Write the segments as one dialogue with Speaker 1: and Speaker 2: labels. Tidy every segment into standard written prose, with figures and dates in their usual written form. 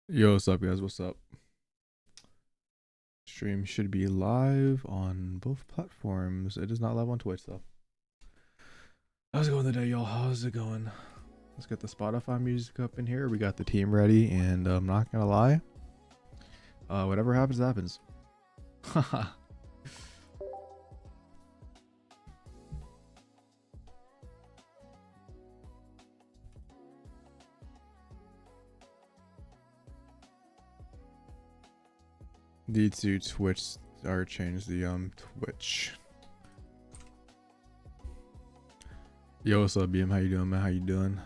Speaker 1: Yo, what's up, guys? What's up? Stream should be live on both platforms. It is not live on Twitch, though. How's it going today, y'all? How's it going? Let's get the Spotify music up in here. We got the team ready, and I'm not gonna lie. Whatever happens, happens. Haha. Need to Twitch or change the Twitch. Yo, what's up, BM? How you doing, man? How you doing?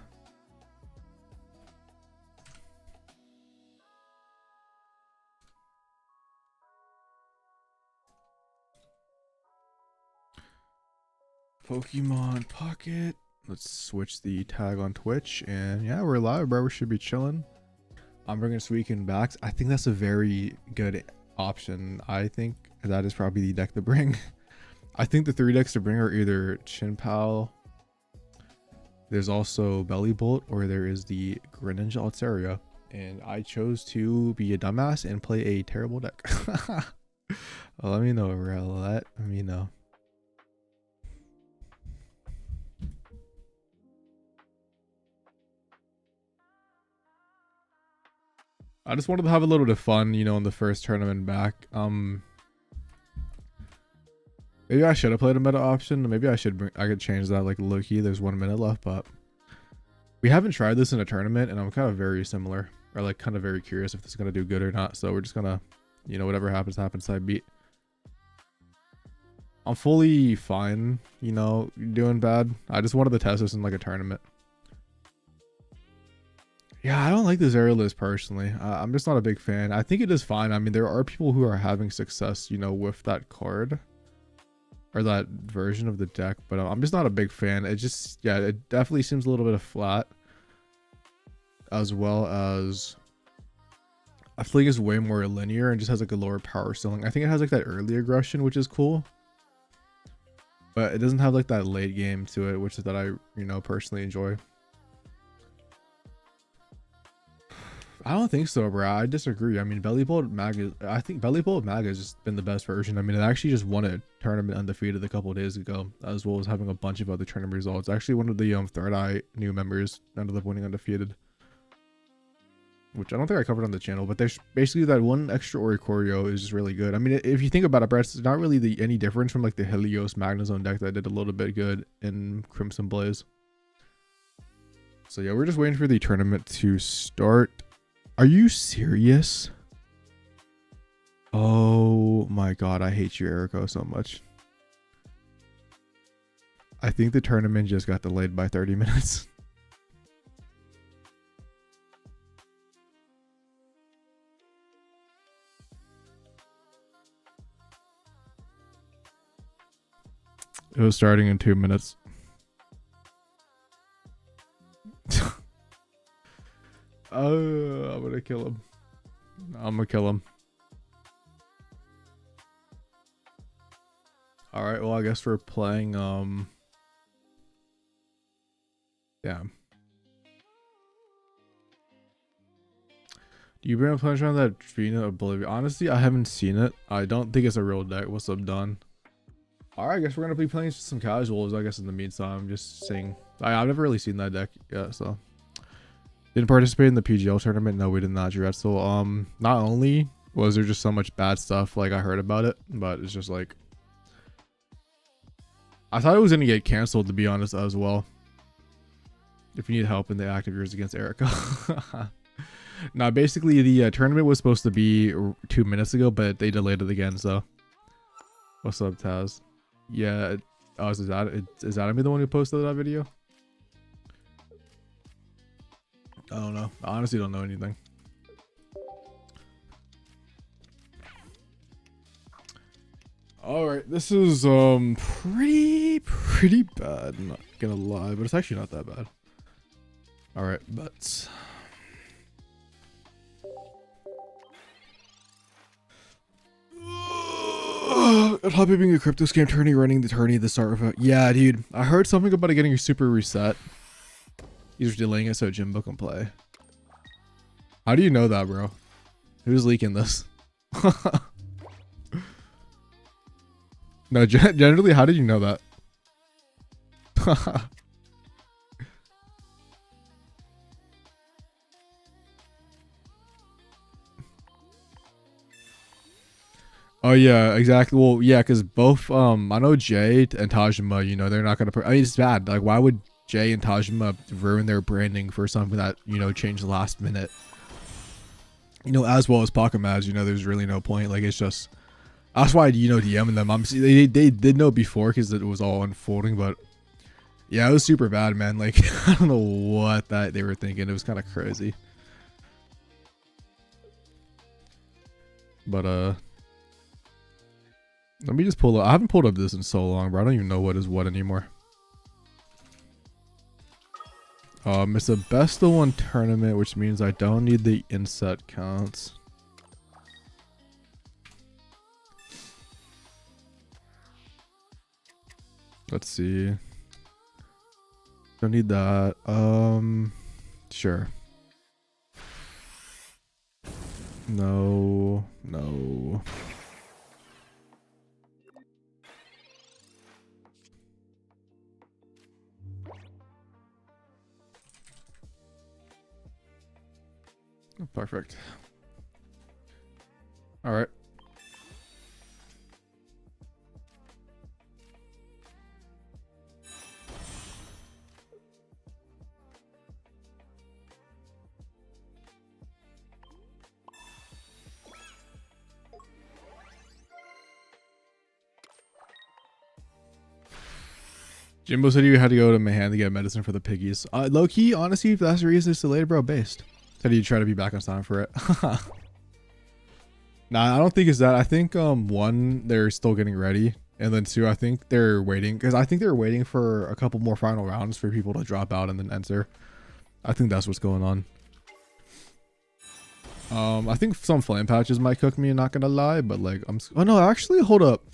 Speaker 1: Pokemon Pocket. Let's switch the tag on Twitch, and yeah, we're live, bro. We should be chilling. I'm bringing Suicune back. I think that's a very good option. I think that is probably the deck to bring. I think the 3 decks to bring are either Chinpao, there's also Belly Bolt, or there is the Greninja Altaria. And I chose to be a dumbass and play a terrible deck. Well, let me know, bro. Let me know. I just wanted to have a little bit of fun, you know, in the first tournament back. Maybe I should have played a meta option. Maybe I could change that like low key. There's 1 minute left, but we haven't tried this in a tournament, and I'm kind of very similar, or like kind of very curious if this is gonna do good or not. So we're just gonna, you know, whatever happens, happens. Side beat. I'm fully fine, you know, doing bad. I just wanted to test this in like a tournament. Yeah, I don't like this area list personally. I'm just not a big fan. I think it is fine. I mean, there are people who are having success, you know, with that card or that version of the deck, but I'm just not a big fan. It just, yeah, it definitely seems a little bit of flat, as well as I feel like it's way more linear and just has like a lower power ceiling. I think it has like that early aggression, which is cool, but it doesn't have like that late game to it, which is that I, you know, personally enjoy. I don't think so, bro. I disagree. I mean, Belly Bolt Mag I think Belly Bolt Mag has just been the best version. I mean, it actually just won a tournament undefeated a couple of days ago, as well as having a bunch of other tournament results. Actually, one of the Third Eye new members ended up winning undefeated, which I don't think I covered on the channel. But there's basically that one extra Oricorio is just really good. I mean, if you think about it, bro, it's not really any difference from like the Helios Magnezone deck that did a little bit good in Crimson Blaze. So yeah, we're just waiting for the tournament to start. Are you serious? Oh my god, I hate you, Erico, so much. I think the tournament just got delayed by 30 minutes. It was starting in 2 minutes. I'm gonna kill him. I'm gonna kill him. Alright, well, I guess we're playing, yeah. Do you bring a punch on that Trina Oblivion? Honestly, I haven't seen it. I don't think it's a real deck. What's up, Don? Alright, I guess we're gonna be playing some casuals, I guess, in the meantime. Just saying. I've never really seen that deck yet, so. Didn't participate in the PGL tournament. No, we did not, Juret. So, not only was there just so much bad stuff, like I heard about it, but it's just like, I thought it was gonna get canceled, to be honest, as well. If you need help in the active years against Erica. Now, basically, the tournament was supposed to be 2 minutes ago, but they delayed it again. So, what's up, Taz? Yeah. Oh, is that me the one who posted that video? I don't know. I honestly don't know anything. Alright, this is pretty bad, I'm not gonna lie, but it's actually not that bad. Alright, but Happy being a crypto scam tourney, running the tourney at the start of it. Yeah, dude, I heard something about it getting super reset. He's delaying it so Jimbo can play. How do you know that, bro? Who's leaking this? No, generally, how did you know that? Oh yeah, exactly. Well, yeah, because both I know Jay and Tajima, you know, they're not gonna. I mean, it's bad. Like, why would Jay and Tajima ruin their branding for something that, you know, changed the last minute? You know, as well as Pocket Maz, you know, there's really no point. Like, it's just that's why, you know, DMing them. They did know before because it was all unfolding, but yeah, it was super bad, man. Like, I don't know what that they were thinking. It was kind of crazy. But let me just pull up. I haven't pulled up this in so long, bro. I don't even know what is what anymore. It's a best of one tournament, which means I don't need the inset counts. Let's see. Don't need that. Sure. No. Perfect. All right. Jimbo said you had to go to Mahan to get medicine for the piggies. Low key, honestly, if that's the reason it's delayed, bro, based. Said you try to be back on time for it. Nah, I don't think it's that. I think one, they're still getting ready, and then two, I think they're waiting because I think they're waiting for a couple more final rounds for people to drop out and then enter. I think that's what's going on. I think some flame patches might cook me, not gonna lie, but like oh no, actually, hold up.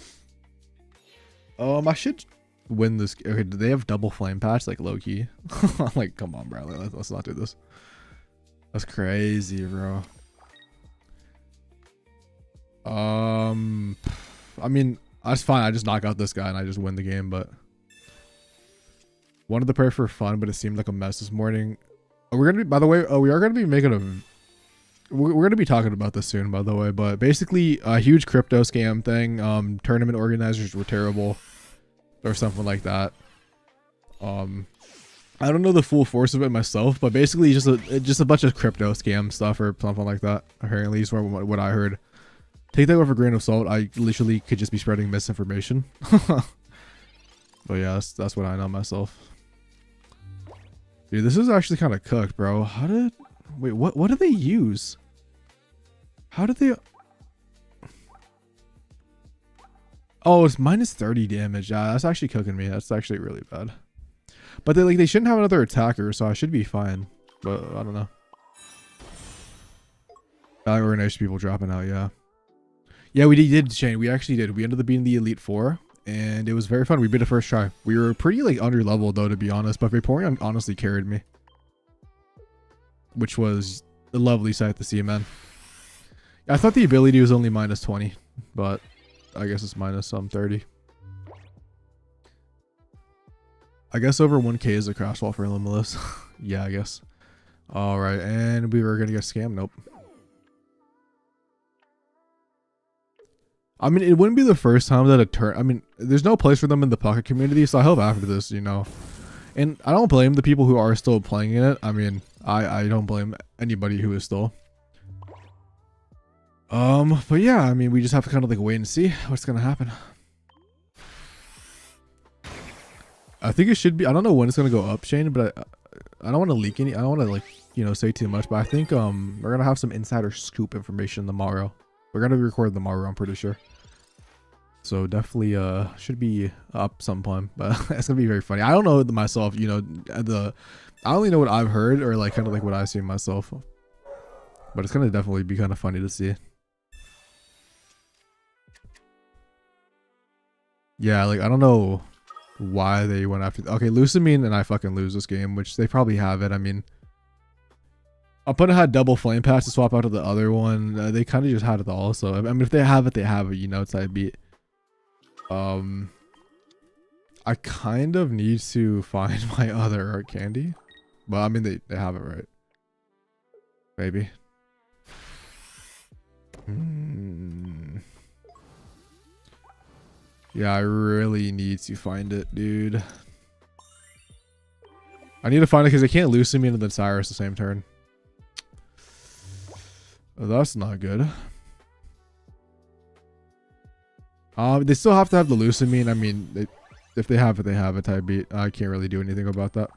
Speaker 1: I should win this. Okay, do they have double flame patch, like low key? I'm like, come on, bro, let's not do this. That's crazy, bro. I mean, that's fine. I just knock out this guy and I just win the game, but wanted to pray for fun, but it seemed like a mess this morning. We're gonna be, by the way, we are gonna be making a we're gonna be talking about this soon, by the way, but basically a huge crypto scam thing. Tournament organizers were terrible or something like that. I don't know the full force of it myself, but basically just a bunch of crypto scam stuff or something like that. Apparently, is what I heard. Take that with a grain of salt. I literally could just be spreading misinformation. But yeah, that's what I know myself. Dude, this is actually kind of cooked, bro. Wait, what do they use? How did they? Oh, it's minus 30 damage. Yeah, that's actually cooking me. That's actually really bad. But they shouldn't have another attacker, so I should be fine. But I don't know. Value organized people dropping out, yeah. Yeah, we did, Shane. We actually did. We ended up being the Elite Four, and it was very fun. We beat the first try. We were pretty like under leveled though, to be honest. But Vaporeon honestly carried me, which was a lovely sight to see, man. I thought the ability was only minus 20, but I guess it's minus 30. I guess over 1k is a crash wall for Limitless. Yeah, I guess. All right, and we were gonna get scammed. Nope. I mean, it wouldn't be the first time that I mean, there's no place for them in the Pocket community, so I hope after this, you know. And I don't blame the people who are still playing in it. I mean, I don't blame anybody who is still. But yeah, I mean, we just have to kind of like wait and see what's gonna happen. I think it should be. I don't know when it's gonna go up, Shane, but I don't want to leak any. I don't want to like, you know, say too much. But I think we're gonna have some insider scoop information tomorrow. We're gonna be recording tomorrow, I'm pretty sure. So definitely should be up sometime. But it's gonna be very funny. I don't know myself. You know, I only know what I've heard or like kind of like what I see myself. But it's gonna definitely be kind of funny to see. Yeah, like I don't know why they went after. Okay, Lusamine and I fucking lose this game, which they probably have it. I mean, Opponent had double flame patch to swap out to the other one. They kind of just had it all. So I mean, if they have it, they have it. You know, it's I beat. I kind of need to find my other art candy, but I mean they have it, right? Maybe. Yeah, I really need to find it, dude. I need to find it because they can't loosen me into the Cyrus the same turn. Oh, that's not good. They still have to have the loosen. I mean, if they have it, they have it. Type beat. I can't really do anything about that.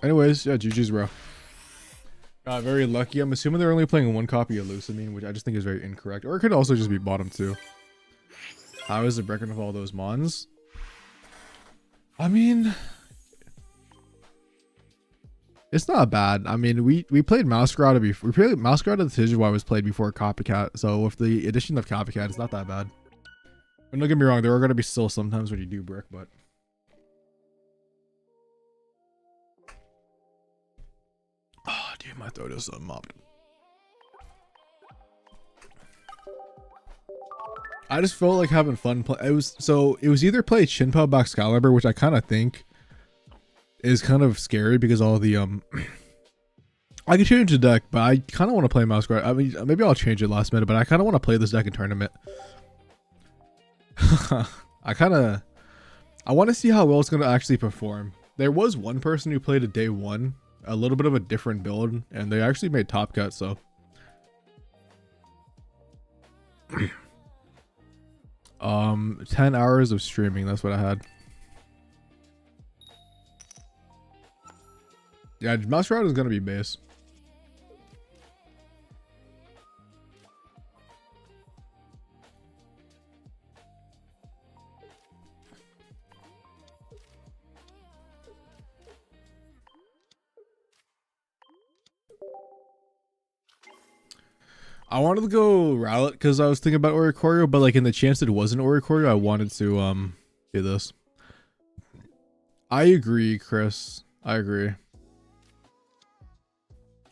Speaker 1: Anyways, yeah, GG's, bro. Very lucky. I'm assuming they're only playing one copy of Lusamine, which I just think is very incorrect. Or it could also just be bottom two. How is it breaking of all those mons? I mean, it's not bad. I mean, we played Meowscarda before. We played Meowscarda Decidueye was played before Copycat. So with the addition of Copycat, it's not that bad. But don't get me wrong, there are going to be still sometimes when you do brick, but... Oh, dude, my throat is mopped. I just felt like having fun. It was either play Chinpao Baxcalibur, which I kind of think is kind of scary because all the I could change the deck, but I kind of want to play Meowscarda. I mean, maybe I'll change it last minute, but I kind of want to play this deck in tournament. I want to see how well it's going to actually perform. There was one person who played a day one, a little bit of a different build, and they actually made top cut. So 10 hours of streaming, that's what I had. Yeah, Meowscarda is gonna be base. I wanted to go Rowlet because I was thinking about Oricorio, but like in the chance that it wasn't Oricorio, I wanted to do this. I agree, Chris. I agree.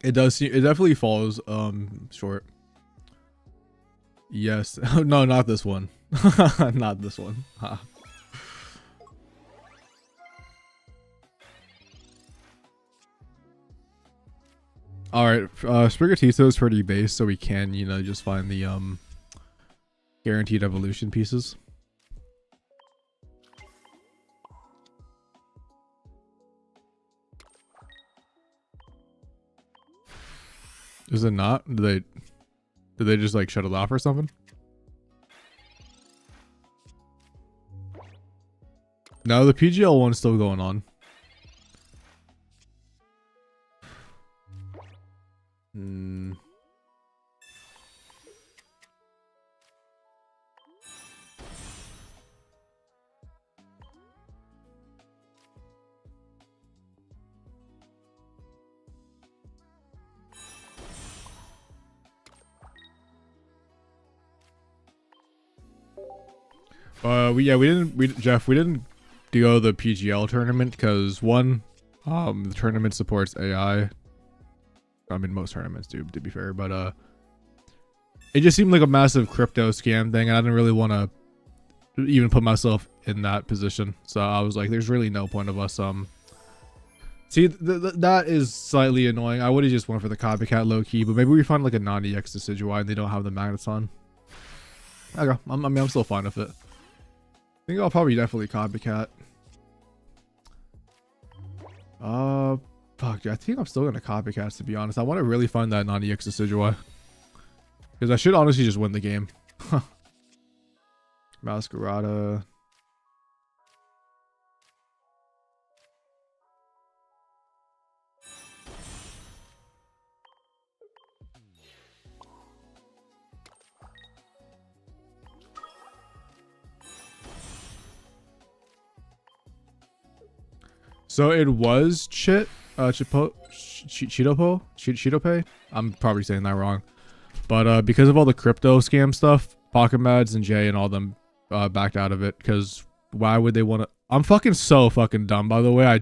Speaker 1: It does seem, it definitely falls short. Yes. No, not this one. Not this one. All right, Sprigatito is pretty base, so we can, you know, just find the guaranteed evolution pieces. Is it not? Did they just like shut it off or something? No, the PGL one's still going on. We didn't do the PGL tournament because one, the tournament supports AI. I mean, most tournaments do, to be fair, but it just seemed like a massive crypto scam thing, and I didn't really want to even put myself in that position. So I was like, there's really no point of us See, that is slightly annoying. I would have just went for the copycat low key, but maybe we find like a non-EX Decidueye and they don't have the magnets on. Okay, I mean, I'm still fine with it. I think I'll probably definitely copycat. Fuck, dude, I think I'm still gonna copycat, to be honest. I want to really find that non-EX Decidueye. Because I should honestly just win the game. Meowscarda. So it was Cheetopay. I'm probably saying that wrong. But because of all the crypto scam stuff, Pocket Mads and Jay and all them backed out of it. Because why would they want to? I'm fucking so fucking dumb, by the way. I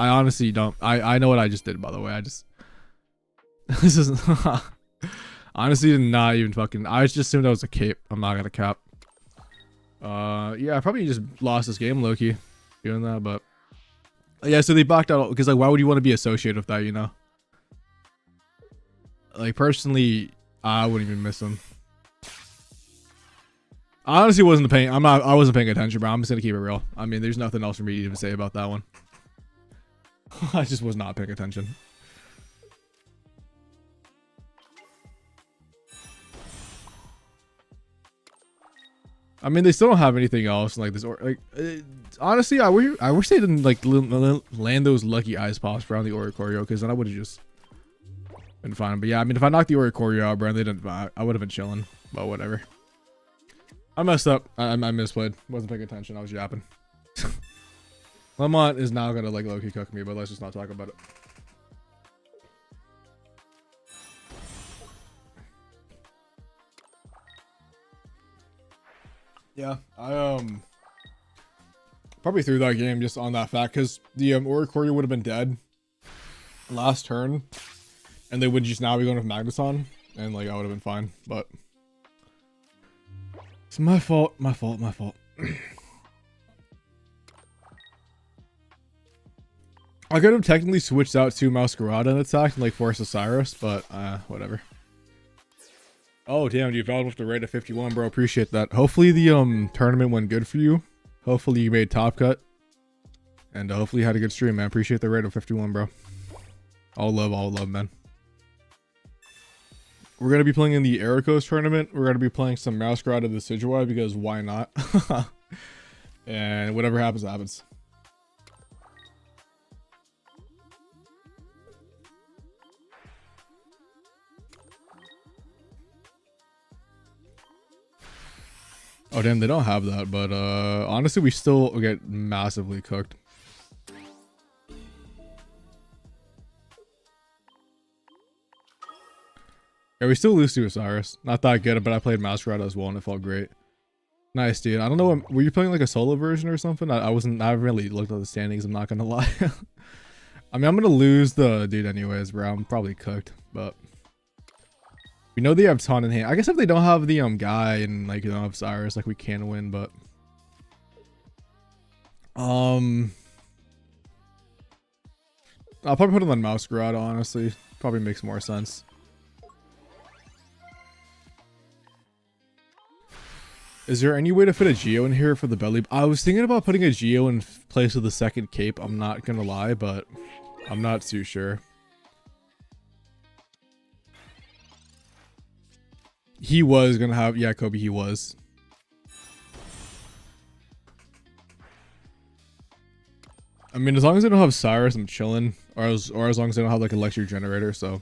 Speaker 1: honestly don't. I know what I just did, by the way. This isn't. Honestly, did not even fucking. I just assumed that was a cape. I'm not gonna cap. Yeah, I probably just lost this game, low-key, doing that, but. Yeah, so they backed out because like, why would you want to be associated with that? You know. Like personally, I wouldn't even miss them. I honestly wasn't paying. I wasn't paying attention, bro. I'm just gonna keep it real. I mean, there's nothing else for me to even say about that one. I just was not paying attention. I mean, they still don't have anything else like this. Or like, honestly, I wish they didn't like land those lucky ice pops around the Oricorio, because then I would have just been fine. But yeah, I mean, if I knocked the Oricorio out, bro, they didn't. I would have been chilling. But whatever. I messed up. I misplayed. Wasn't paying attention. I was yapping. Lemont is now gonna like low-key cook me, but let's just not talk about it. Yeah, I probably threw that game just on that fact, because the Oricorio would have been dead last turn, and they would just now be going with Magneton, and like I would have been fine. But it's my fault. My fault. I could have technically switched out to Meowscarda and attacked and like forced Osiris, but whatever. Oh damn, you followed with the rate of 51, bro. Appreciate that. Hopefully the tournament went good for you. Hopefully you made top cut. And hopefully you had a good stream, man. Appreciate the rate of 51, bro. All love, man. We're gonna be playing in the Ericos tournament. We're gonna be playing some Meowscarda the Decidueye, because why not? And whatever happens, happens. Oh damn, they don't have that, but honestly we still get massively cooked. Yeah, we still lose to Osiris. Not that good, but I played Meowscarda as well and it felt great. Nice, dude. I don't know, were you playing like a solo version or something? I haven't really looked at the standings, I'm not gonna lie. I mean, I'm gonna lose the dude anyways, bro. I'm probably cooked, but we know they have Ton in hand. I guess if they don't have the guy and like, you don't have Cyrus, like we can win, but I'll probably put it on Meowscarda, honestly. Probably makes more sense. Is there any way to fit a Geo in here for the belly? I was thinking about putting a Geo in place of the second cape, I'm not gonna lie, but I'm not too sure. He was gonna have, yeah, Kobe, he was. I mean, as long as I don't have Cyrus, I'm chilling. Or as long as I don't have like an electric generator, so.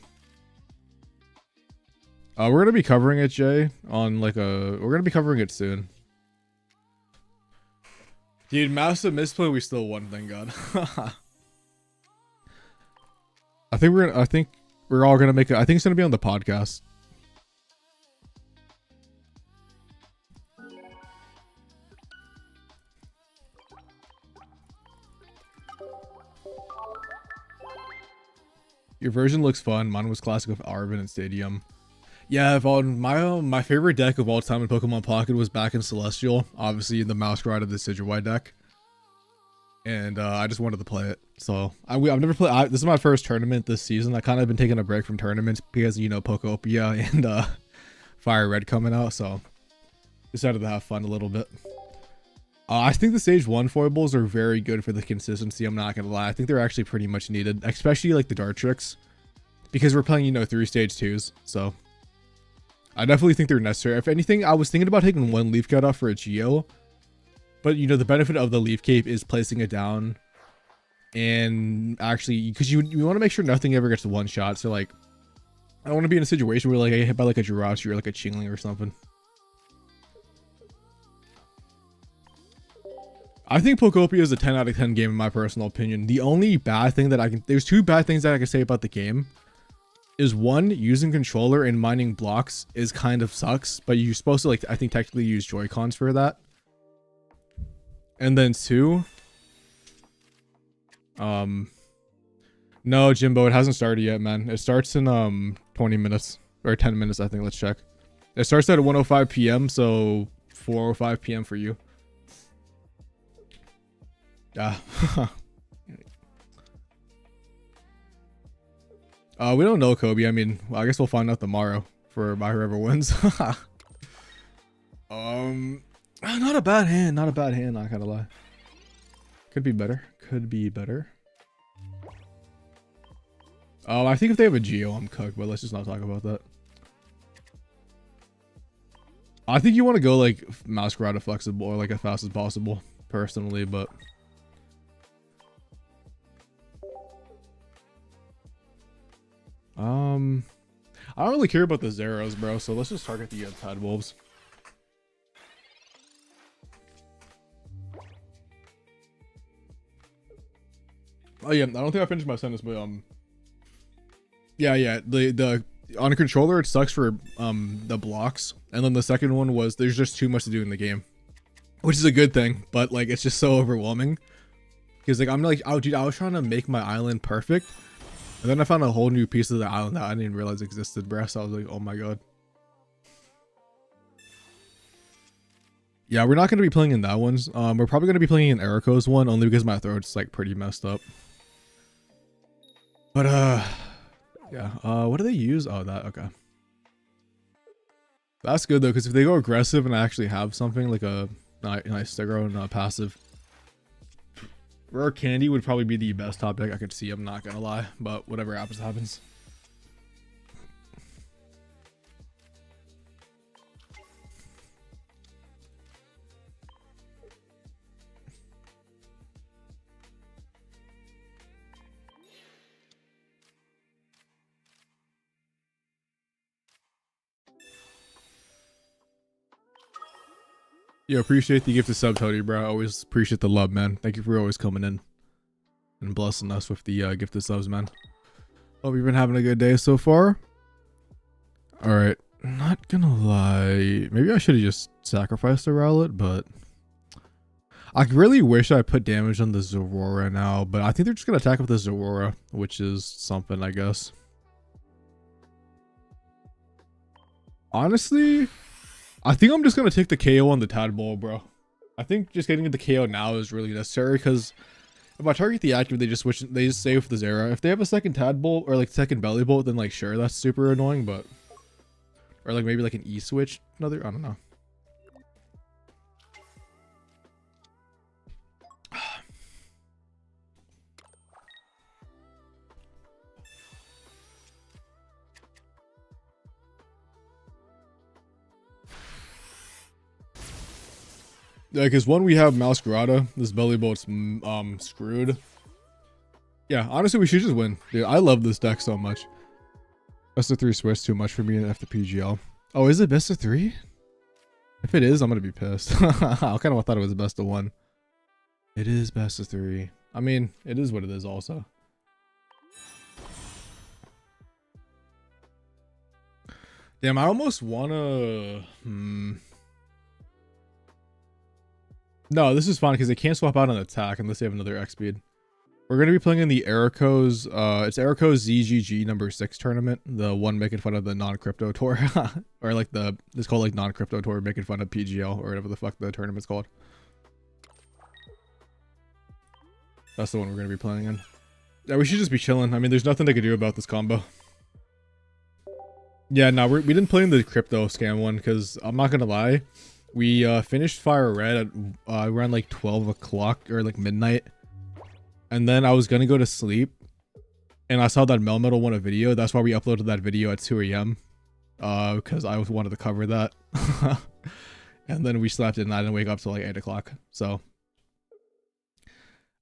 Speaker 1: We're gonna be covering it, Jay, on like we're gonna be covering it soon. Dude, massive misplay, we still won, thank God. I think we're all gonna make it. I think it's gonna be on the podcast. Your version looks fun. Mine was classic with Arvin and Stadium. Yeah, my favorite deck of all time in Pokemon Pocket was back in Celestial. Obviously, the Meowscarda the Decidueye deck. and I just wanted to play it. So I've never played. This is my first tournament this season. I kind of been taking a break from tournaments because, you know, Pokopia and Fire Red coming out, so decided to have fun a little bit. I think the stage 1 foibles are very good for the consistency. I'm not gonna lie. I think they're actually pretty much needed, especially like the dart tricks, because we're playing, you know, 3 stage 2s. So I definitely think they're necessary. If anything, I was thinking about taking 1 leaf cut off for a Geo, but you know, the benefit of the leaf cape is placing it down, and actually, because you want to make sure nothing ever gets one shot. So like, I don't want to be in a situation where like I get hit by like a Jirachi or like a Chingling or something. I think Pokopia is a 10 out of 10 game in my personal opinion. The only bad thing that there's 2 bad things that I can say about the game. Is 1, using controller and mining blocks is kind of sucks, but you're supposed to, like, I think technically use Joy-Cons for that. And then 2, no, Jimbo, it hasn't started yet, man. It starts in 20 minutes or 10 minutes, I think. Let's check. It starts at 1:05 p.m. so 4:05 p.m. for you. Yeah. We don't know, Kobe. I mean, well, I guess we'll find out tomorrow for whoever wins. Not a bad hand. Not a bad hand. Not gonna lie. Could be better. Could be better. I think if they have a Geo, I'm cooked. But let's just not talk about that. I think you want to go like Meowscarda flexible or like as fast as possible, personally, but. I don't really care about the Zeros, bro, so let's just target the Tide Wolves. Oh yeah, I don't think I finished my sentence, but yeah, the on a controller it sucks for the blocks, and then the second one was there's just too much to do in the game, which is a good thing, but like it's just so overwhelming because like I'm like, oh dude, I was trying to make my island perfect. And then I found a whole new piece of the island that I didn't even realize existed, bruh. So I was like, oh my god. Yeah, we're not going to be playing in that one. We're probably going to be playing in Eriko's one, only because my throat's like pretty messed up. But yeah. What do they use? Oh, that, okay. That's good though, because if they go aggressive and I actually have something like a nice Stegro and passive, Rare Candy would probably be the best topic I could see, I'm not gonna lie, but whatever happens, happens. Yo, appreciate the gift of sub, Tony, bro. Always appreciate the love, man. Thank you for always coming in and blessing us with the gift of subs, man. Hope you've been having a good day so far. All right, not gonna lie. Maybe I should have just sacrificed a Rowlet, but I really wish I put damage on the Zorora now, but I think they're just gonna attack with the Zorora, which is something, I guess. Honestly, I think I'm just gonna take the KO on the Tadpole, bro. I think just getting the KO now is really necessary because if I target the active, they just save with the Zera. If they have a second Tadpole or like second Belly Bolt, then like sure, that's super annoying, but or like maybe like an E switch, another, I don't know. Yeah, because one, we have Meowscarda. This Belly Bolt's screwed. Yeah, honestly, we should just win. Dude, I love this deck so much. Best of 3 Swiss too much for me after PGL. Oh, is it best of 3? If it is, I'm gonna be pissed. I kind of thought it was best of 1. It is best of 3. I mean, it is what it is also. Damn, I almost wanna... No, this is fine because they can't swap out an attack unless they have another X speed. We're going to be playing in the Eriko's, it's Eriko's ZGG number 6 tournament. The one making fun of the non-crypto tour. Or like it's called like non-crypto tour making fun of PGL or whatever the fuck the tournament's called. That's the one we're gonna be playing in. Yeah, we should just be chilling. I mean, there's nothing they could do about this combo. Yeah, no, we didn't play in the crypto scam one because I'm not gonna lie. We finished Fire Red at around like 12 o'clock or like midnight. And then I was gonna go to sleep. And I saw that Melmetal won a video. That's why we uploaded that video at 2 a.m. Because I wanted to cover that. And then we slept and I didn't wake up till like 8 o'clock. So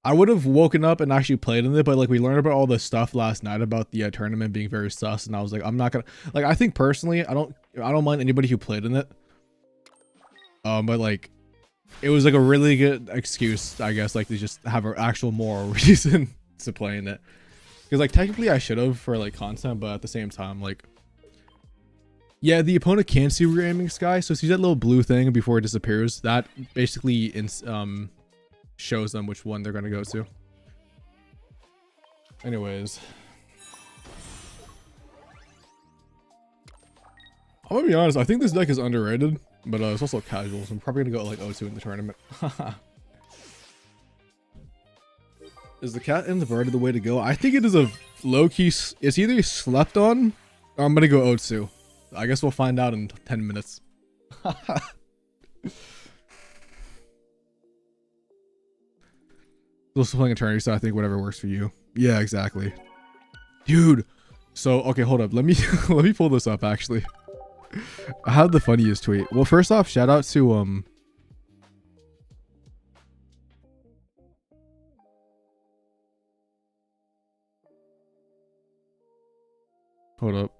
Speaker 1: I would have woken up and actually played in it, but like we learned about all the stuff last night about the tournament being very sus, and I was like, I'm not gonna, like, I think personally, I don't mind anybody who played in it. But like, it was like a really good excuse, I guess, like to just have an actual moral reason to play in it. Because like technically I should have for like content, but at the same time, like, yeah, the opponent can see we're aiming Sky, so see that little blue thing before it disappears. That basically shows them which one they're gonna go to. Anyways, I'm gonna be honest. I think this deck is underrated, but it's also casual, so I'm probably gonna go like 0-2 in the tournament. Is the cat in the bird the way to go? I think it is a low-key. It's either slept on, or I'm gonna go 0-2. I guess we'll find out in 10 minutes. Also playing attorney, so I think whatever works for you. Yeah, exactly. Dude. So, okay, hold up. Let me let me pull this up actually. I have the funniest tweet. Well, first off, shout out to hold up.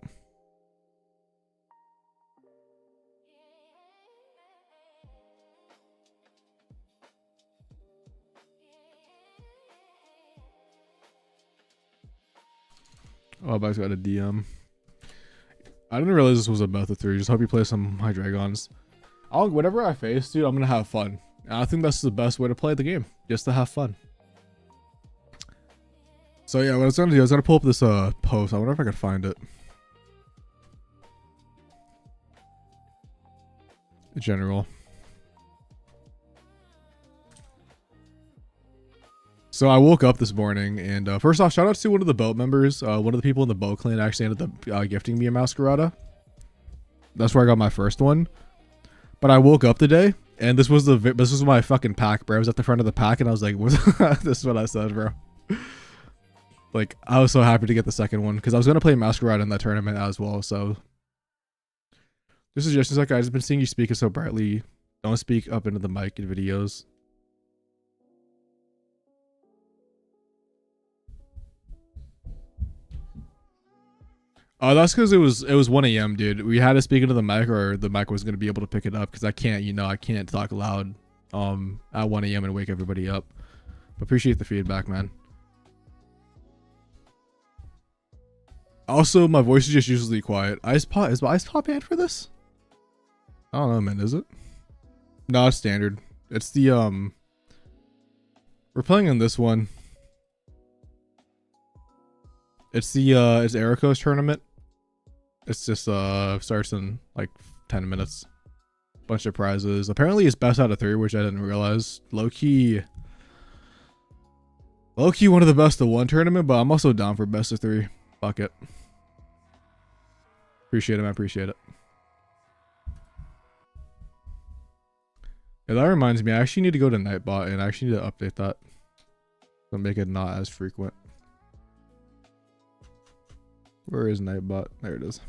Speaker 1: Oh, Bag's got a DM. I didn't realize this was a method 3. Just hope you play some high dragons. Whatever I face, dude, I'm gonna have fun. And I think that's the best way to play the game, just to have fun. So yeah, what I was gonna do, I was gonna pull up this post. I wonder if I could find it. General. So I woke up this morning and first off, shout out to one of the boat members. One of the people in the boat clan actually ended up gifting me a Meowscarda. That's where I got my first one. But I woke up today and this was my fucking pack, bro. I was at the front of the pack and I was like, this is what I said, bro. Like, I was so happy to get the second one because I was gonna play Meowscarda in that tournament as well. So this is just like, I've been seeing you speaking so brightly. Don't speak up into the mic in videos. Oh, that's because it was 1 a.m., dude. We had to speak into the mic, or the mic was gonna be able to pick it up because I can't talk loud at 1 a.m. and wake everybody up. Appreciate the feedback, man. Also, my voice is just usually quiet. Is Ice Pop banned for this? I don't know, man. Is it? No, it's standard. It's the we're playing on this one. It's the it's Erico's tournament. It's just starts in like 10 minutes. Bunch of prizes. Apparently it's best out of 3, which I didn't realize. Low-key one of the best of 1 tournament, but I'm also down for best of 3. Fuck it. Appreciate it, man. Appreciate it. Yeah, that reminds me, I actually need to go to Nightbot and I actually need to update that to make it not as frequent. Where is Nightbot? There it is.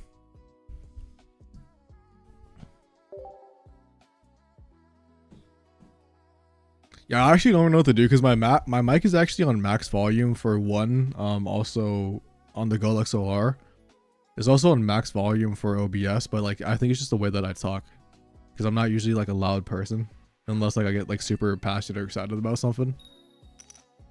Speaker 1: Yeah, I actually don't know what to do because my mic is actually on max volume for 1. Also on the Golex OR. It's also on max volume for OBS, but like I think it's just the way that I talk because I'm not usually like a loud person unless like I get like super passionate or excited about something.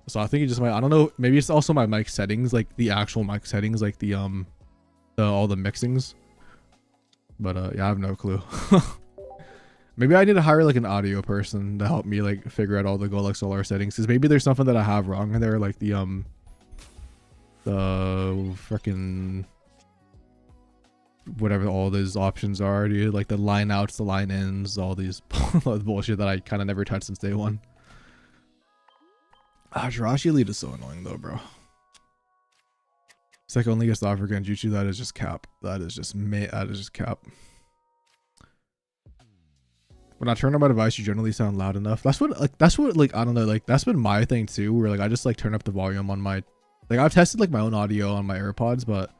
Speaker 1: So I think it just might, I don't know, maybe it's also my mic settings, like the actual mic settings, like the all the mixings. But yeah, I have no clue. Maybe I need to hire like an audio person to help me like figure out all the Golex LR settings, because maybe there's something that I have wrong in there, like the freaking whatever all these options are, dude, like the line outs, the line ins, all these bullshit that I kind of never touched since day 1. Ah, Jirachi lead is so annoying though, bro. It's like only gets the offer Genjutsu. That is just cap. That is just cap. When I turn on my device, you generally sound loud enough. That's what I don't know, like that's been my thing too, where like I just like turn up the volume on my, like I've tested like my own audio on my AirPods, but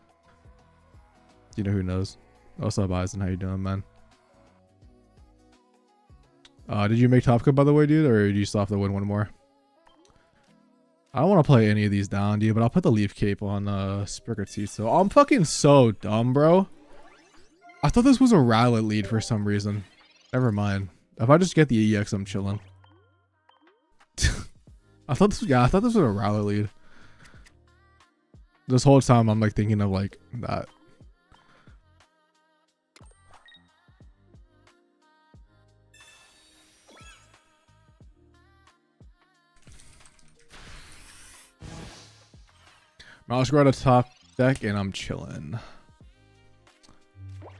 Speaker 1: you know, who knows. Also, Bison, how you doing, man? Did you make top cut by the way, dude, or do you still have to win one more? I don't want to play any of these down, dude, but I'll put the leaf cape on Sprigatito. I'm fucking so dumb, bro. I thought this was a Rowlet lead for some reason. Never mind. If I just get the EX, I'm chilling. I thought this was a Rowlet lead. This whole time I'm like thinking of like that. Meowscarda top deck and I'm chilling.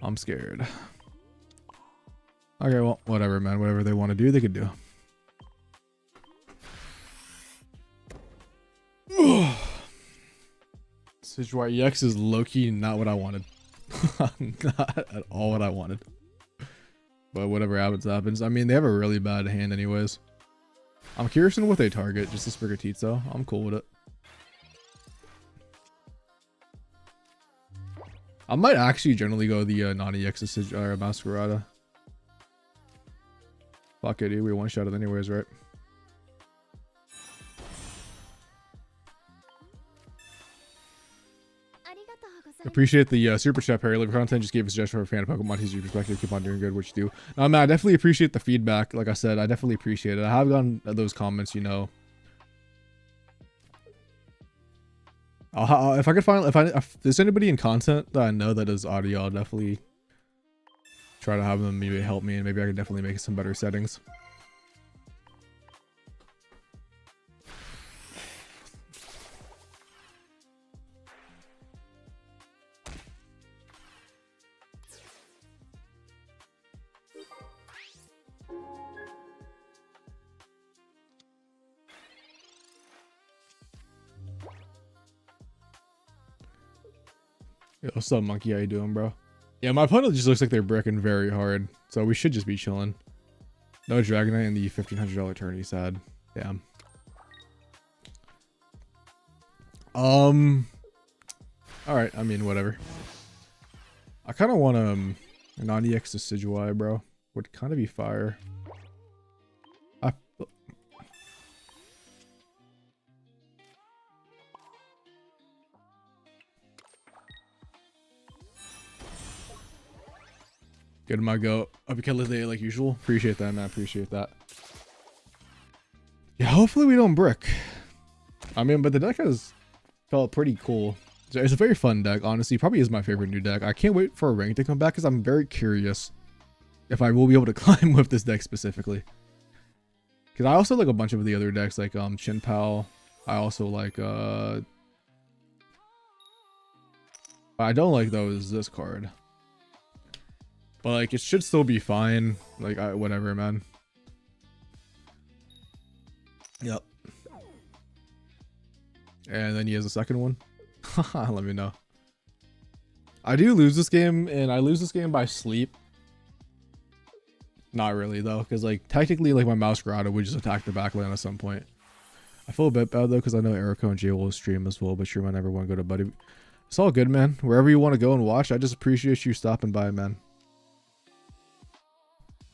Speaker 1: I'm scared. Okay, well, whatever, man. Whatever they want to do, they could do. Sidgewire EX is low-key not what I wanted. Not at all what I wanted. But whatever happens, happens. I mean, they have a really bad hand anyways. I'm curious on what they target. Just a Sprigatito. I'm cool with it. I might actually generally go the non-EX Sidgewire Meowscarda. Fuck it, dude. We one-shot it anyways, right? Appreciate the super chat, Perry. Live content. Just gave a suggestion for a fan of Pokemon. His perspective. Keep on doing good, what you do. No, man, I definitely appreciate the feedback. Like I said, I definitely appreciate it. I have gotten those comments, you know. If I could find, if there's anybody in content that I know that does audio, I'll definitely try to have them maybe help me, and maybe I can definitely make some better settings. Yo, what's up, Monkey? How you doing, bro? Yeah, my opponent just looks like they're bricking very hard, so we should just be chilling. No Dragonite in the $1,500 tourney, sad. Damn. Alright, I mean, whatever. I kind of want a non-EX Decidueye, bro. Would kind of be fire. Good my go. Uppercut like usual. Appreciate that, man. Appreciate that. Yeah, hopefully we don't brick. I mean, but the deck has felt pretty cool. It's a very fun deck, honestly. Probably is my favorite new deck. I can't wait for a rank to come back because I'm very curious if I will be able to climb with this deck specifically. Because I also like a bunch of the other decks, like Chin Pao. I also like I don't like though is this card. But like it should still be fine. Like whatever, man. Yep. And then he has a second one. Let me know. I do lose this game, and I lose this game by sleep. Not really though, because like technically like my Meowscarda would just attack the backline at some point. I feel a bit bad though because I know Erico and Jay will stream as well, but sure, might never want to go to Buddy. It's all good, man. Wherever you want to go and watch, I just appreciate you stopping by, man.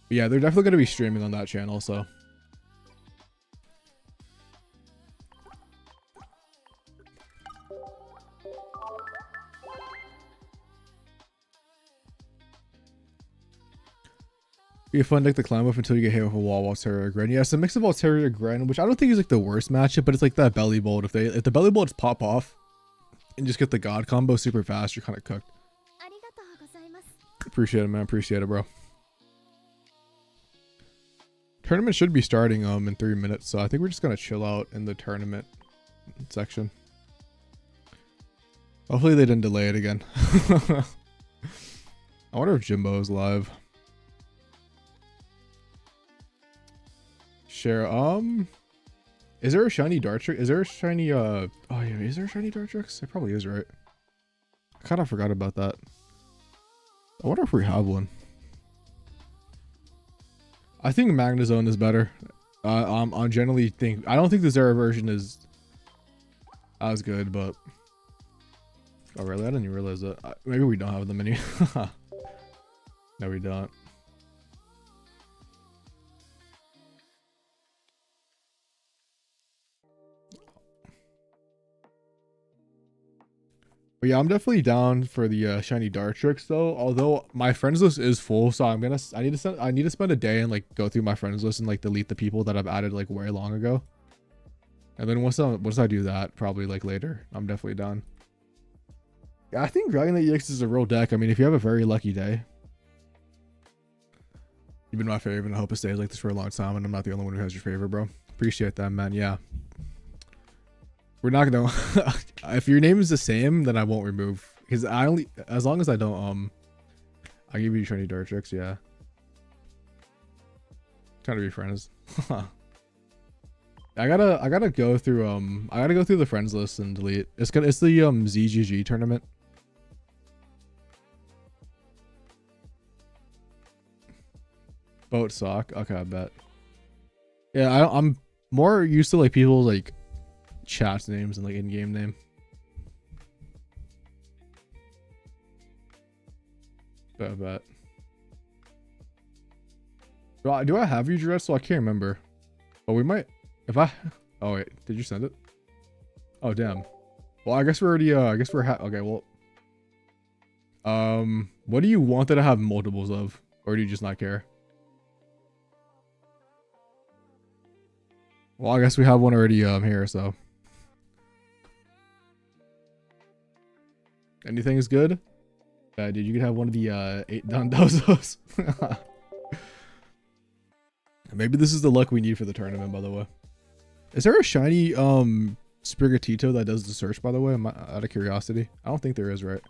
Speaker 1: But yeah, they're definitely going to be streaming on that channel, so. Be a fun deck to climb with until you get hit with a wall Altaria Gren. Yeah, it's a mix of Altaria Gren, which I don't think is like the worst matchup, but it's like that belly bolt. If the belly bolts pop off and just get the god combo super fast, you're kind of cooked. Appreciate it, man. Appreciate it, bro. Tournament should be starting in 3 minutes, so I think we're just gonna chill out in the tournament section. Hopefully they didn't delay it again. I wonder if Jimbo is live. Share Is there a shiny Dartrix? Is there a shiny oh yeah, is there a shiny Dartrix? It probably is, right? I kind of forgot about that. I wonder if we have one. I think Magnezone is better. I generally think I don't think the Zera version is as good, but oh really? I didn't even realize that. Maybe we don't have them any. No, we don't. But yeah, I'm definitely down for the shiny Dartrix though. Although my friends list is full, so I need to spend a day and like go through my friends list and like delete the people that I've added like way long ago. And then once I do that, probably like later, I'm definitely done. Yeah, I think Dragonite EX is a real deck. I mean, if you have a very lucky day, you've been my favorite, and I hope it stays like this for a long time. And I'm not the only one who has your favorite, bro. Appreciate that, man. Yeah. We're not gonna if your name is the same, then I won't remove, because I only, as long as I don't I give you shiny Dartrix. Yeah, trying to be friends. I gotta go through the friends list and delete. It's the ZGG tournament. Boat sock. Okay, I bet. Yeah, I'm more used to like people's like chat names and like in-game name. I bet. Do I have you dressed? So I can't remember. But we might, if I, oh wait, did you send it? Oh damn. Well, I guess we're already okay, well, what do you want that I have multiples of, or do you just not care? Well, I guess we have one already here, so anything is good. Dude, you could have one of the 8 Dondozos. Maybe this is the luck we need for the tournament, by the way. Is there a shiny Sprigatito that does the search, by the way? Out of curiosity. I don't think there is, right?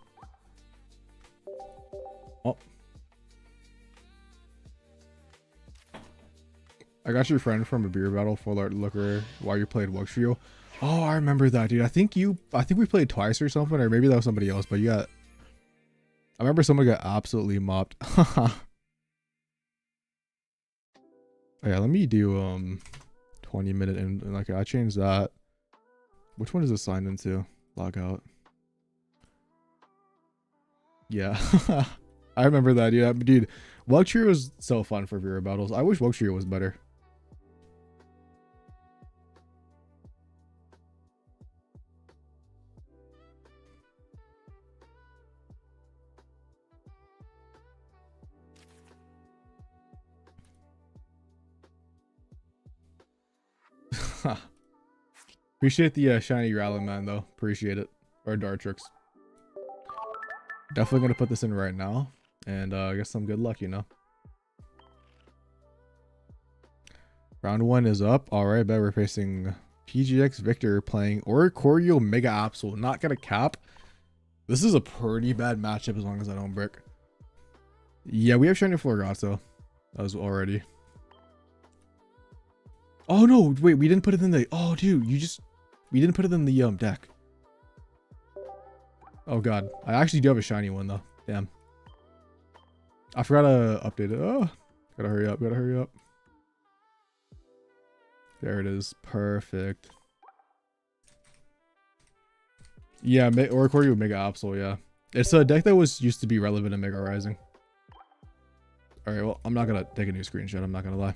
Speaker 1: Oh. I got your friend from a beer battle, full art looker, while you played Wuxtrio. Oh, I remember that, dude. I think we played twice or something, or maybe that was somebody else, but you got, I remember someone got absolutely mopped. Oh, yeah, let me do 20-minute and like I changed that. Which one is it signed into? Log out. Yeah. I remember that, dude. Wuxtrio was so fun for beer battles. I wish Wuxtrio was better. Appreciate the shiny Rallyman though. Appreciate it. Or Dartrix. Definitely gonna put this in right now. And I guess some good luck, you know. Round 1 is up. Alright, bet we're facing PGX Victor playing Oricorio Mega Absol. Not gonna cap. This is a pretty bad matchup as long as I don't brick. Yeah, we have shiny Florgato. That was already. Oh no, wait, we didn't put it in the, oh dude, we didn't put it in the deck. Oh god, I actually do have a shiny one though. Damn. I forgot to update it. Oh, gotta hurry up, There it is, perfect. Yeah, Oricorio Mega Absol, yeah. It's a deck that used to be relevant in Mega Rising. Alright, well, I'm not gonna take a new screenshot, I'm not gonna lie.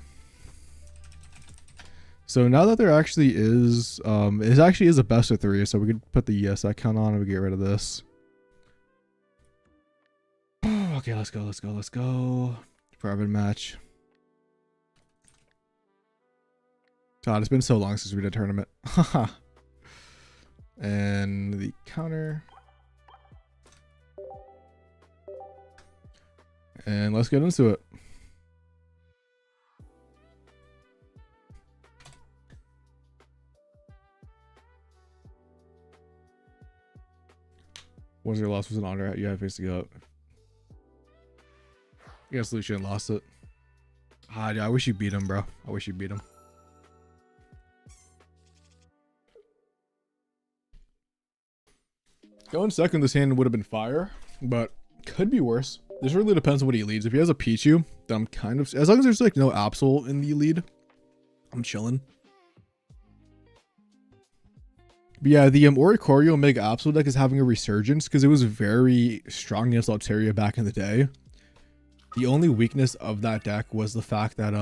Speaker 1: So now that there actually is, it actually is a best of 3, so we could put the set count on and we get rid of this. Okay, let's go. Private match. God, it's been so long since we did a tournament. And the counter. And let's get into it. Was your loss was an honor? You had face to go up. I guess Lucian lost it. Ah, yeah, I wish you beat him, bro. I wish you beat him. Going second this hand would have been fire, but could be worse. This really depends on what he leads. If he has a Pichu, then I'm kind of, as long as there's like no Absol in the lead, I'm chilling. But yeah, the Oricorio Mega Absol deck is having a resurgence because it was very strong against Altaria back in the day. The only weakness of that deck was the fact that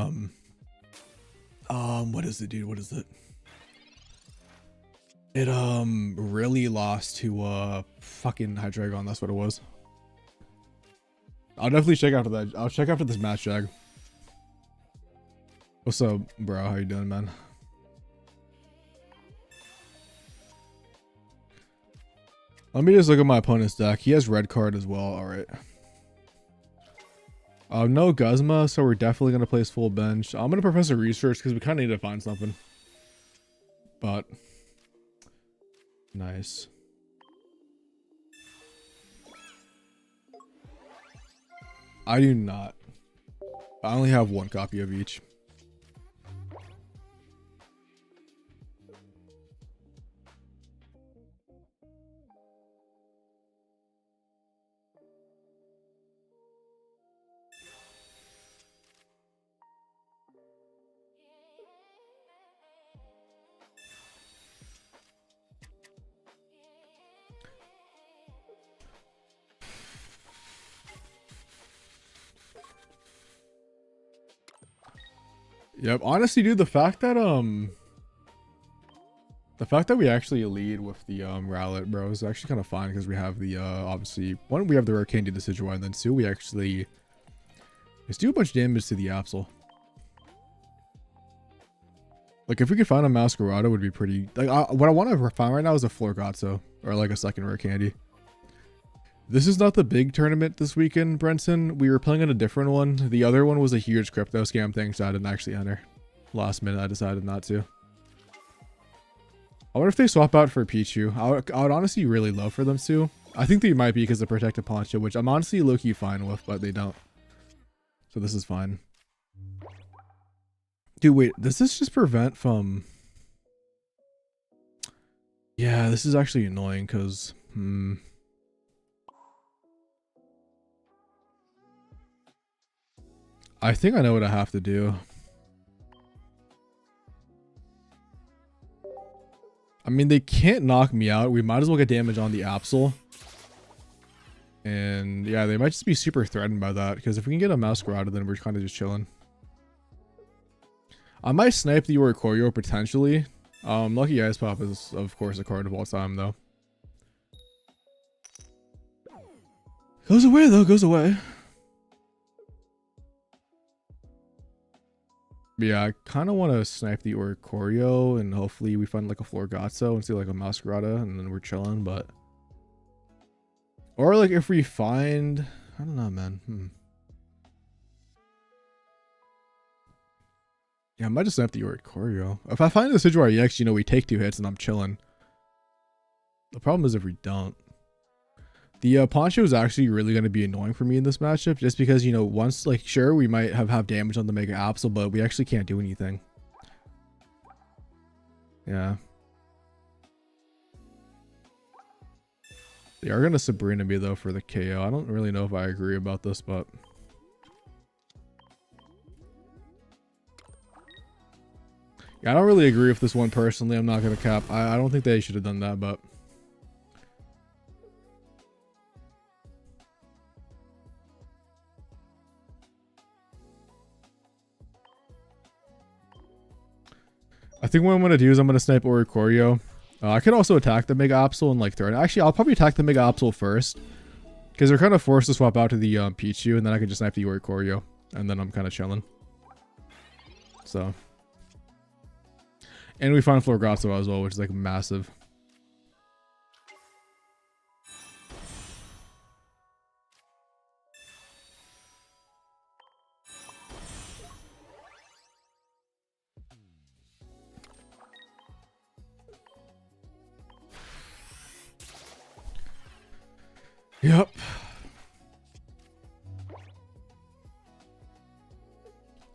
Speaker 1: what is it, dude? What is it? It really lost to fucking Hydreigon. That's what it was. I'll definitely check after that. I'll check after this match, Jag. What's up, bro? How you doing, man? Let me just look at my opponent's deck. He has red card as well. All right. No Guzma, so we're definitely gonna place full bench. I'm gonna Professor Research because we kind of need to find something. But nice. I do not. I only have one copy of each. Yep, honestly, dude, the fact that we actually lead with the Rowlet, bro, is actually kind of fine because we have the obviously one, we have the rare candy Decidueye, and then two, we actually just do a bunch of damage to the Absol. Like if we could find a Meowscarda, would be pretty. Like what I want to find right now is a Florgatzo or like a second rare candy. This is not the big tournament this weekend, Brenton. We were playing on a different one. The other one was a huge crypto scam thing, so I didn't actually enter. Last minute, I decided not to. I wonder if they swap out for Pichu. I would honestly really love for them to. I think they might be because of Protective Poncho, which I'm honestly low-key fine with, but they don't. So this is fine. Dude, wait. Does this just prevent from... Yeah, this is actually annoying because... I think I know what I have to do. I mean, they can't knock me out. We might as well get damage on the Absol. And yeah, they might just be super threatened by that. Because if we can get a Meowscarda, then we're kind of just chilling. I might snipe the Oricorio potentially. Lucky Ice Pop is, of course, a card of all time, though. Goes away, though. Goes away. But yeah, I kind of want to snipe the Oricorio and hopefully we find like a Florgatzo and see like a Meowscarda and then we're chilling, but... Or like if we find... I don't know, man. Yeah, I might just snipe the Oricorio. If I find the Decidueye EX, you know, we take 2 hits and I'm chilling. The problem is if we don't. The Poncho is actually really going to be annoying for me in this matchup just because, you know, once, like, sure, we might have damage on the Mega Absol, but we actually can't do anything. Yeah. They are going to Sabrina me, though, for the KO. I don't really know if I agree about this, but... Yeah, I don't really agree with this one personally. I'm not going to cap. I don't think they should have done that, but... I think what I'm going to do is I'm going to snipe Oricorio. I could also attack the Mega Absol and like throw it. Actually, I'll probably attack the Mega Absol first. Because they're kind of forced to swap out to the Pichu. And then I can just snipe the Oricorio. And then I'm kind of chilling. So. And we find Florgatzo as well, which is like massive. Yep.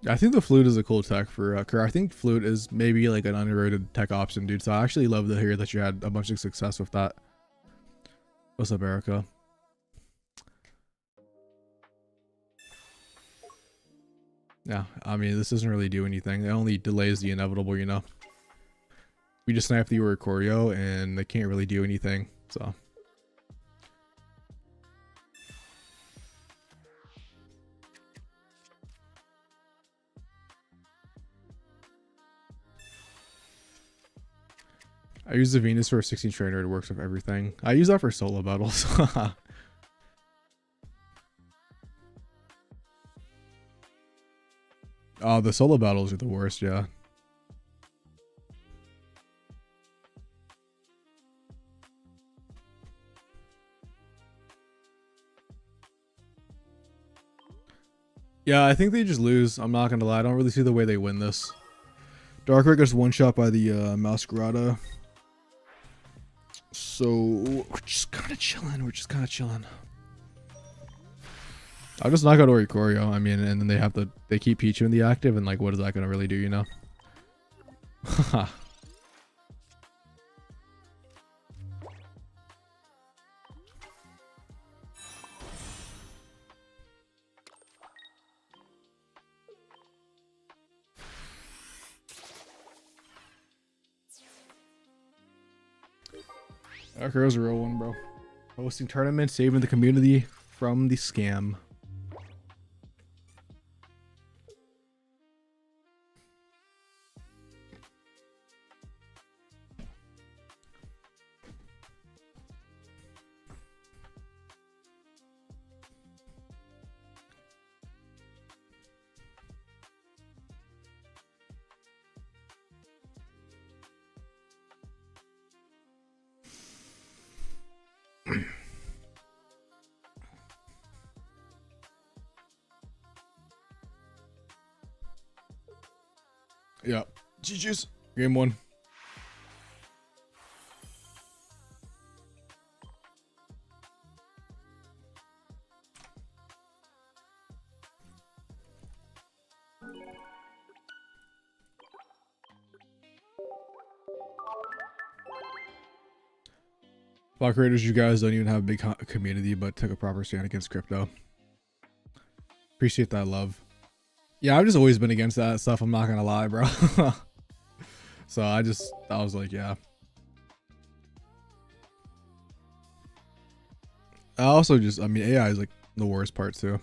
Speaker 1: I think the flute is a cool tech for Kerr. I think flute is maybe like an underrated tech option, dude. So I actually love to hear that you had a bunch of success with that. What's up, Erica? Yeah, I mean, this doesn't really do anything. It only delays the inevitable, you know. We just snipe the Oricorio and they can't really do anything, so. I use the Venus for a 16 trainer. It works with everything. I use that for solo battles. Oh, the solo battles are the worst, yeah. Yeah, I think they just lose. I'm not gonna lie. I don't really see the way they win this. Darkrai gets one shot by the Meowscarda. So we're just kind of chilling. I'll just knock out Oricorio. I mean, and then they keep Pichu in the active, and like, what is that gonna really do, you know? Darkrai's a real one, bro. Hosting tournaments, saving the community from the scam. Yeah. GG's. Game 1. Block creators, you guys don't even have a big community, but took a proper stand against crypto. Appreciate that love. Yeah, I've just always been against that stuff. I'm not gonna lie, bro. So I was like, yeah. I mean, AI is like the worst part too.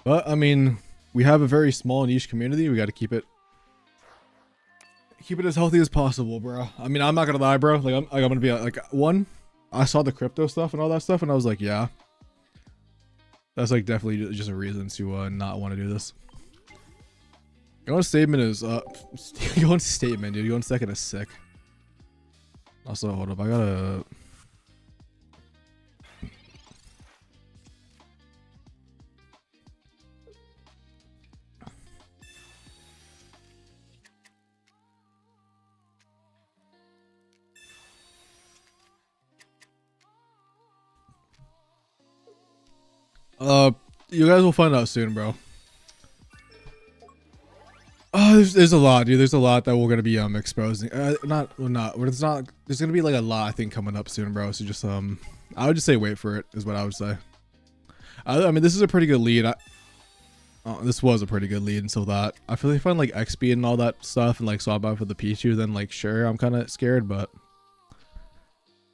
Speaker 1: But I mean, we have a very small niche community. We got to keep it as healthy as possible, bro. I mean, I'm not gonna lie, bro. Like, I'm gonna be like, I saw the crypto stuff and all that stuff, and I was like, yeah, that's like definitely just a reason to not want to do this. Going statement is going statement, dude. Going second is sick. Also, hold up, I gotta. You guys will find out soon, bro. Oh, there's a lot, dude. There's a lot that we're gonna be exposing. There's gonna be like a lot, I think, coming up soon, bro. So just I would just say wait for it is what I would say. I mean, this is a pretty good lead. This was a pretty good lead until that. I feel like if I find like XP and all that stuff and like swap out for the Pichu, then like sure, I'm kind of scared, but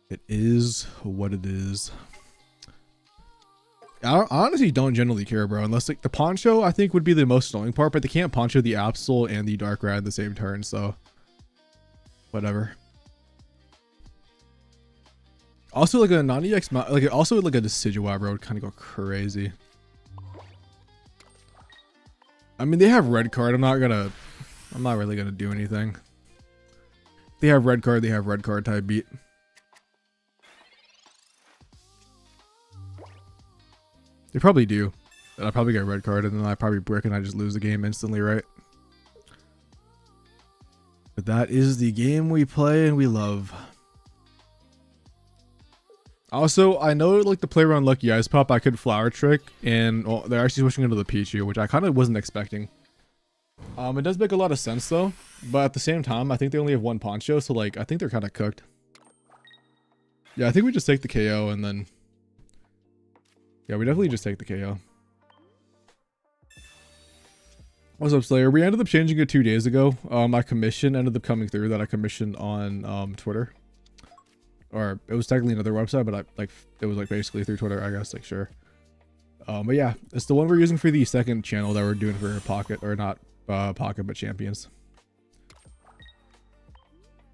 Speaker 1: it is what it is. I honestly don't generally care, bro, unless like the Poncho I think would be the most annoying part, but they can't Poncho the Absol and the Darkrai at the same turn, so whatever. Also, like a non-EX, like also like a Decidueye, bro, would kind of go crazy. I mean, they have red card. I'm not really gonna do anything. They have red card. They have red card type beat. They probably do. And I probably get a red card, and then I probably brick, and I just lose the game instantly, right? But that is the game we play and we love. Also, I know like the play around Lucky Ice Pop, I could Flower Trick, and well, they're actually switching into the Pichu, which I kind of wasn't expecting. It does make a lot of sense though, but at the same time, I think they only have one Poncho, so like I think they're kind of cooked. Yeah, I think we just take the KO and then yeah, we definitely just take the KO. What's up, Slayer? We ended up changing it 2 days ago. My commission ended up coming through that I commissioned on Twitter. Or it was technically another website, but it was like basically through Twitter, I guess, like sure. But yeah, it's the one we're using for the second channel that we're doing for Pocket, or not Pocket, but Champions.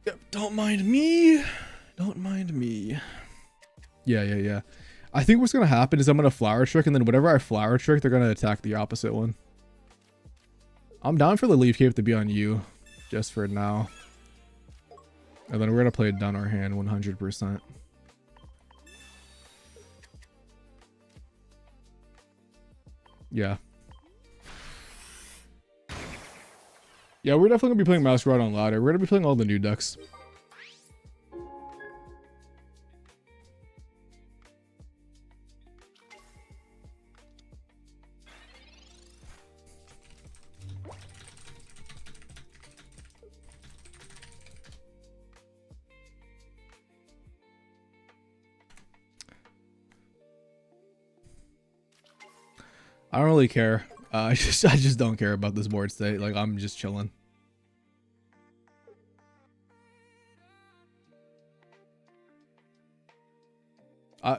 Speaker 1: Yep, don't mind me. Don't mind me. Yeah. I think what's gonna happen is I'm gonna flower trick, and then whatever I flower trick, they're gonna attack the opposite one. I'm down for the leaf cape to be on you, just for now. And then we're gonna play it down our hand 100%. Yeah. Yeah, we're definitely gonna be playing Meowscarda on ladder. We're gonna be playing all the new decks. I don't really care. I just don't care about this board state. Like, I'm just chilling.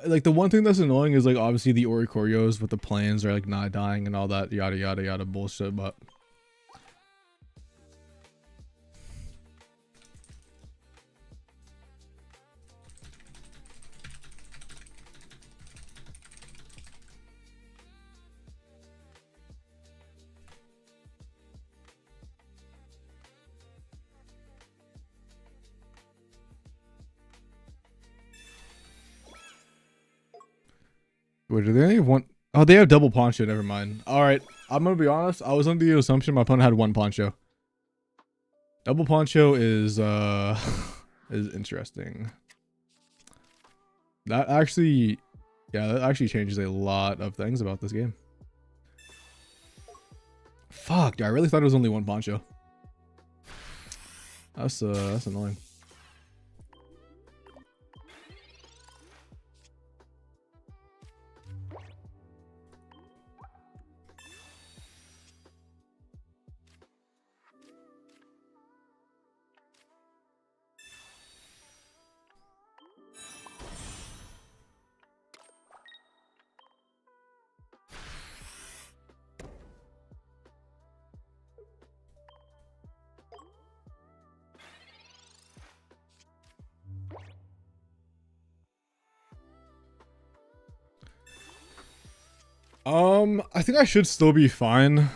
Speaker 1: Like the one thing that's annoying is like obviously the Oricorios with the plans are like not dying and all that yada yada yada bullshit, but wait, do they only have one? Oh, they have double Poncho. Never mind. All right, I'm gonna be honest. I was under the assumption my opponent had one Poncho. Double Poncho is is interesting. That actually, yeah, that actually changes a lot of things about this game. Fuck, dude, I really thought it was only one Poncho. That's annoying. I think I should still be fine,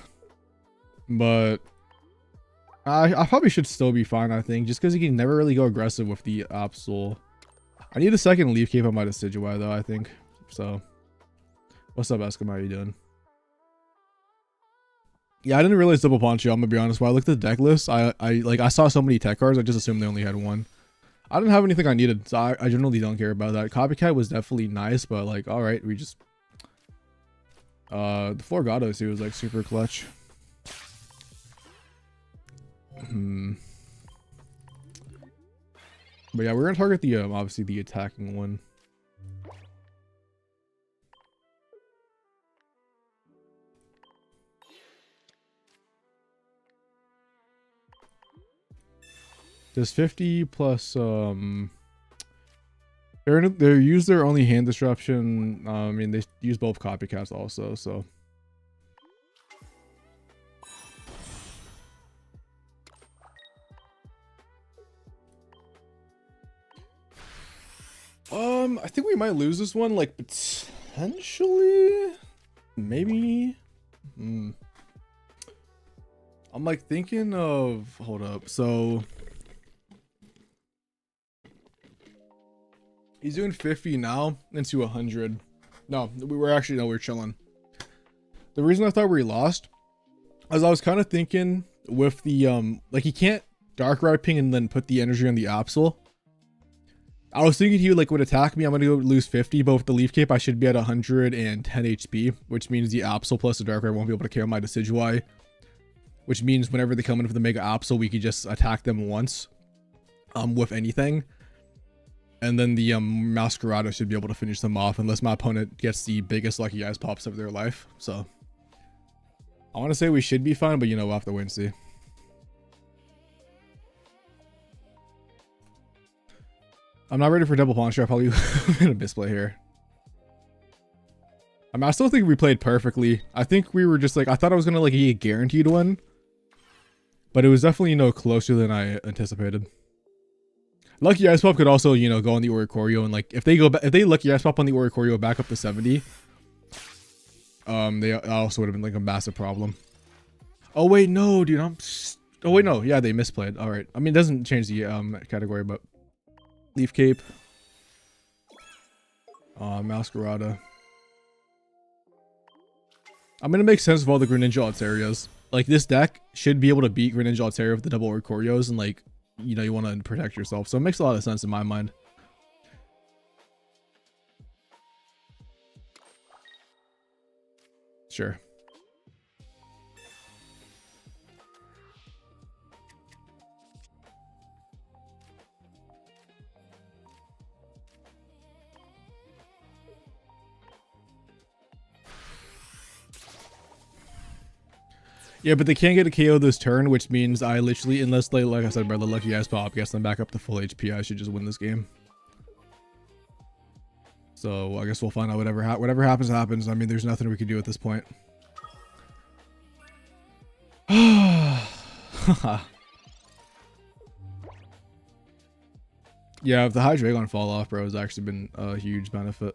Speaker 1: but I probably should still be fine, I think, just because he can never really go aggressive with the Absol. I need a second leaf cape on my Decidueye though, I think. So, what's up, Eskimo? How you doing? Yeah, I didn't realize double Poncho, I'm gonna be honest. When I looked at the deck list, I saw so many tech cards, I just assumed they only had one. I didn't have anything I needed, so I generally don't care about that. Copycat was definitely nice, but like, alright, we just... the Florgato too was like super clutch. But yeah, we're gonna target the obviously the attacking one. Does 50 plus they use their only hand disruption. I mean, they use both copycats also, so. I think we might lose this one, like potentially, maybe. I'm like thinking of, hold up, so. He's doing 50 now into 100. No, we're chilling. The reason I thought we lost is I was kind of thinking with the, like he can't dark ride ping and then put the energy on the Absol. I was thinking he would attack me. I'm going to go lose 50, but with the leaf cape, I should be at 110 HP, which means the Absol plus the dark ride won't be able to KO my Decidueye. which means whenever they come in for the Mega Absol, we could just attack them once with anything. And then the Meowscarda should be able to finish them off unless my opponent gets the biggest Lucky Eyes pops of their life. So I want to say we should be fine, but you know, we'll have to wait and see. I'm not ready for double pawn share. Probably in a misplay here. I mean, I still think we played perfectly. I think we were just like, I thought I was going to like get a guaranteed one, but it was definitely, you know, closer than I anticipated. Lucky Ice Pop could also, you know, go on the Oricorio, and like if they Lucky Ice Pop on the Oricorio back up to 70, they also would have been like a massive problem. Oh wait, no, dude, oh wait, no, yeah, they misplayed. All right, I mean, it doesn't change the category, but Leaf Cape, Meowscarda. I'm gonna make sense of all the Greninja Altarias. Like this deck should be able to beat Greninja Altaria with the double Oricorios, and like, you know, you want to protect yourself. So it makes a lot of sense in my mind. Sure. Yeah, but they can't get a KO this turn, which means I literally, unless they, like I said, bro, the Lucky Eyes Pop gets them back up to full HP, I should just win this game. So I guess we'll find out whatever happens, happens. I mean, there's nothing we can do at this point. Yeah, if the Hydreigon fall off, bro, has actually been a huge benefit.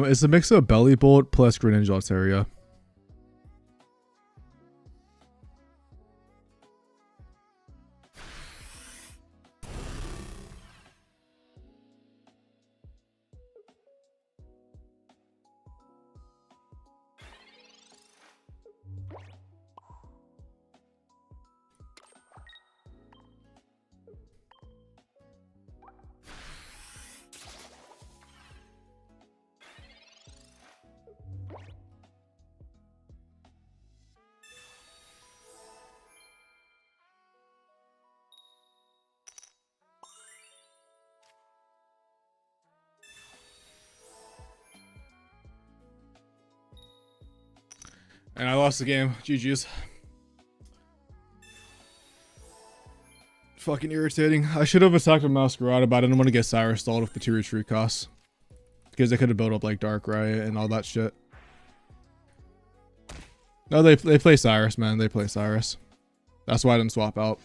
Speaker 1: It's a mix of Belly Bolt plus Greninja Altaria. And I lost the game. GG's. Fucking irritating. I should have attacked with Meowscarda, but I didn't want to get Cyrus stalled with the 2 retreat costs. Because they could have built up like Darkrai and all that shit. No, they play Cyrus, man. They play Cyrus. That's why I didn't swap out.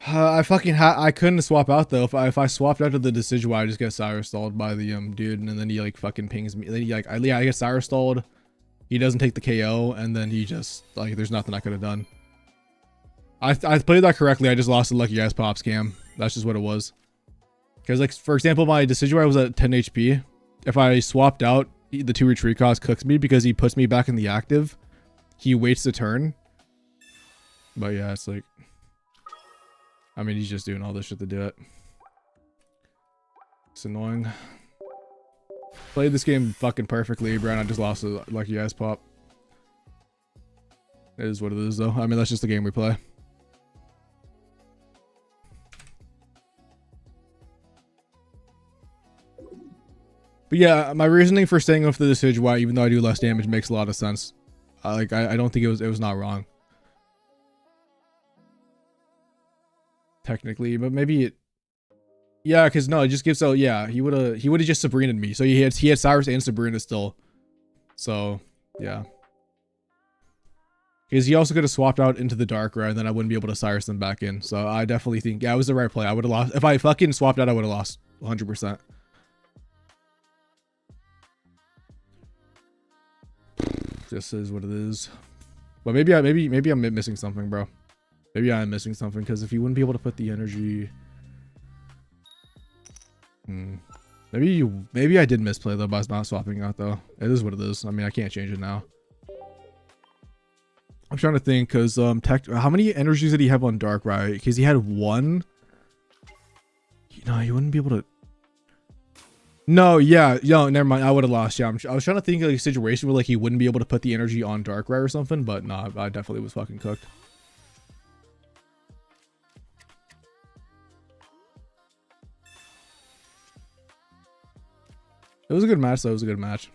Speaker 1: I couldn't swap out though. If I swapped out of the decision, I just get Cyrus stalled by the dude, and then he like fucking pings me. Then he like I get Cyrus stalled. He doesn't take the KO, and then he just like there's nothing I could have done. I played that correctly. I just lost the Lucky Eyes Pop scam. That's just what it was. Because like for example, my decision was at 10 HP. If I swapped out, the 2 retreat cost cooks me because he puts me back in the active. He waits the turn. But yeah, it's like. I mean, he's just doing all this shit to do it. It's annoying. Played this game fucking perfectly, bro, and I just lost a Lucky Eyes Pop. It is what it is, though. I mean, that's just the game we play. But yeah, my reasoning for staying with the decision why, even though I do less damage, makes a lot of sense. I don't think it was not wrong. Technically, but maybe it, yeah, because no, it just gives out. Yeah, he would have just Sabrina'd me. So he had Cyrus and Sabrina still. So yeah, because he also could have swapped out into the Darkrai, and then I wouldn't be able to Cyrus them back in. So I definitely think, yeah, it was the right play. I would have lost if I fucking swapped out. I would have lost 100%. This is what it is. But maybe I'm missing something, bro. Maybe I'm missing something, because if you wouldn't be able to put the energy, maybe I did misplay though by not swapping out though. It is what it is. I mean, I can't change it now. I'm trying to think, because how many energies did he have on Dark, right? Because he had one. No, you wouldn't be able to. No, yeah, yo, never mind. I would have lost. Yeah, I was trying to think of like a situation where like he wouldn't be able to put the energy on Darkrai or something, but no, I definitely was fucking cooked. It was a good match, though. It was a good match.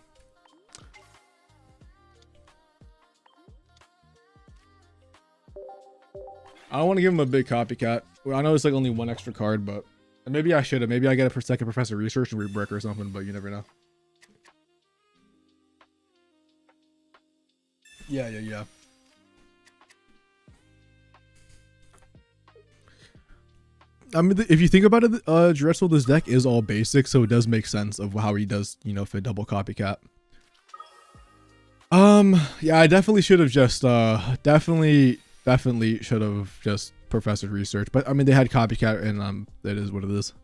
Speaker 1: I don't want to give him a big copycat. Well, I know it's like only one extra card, but maybe I should have. Maybe I get a second Professor Research and rebrick or something, but you never know. Yeah. I mean, if you think about it, Dressel, this deck is all basic, so it does make sense of how he does, you know, fit double copycat. Yeah, I definitely should have just, definitely should have just Professor Research, but I mean, they had copycat, and that is what it is.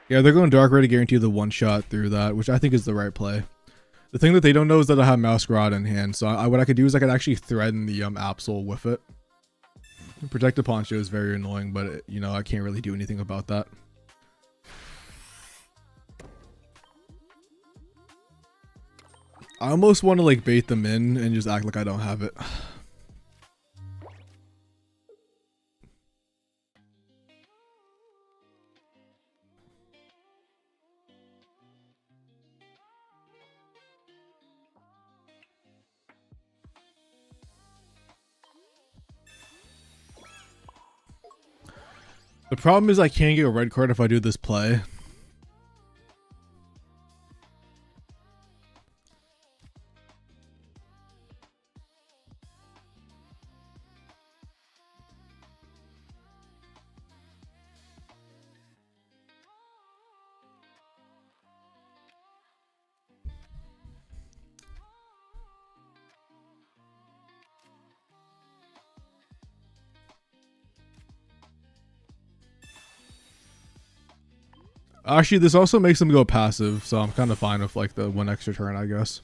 Speaker 1: Yeah, they're going Dark Ray to guarantee the one shot through that, which I think is the right play. The thing that they don't know is that I have Meowscarda in hand, so what I could do is I could actually threaten the Absol with it. Protected Poncho is very annoying, but you know, I can't really do anything about that. I almost want to like bait them in and just act like I don't have it. The problem is I can't get a red card if I do this play. Actually, this also makes them go passive, so I'm kind of fine with like the one extra turn, I guess.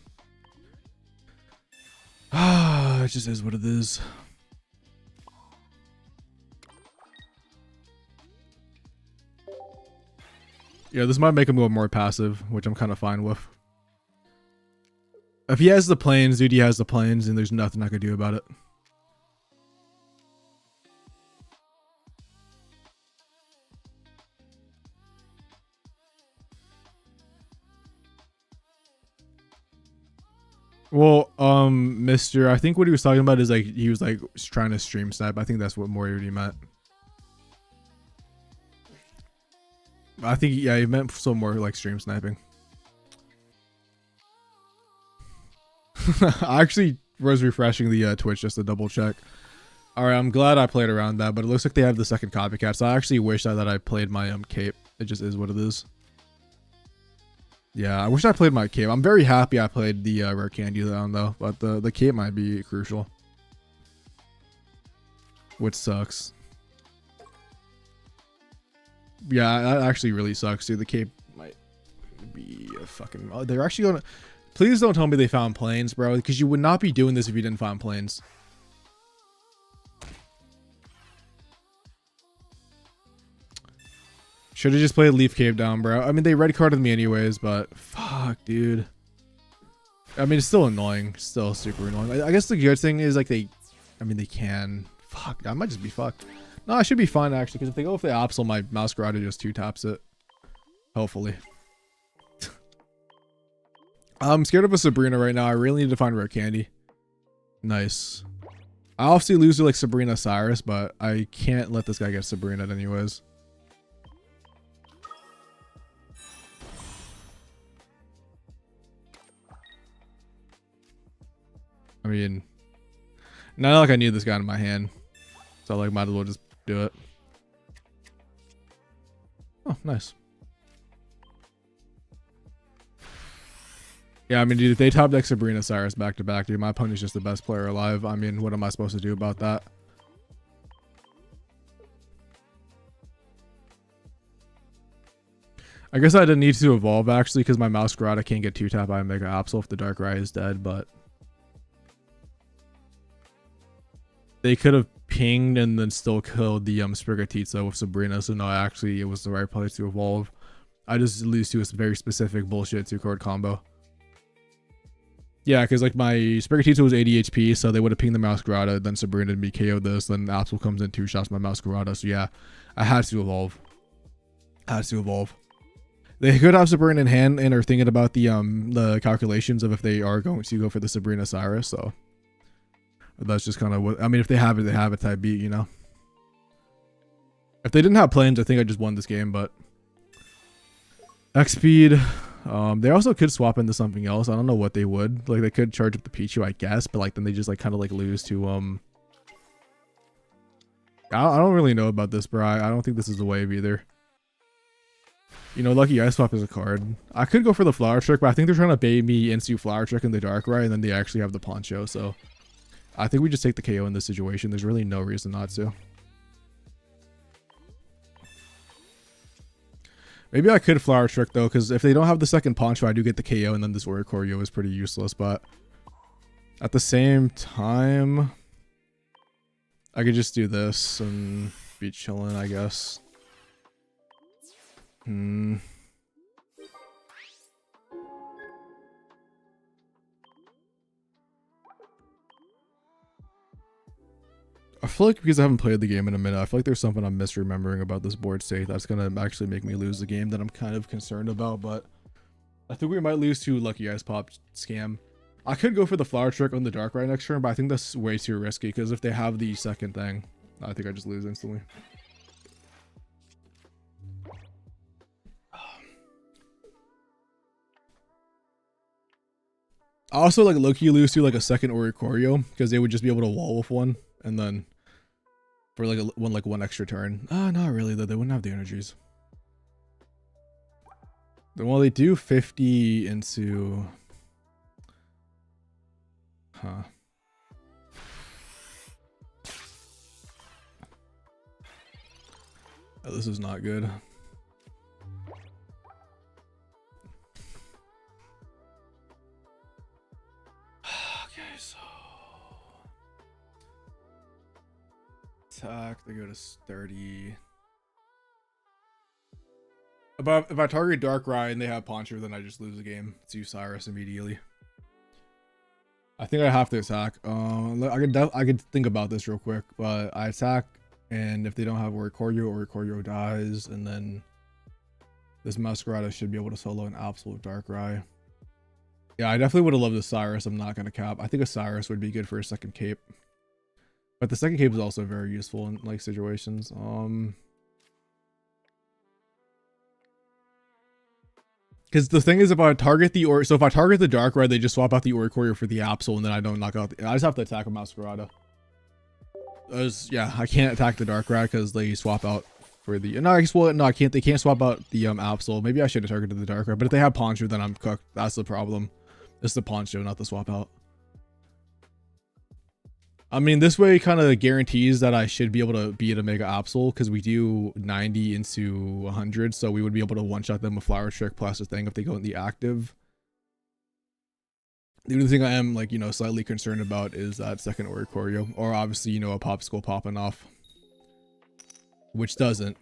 Speaker 1: Ah, it just is what it is. Yeah, this might make him go more passive, which I'm kind of fine with. If he has the planes, dude, he has the planes, and there's nothing I could do about it. Well, Mr. I think what he was talking about is like he was like trying to stream snipe. I think that's what Moriarty meant. I think yeah, he meant some more like stream sniping. I actually was refreshing the Twitch just to double check. All right, I'm glad I played around that, but it looks like they have the second copycat. So I actually wish that I played my cape. It just is what it is. Yeah, I wish I played my cape. I'm very happy I played the rare candy down though, but the cape might be crucial, which sucks. Yeah, that actually really sucks, dude. The cape might be a fucking. Oh, they're actually gonna. Please don't tell me they found planes, bro, because you would not be doing this if you didn't find planes. Should have just played Leaf Cave down, bro. I mean, they red carded me anyways, but fuck, dude. I mean, it's still annoying. Still super annoying. I guess the good thing is like they can. Fuck, I might just be fucked. No, I should be fine actually, because if they go with the Absol, my Meowscarda just 2-taps it. Hopefully. I'm scared of a Sabrina right now. I really need to find rare candy. Nice. I obviously lose to like Sabrina Cyrus, but I can't let this guy get Sabrina anyways. I mean, not like I need this guy in my hand, so like might as well just do it. Oh, nice. Yeah, I mean, dude, if they top deck Sabrina Cyrus back to back, dude, my opponent's just the best player alive. I mean, what am I supposed to do about that? I guess I didn't need to evolve, actually, because my Meowscarda can't get 2-tapped by a Mega Absol if the Darkrai is dead, but they could have pinged and then still killed the Sprigatito with Sabrina, so no, actually, it was the right place to evolve. I just lose to a very specific bullshit 2-card combo. Yeah, because like my Sprigatito was 80 HP, so they would have pinged the Meowscarda, then Sabrina and me KO this, then Absol comes in 2 shots my Meowscarda, so yeah, I had to evolve. They could have Sabrina in hand and are thinking about the calculations of if they are going to go for the Sabrina Cyrus, so that's just kind of what, I mean, if they have it type beat, you know. If they didn't have plans, I think I just won this game, but X speed. They also could swap into something else. I don't know what they would. Like, they could charge up the Pichu, I guess, but like then they just like kind of like lose to I don't really know about this, bro. I don't think this is the wave either. You know, Lucky Ice Swap is a card. I could go for the Flower Trick, but I think they're trying to bait me into Flower Trick in the Darkrai, and then they actually have the Poncho, so I think we just take the KO in this situation. There's really no reason not to. Maybe I could Flower Trick, though, because if they don't have the second Poncho, I do get the KO, and then this Oricorio is pretty useless, but at the same time, I could just do this and be chilling, I guess. I feel like because I haven't played the game in a minute, I feel like there's something I'm misremembering about this board state that's going to actually make me lose the game that I'm kind of concerned about, but I think we might lose to Lucky Ice Pop scam. I could go for the Flower Trick on the Darkrai next turn, but I think that's way too risky because if they have the second thing, I think I just lose instantly. I also like low-key lose to like a second Oricorio because they would just be able to wall with one and then for like one extra turn. Not really though. They wouldn't have the energies. Well, they do 50 into. Huh. Oh, this is not good. Attack, they go to 30. But if I target Darkrai and they have Poncho, then I just lose the game to Cyrus immediately. I think I have to attack. I could think about this real quick, but I attack, and if they don't have Oricorio dies, and then this Meowscarda should be able to solo an absolute Darkrai. Yeah, I definitely would have loved a Cyrus. I'm not gonna cap. I think a Cyrus would be good for a second cape. But the second cape is also very useful in like situations. Because the thing is, if I target the if I target the Darkrai, they just swap out the Oricorio for the Absol, and then I don't knock out. I just have to attack a Meowscarda. Yeah, I can't attack the Darkrai because they swap out for the. No, I can't. They can't swap out the Absol. Maybe I should have targeted the Darkrai, but if they have Poncho, then I'm cooked. That's the problem. It's the Poncho, not the swap out. I mean, this way kind of guarantees that I should be able to beat a Mega Absol because we do 90 into 100, so we would be able to one-shot them with Flower Trick plus a thing if they go in the active. The only thing I am, like, you know, slightly concerned about is that second Oricorio, or obviously, you know, a Popsicle popping off, which doesn't,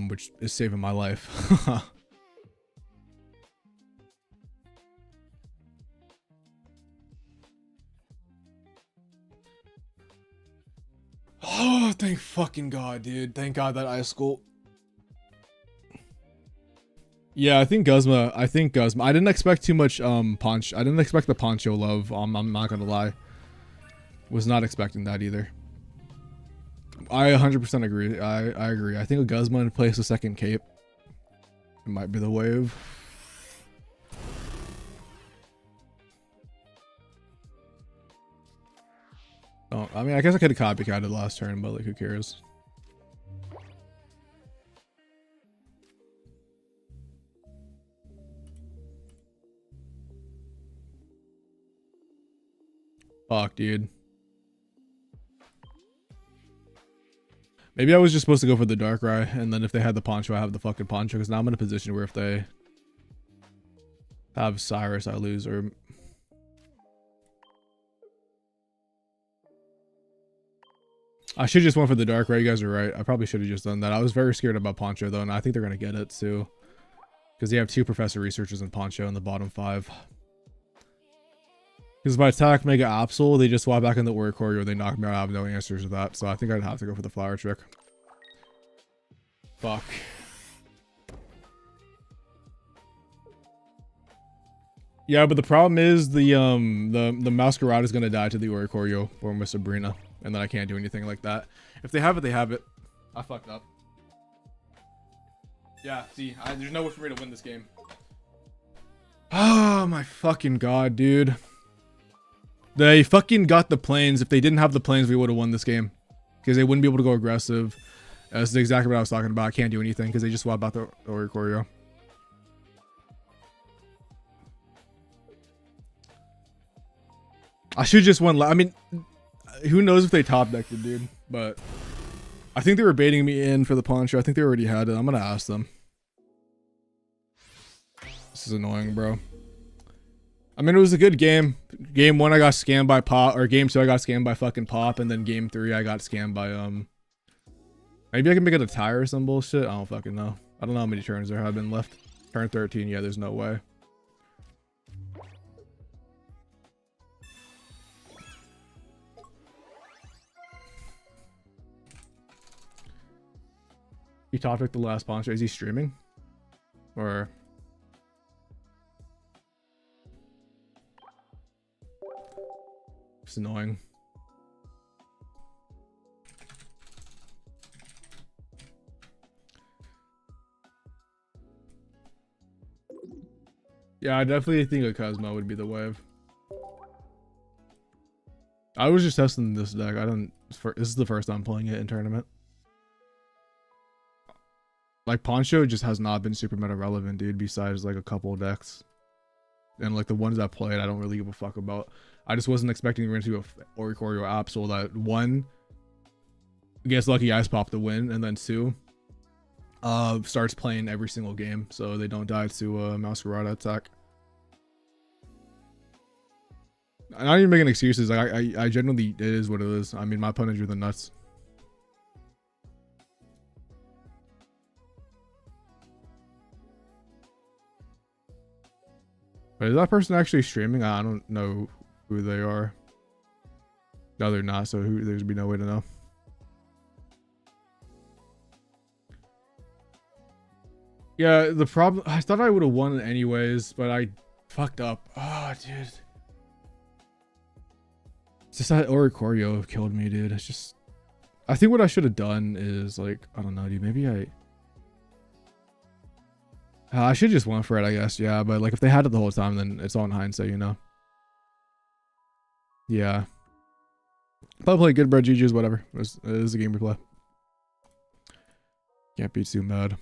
Speaker 1: which is saving my life. Oh, thank fucking God, dude. Thank God that Ice Skull. Yeah, I think Guzma. I didn't expect too much Poncho. I didn't expect the Poncho love. I'm not gonna lie. Was not expecting that either. I 100% agree. I agree. I think a Guzma in place a second cape. It might be the wave. Oh, I mean, I guess I could have copycatted last turn, but like, who cares? Fuck, dude. Maybe I was just supposed to go for the Darkrai, and then if they had the Poncho, I have the fucking Poncho, because now I'm in a position where if they have Cyrus, I lose, or... I should just went for the Darkrai, you guys are right. I probably should have just done that. I was very scared about Poncho, though, and I think they're going to get it, too. Because they have 2 Professor Researchers and Poncho in the bottom 5. Because if I attack Mega Absol, they just swap back in the Oricorio, they knock me out. I have no answers to that, so I think I'd have to go for the Flower Trick. Fuck. Yeah, but the problem is the Meowscarda is gonna die to the Oricorio or Miss Sabrina, and then I can't do anything like that. If they have it, they have it. I fucked up. Yeah, see, there's no way for me to win this game. Oh my fucking god, dude. They fucking got the planes. If they didn't have the planes, we would have won this game. Because they wouldn't be able to go aggressive. That's exactly what I was talking about. I can't do anything because they just swap out the Oricorio. I should just won. I mean, who knows if they top decked it, dude. But I think they were baiting me in for the Poncho. I think they already had it. I'm going to ask them. This is annoying, bro. I mean, it was a good game. Game 1, I got scammed by Pop. Or game 2, I got scammed by fucking Pop. And then game 3, I got scammed by, maybe I can make it a tie or some bullshit. I don't fucking know. I don't know how many turns there have been left. Turn 13. Yeah, there's no way. He top decked the last Poncho. Is he streaming? Or... It's annoying. Yeah, I definitely think a Cosmo would be the wave. I was just testing this deck. This is the first time playing it in tournament. Like, Poncho just has not been super meta relevant, dude, besides like a couple decks. And like the ones I played, I don't really give a fuck about. I just wasn't expecting we're going to a Oricorio Absol that 1 gets Lucky Ice Pop to win, and then 2 starts playing every single game so they don't die to a Meowscarda attack. I'm not even making excuses. I generally, it is what it is. I mean, my opponent drew the nuts. But is that person actually streaming? I don't know who they are. No, they're not, so there's be no way to know. Yeah, the problem, I thought I would have won it anyways, but I fucked up. Oh, dude. It's just that Oricorio killed me, dude. It's just, I think what I should have done is like, I don't know, dude, maybe I should just went for it, I guess. Yeah, but like if they had it the whole time, then it's all in hindsight, you know. Yeah. If I play good, bro, GG's, whatever. It is a game we play. Can't be too mad.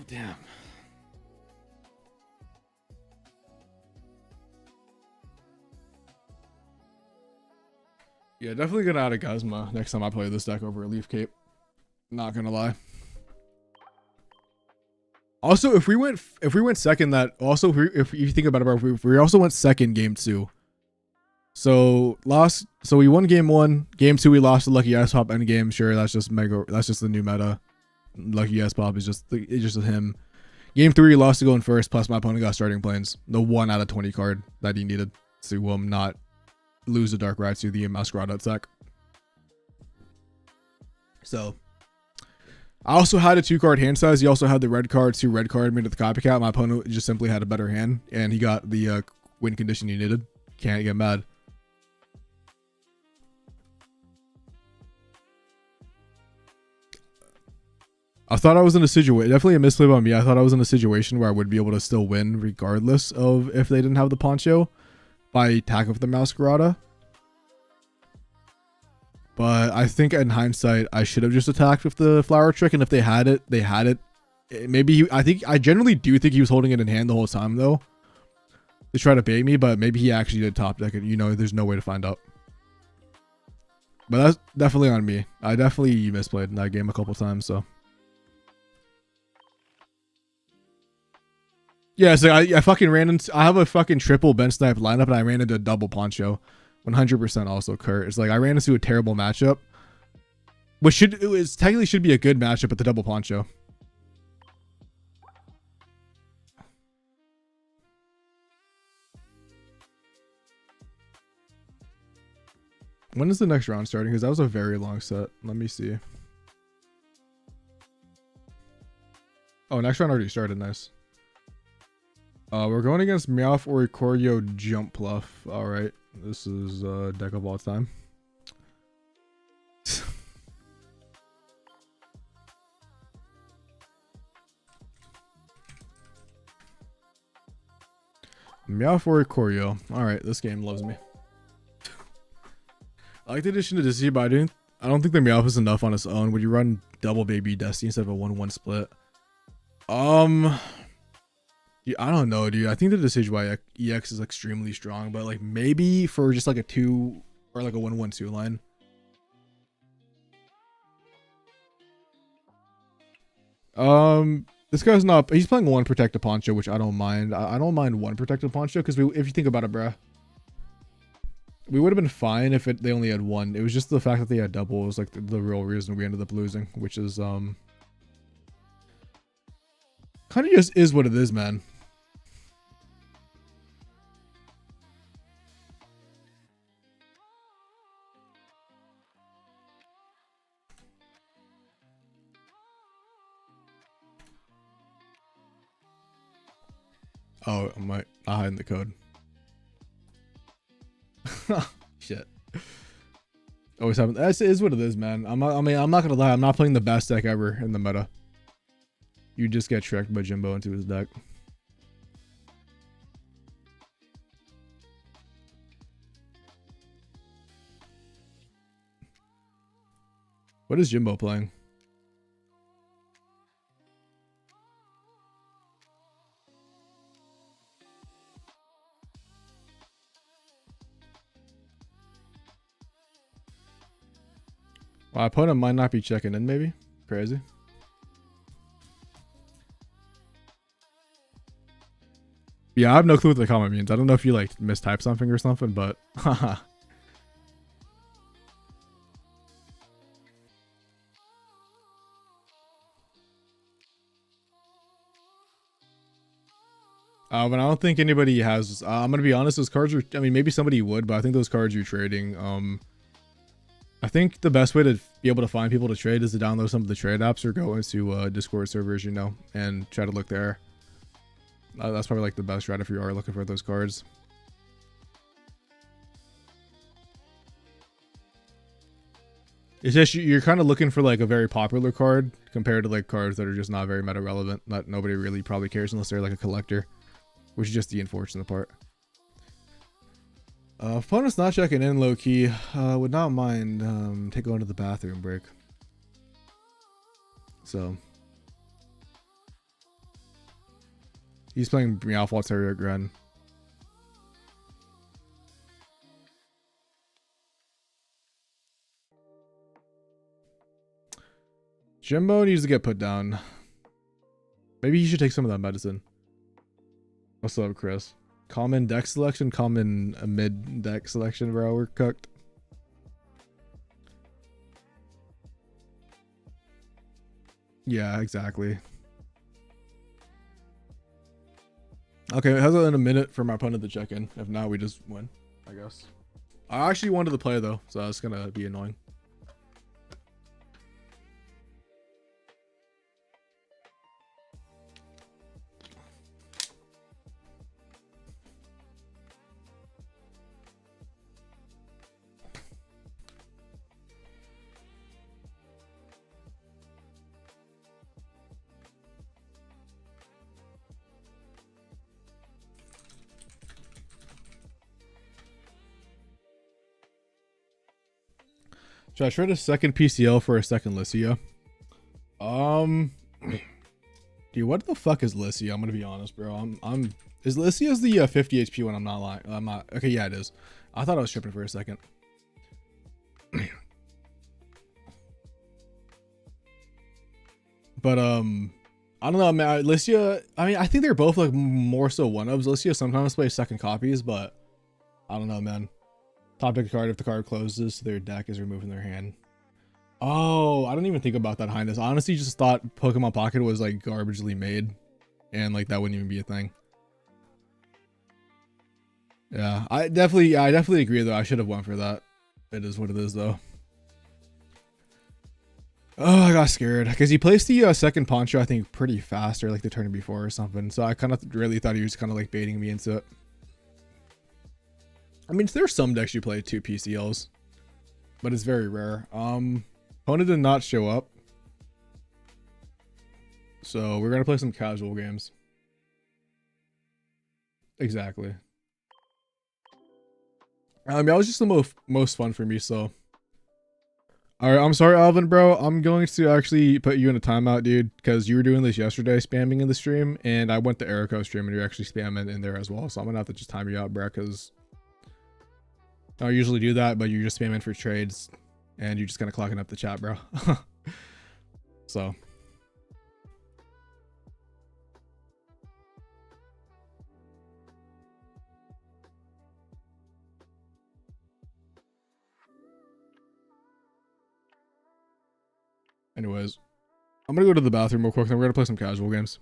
Speaker 1: Damn. Yeah, definitely gonna add a Guzma next time I play this deck over a Leaf Cape. Not gonna lie. Also, if we went second, that also if you think about it, bro, if we also went second game 2. So we won game 1, game 2 we lost to Lucky Ice Pop end game. Sure, that's just the new meta. Lucky Ice Pop is just him. Game 3 we lost to going first, plus my opponent got starting planes. The 1 out of 20 card that he needed to not lose the Dark Ride to the Meowscarda attack. So I also had a 2-card hand size. He also had the red card, 2 red card made it the copycat. My opponent just simply had a better hand, and he got the win condition he needed. Can't get mad. I thought I was in a situation, definitely a misplay by me. I thought I was in a situation where I would be able to still win regardless of if they didn't have the Poncho by attacking with the Meowscarda. But I think in hindsight, I should have just attacked with the flower trick. And if they had it, they had it. Maybe I generally do think he was holding it in hand the whole time though, to try to bait me. But maybe he actually did top deck it. You know, there's no way to find out. But that's definitely on me. I definitely misplayed in that game a couple times. So yeah, so I fucking ran into. I have a fucking triple bench snipe lineup, and I ran into a double poncho. 100% also Kurt. It's like I ran into a terrible matchup, which technically should be a good matchup at the double poncho. When is the next round starting? Because that was a very long set. Let me see. Oh, next round already started. Nice. We're going against Meowth or Ikorio Jump Pluff. All right. This is deck of all time. Meowth or Ikorio. All right. This game loves me. I like the addition to Dizzy, but I don't think the Meowth is enough on its own. Would you run double Baby Destiny instead of a 1-1 split? Yeah, I don't know, dude. I think the Decision by EX is extremely strong, but like maybe for just like a 2 or like a 1-1-2 line. This guy's not. He's playing 1 Protected Poncho, which I don't mind. I don't mind 1 Protected Poncho because if you think about it, bruh, we would have been fine if they only had 1. It was just the fact that they had double was like the real reason we ended up losing, which is kind of just is what it is, man. Oh, I might not hiding the code. Shit. Always happens. That is what it is, man. I'm not gonna lie. I'm not playing the best deck ever in the meta. You just get tricked by Jimbo into his deck. What is Jimbo playing? My opponent might not be checking in, maybe. Crazy. Yeah, I have no clue what the comment means. I don't know if you like mistype something or something, but haha. But I don't think anybody has. I'm gonna be honest. Those cards are. I mean, maybe somebody would, but I think those cards you're trading. I think the best way to be able to find people to trade is to download some of the trade apps or go into Discord servers, you know, and try to look there. That's probably like the best route if you are looking for those cards. It's just you're kind of looking for like a very popular card compared to like cards that are just not very meta relevant that nobody really probably cares unless they're like a collector, which is just the unfortunate part. Opponent's not checking in low key. Would not mind going to the bathroom break. So he's playing Meowth Terrier Gren. Jimbo needs to get put down. Maybe he should take some of that medicine. What's up, Chris? Common deck selection, common mid deck selection, bro. We're cooked. Yeah, exactly. Okay, it has in a minute for my opponent to check in. If not, we just win, I guess. I actually wanted to play though, so that's gonna be annoying. Should I trade a second PCL for a second Lycia? Dude, what the fuck is Lycia? I'm gonna be honest, bro. Is Lycia's the 50 HP one? I'm not lying. I'm not. Okay, yeah, it is. I thought I was tripping for a second. But I don't know, man. Lycia, I mean, I think they're both like more so one-ups. Lycia sometimes plays second copies, but I don't know, man. Top deck a card if the card closes, their deck is removed from their hand. Oh, I don't even think about that, Highness. Honestly, just thought Pokemon Pocket was like garbagely made, and like that wouldn't even be a thing. Yeah, I definitely agree though. I should have went for that. It is what it is though. Oh, I got scared because he placed the second Poncho, I think, pretty fast, or like the turn before or something. So I kind of really thought he was kind of like baiting me into it. I mean, there's some decks you play 2 PCLs, but it's very rare. Opponent did not show up, so we're gonna play some casual games. Exactly. I mean, that was just the most fun for me, so. Alright, I'm sorry, Alvin, bro. I'm going to actually put you in a timeout, dude, because you were doing this yesterday, spamming in the stream, and I went to Erico's stream, and you're actually spamming in there as well, so I'm gonna have to just time you out, bro, because I usually do that, but you're just spamming for trades, and you're just kind of clogging up the chat, bro. So. Anyways, I'm gonna go to the bathroom real quick, and we're gonna play some casual games.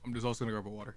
Speaker 1: I'm just also gonna grab a water.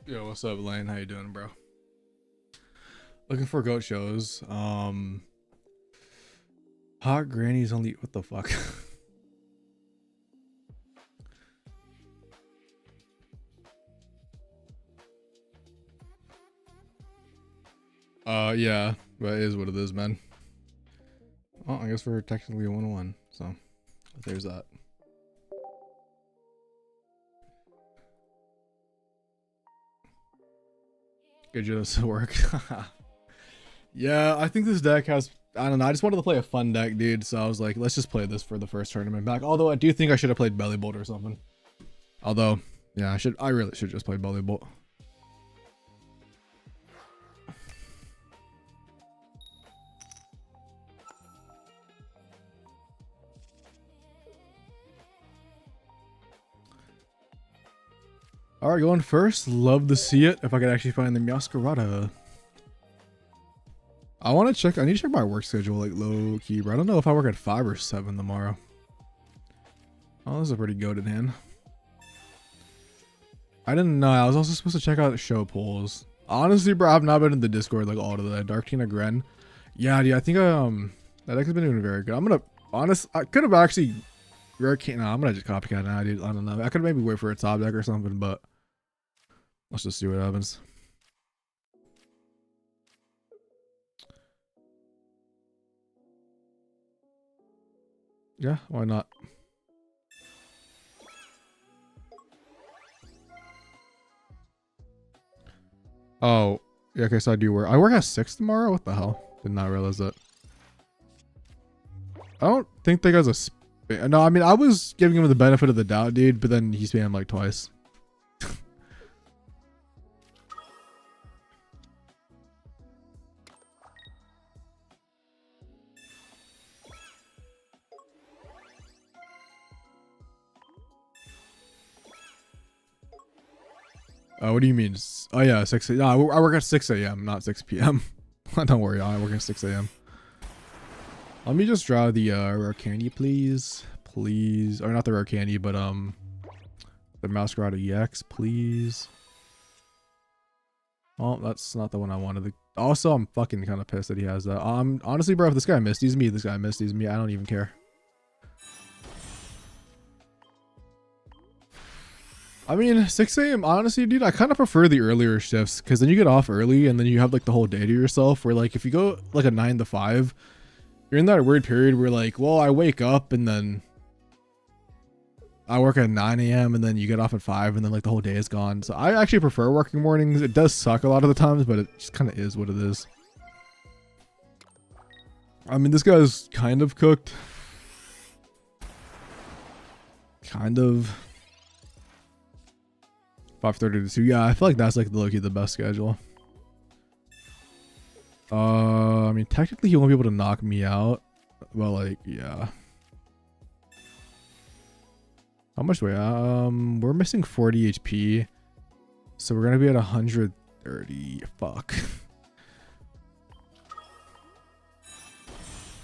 Speaker 1: Yo, what's up, Lane? How you doing, bro? Looking for goat shows. Hot grannies only. What the fuck? Yeah, but it is what it is, man. Oh, I guess we're technically a 1-1, so there's that. Good, just work. Yeah, I think this deck has, I don't know, I just wanted to play a fun deck, dude. So I was like, let's just play this for the first tournament back. Although I do think I should have played Belly Bolt or something. Although, yeah, I really should just play Belly Bolt. All right, going first. Love to see it. If I could actually find the Meowscarda. I want to check. I need to check my work schedule, like low key, bro. I don't know if I work at 5 or 7 tomorrow. Oh, this is a pretty goated hand. I didn't know. I was also supposed to check out show polls. Honestly, bro, I've not been in the Discord like all of that. Dark Tina Gren. Yeah, dude. I think that deck has been doing very good. I'm gonna I could have actually. No, I'm gonna just copycat now, dude. I don't know. I could maybe wait for a top deck or something, but let's just see what happens. Yeah, why not? Oh, yeah, okay, so I do work. I work at 6 tomorrow? What the hell? Did not realize that. I don't think that guy's a spam. No, I mean, I was giving him the benefit of the doubt, dude, but then he spammed like twice. What do you mean? Oh yeah, 6 a.m. No, I work at 6 a.m., not 6 p.m. Don't worry, I work at 6 a.m. Let me just draw the rare candy, please. Please. Or not the rare candy, but the Meowscarda EX, please. Oh, that's not the one I wanted. Also, I'm fucking kind of pissed that he has that. Honestly, bro, if this guy misties me, this guy misties me. I don't even care. I mean, 6 a.m. honestly, dude, I kind of prefer the earlier shifts because then you get off early and then you have like the whole day to yourself. Where like if you go like a 9 to 5, you're in that weird period where like, well, I wake up and then I work at 9 a.m. and then you get off at 5 and then like the whole day is gone. So I actually prefer working mornings. It does suck a lot of the times, but it just kind of is what it is. I mean, this guy's kind of cooked. Kind of. 5:30 to 2. Yeah, I feel like that's like the best schedule. I mean, technically he won't be able to knock me out, but like, yeah. How much do we? We're missing 40 HP, so we're gonna be at 130. Fuck.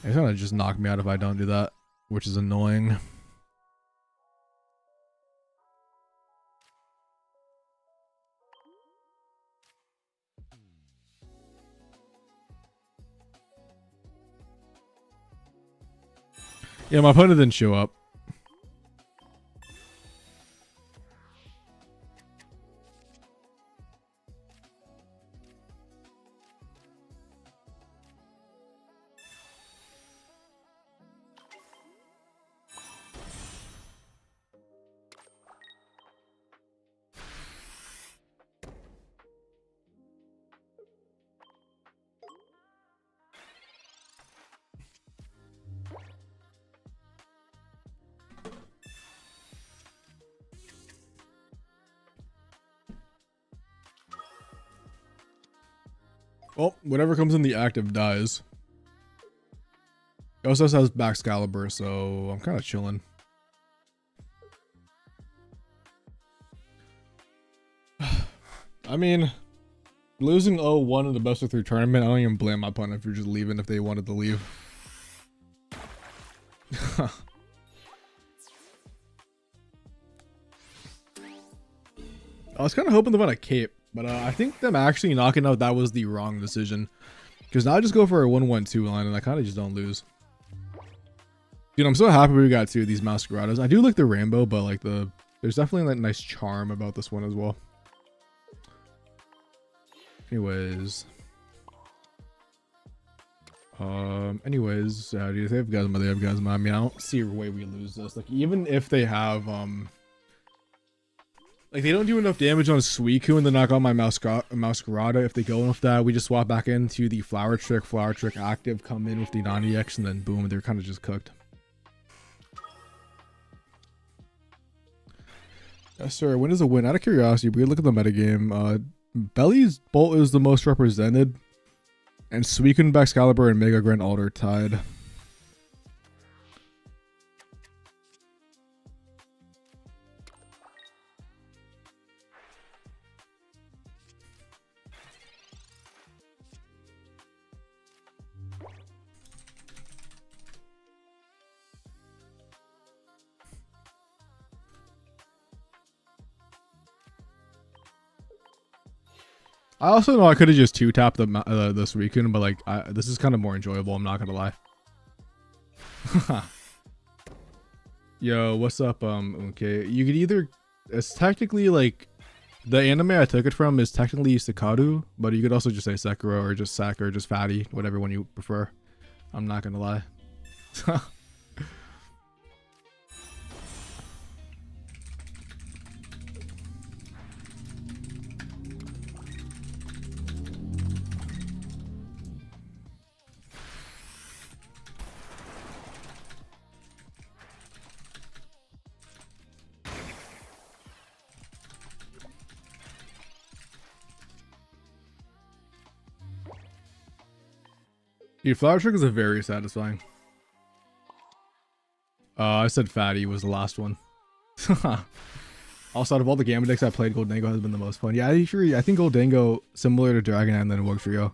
Speaker 1: He's gonna just knock me out if I don't do that, which is annoying. Yeah, my opponent didn't show up. Well, whatever comes in the active dies. He also has Backscalibur, so I'm kind of chilling. I mean, losing 0-1 in the best of 3 tournament, I don't even blame my opponent if you're just leaving if they wanted to leave. I was kind of hoping to win a cape, but I think them actually knocking out that was the wrong decision. Because now I just go for a 1-1-2 line and I kind of just don't lose. Dude, I'm so happy we got 2 of these Meowscardas. I do like the rainbow, but like there's definitely like nice charm about this one as well. Anyways. Dude, they have Guzma, they have Guzma. I mean, I don't see a way we lose this. Like, even if they have, Like, they don't do enough damage on Suicune and then knock out my Meowscarda. If they go with that, we just swap back into the Flower Trick active, come in with the non-EX, and then boom, they're kind of just cooked. Yes, sir. Win is a win. Out of curiosity, we look at the metagame. Belly's Bolt is the most represented, and Suicune, Excalibur, and Mega Grand Alder tied. I also know I could have just two-tapped the Suicune, but like this is kind of more enjoyable. I'm not gonna lie. Yo, what's up? Okay, you could either, it's technically like the anime I took it from is technically Sakadu, but you could also just say Sekiro or just Sak or just Fatty, whatever one you prefer. I'm not gonna lie. Dude, Flower Trick is a very satisfying. I said Fatty was the last one. Also, out of all the Gamma decks I played, Goldango has been the most fun. Yeah, I agree. I think Goldango, similar to Dragon and then Wug Trio.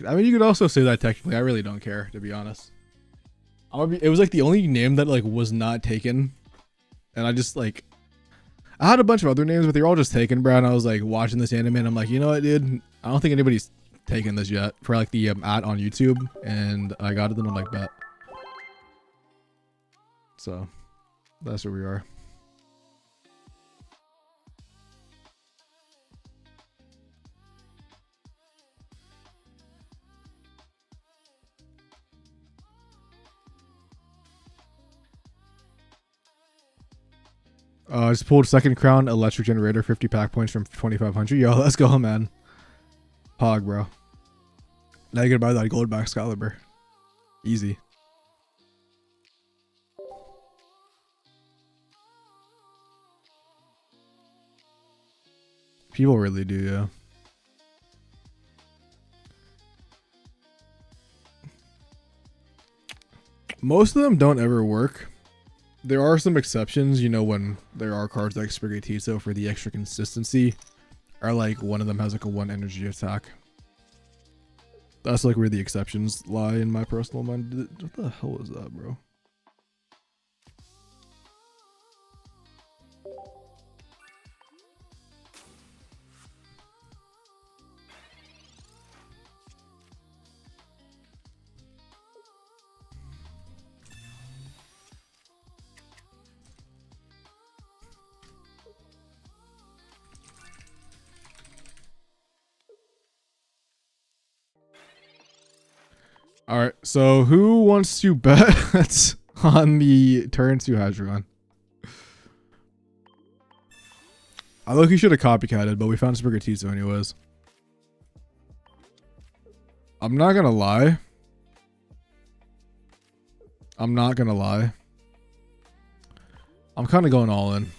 Speaker 1: I mean, you could also say that technically. I really don't care, to be honest. It was like the only name that like was not taken. And I just like... I had a bunch of other names, but they're all just taken, bro. And I was like watching this anime, and I'm like, you know what, dude? I don't think anybody's taken this yet for like the ad on YouTube, and I got it, and I'm like, bet. So that's where we are. Just pulled second crown electric generator, 50 pack points from 2,500. Yo, let's go, man. Pog, bro. Now you gotta buy that gold back Excalibur. Easy. People really do, yeah. Most of them don't ever work. There are some exceptions, you know, when there are cards like Sprigatito for the extra consistency, or like one of them has like a 1 energy attack. That's like where the exceptions lie in my personal mind. What the hell is that, bro? All right, so who wants to bet on the turn 2 Hydreigon? I look, he should have copycatted, but we found Sprigatito anyways. I'm not gonna lie. I'm kind of going all in.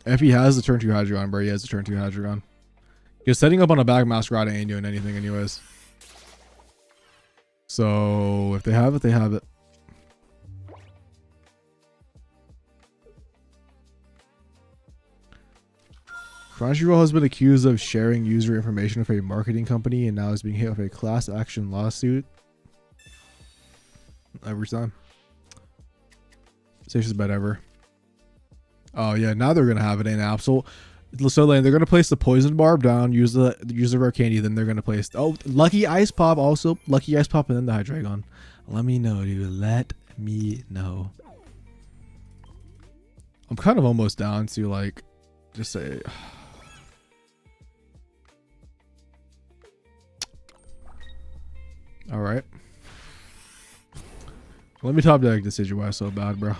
Speaker 1: If he has the turn 2 Hydreigon, bro, he has the turn 2 Hydreigon. Because setting up on a back Meowscarda ain't doing anything anyways. So if they have it, they have it. Crunchyroll has been accused of sharing user information with a marketing company and now is being hit with a class action lawsuit. Every time. Safest bet ever. Oh yeah, now they're gonna have it in Absol. So they're gonna place the poison barb down, use the rare candy, then they're gonna place lucky ice pop, also lucky ice pop, and then the Hydreigon. Let me know, dude. Let me know. I'm kind of almost down to like just say all right. Let me top deck this Decidueye so bad, bro.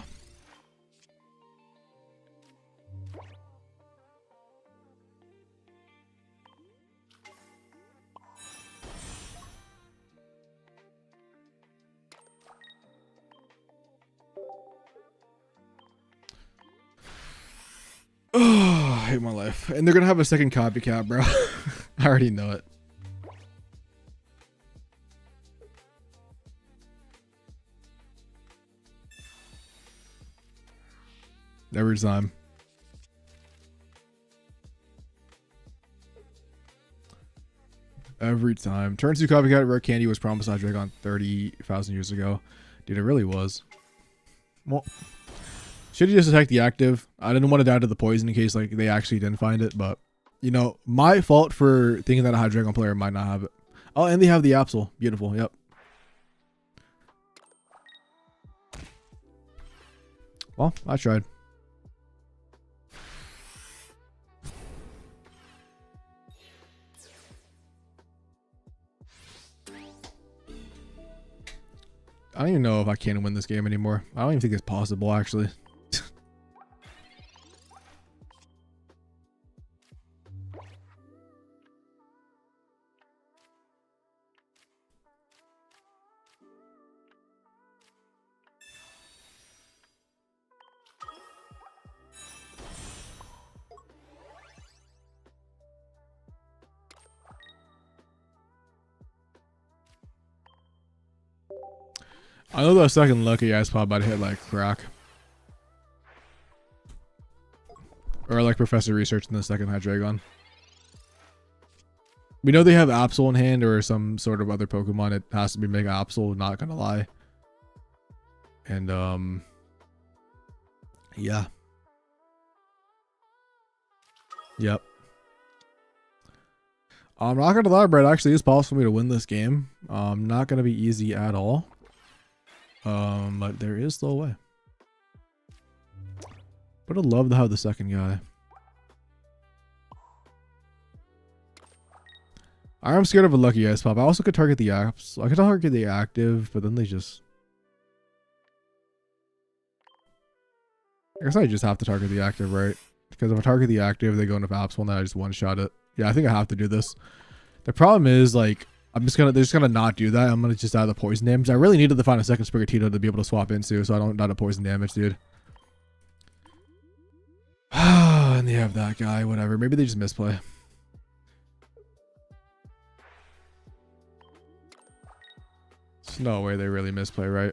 Speaker 1: Oh, I hate my life. And they're gonna have a second copycat, bro. I already know it. Every time. Every time. Turn 2 copycat rare candy was promised Hydreigon 30,000 years ago. Dude, it really was. Well, should you just attack the active? I didn't want to die to the poison in case like they actually didn't find it, but you know, my fault for thinking that a Hydreigon player might not have it. Oh, and they have the Absol. Beautiful. Yep. Well, I tried. I don't even know if I can win this game anymore. I don't even think it's possible, actually. I know that second lucky ice pop I'd hit like crack. Or like Professor Research in the second Hydreigon. We know they have Absol in hand or some sort of other Pokemon. It has to be Mega Absol, not gonna lie. And yeah. Yep. I'm not gonna lie, Brett. Actually, it's possible for me to win this game. Not gonna be easy at all. But there is still a way. But I'd love to have the second guy. I'm scared of a lucky ice pop. I also could target the apps. I could target the active, but then they just. I guess I just have to target the active, right? Because if I target the active, they go into apps one, then I just one shot it. Yeah, I think I have to do this. The problem is like. They're just gonna not do that. I'm gonna just add the poison damage. I really needed to find a second Sprigatito to be able to swap into, so I don't die to poison damage, dude. And they have that guy, whatever. Maybe they just misplay. There's no way they really misplay, right?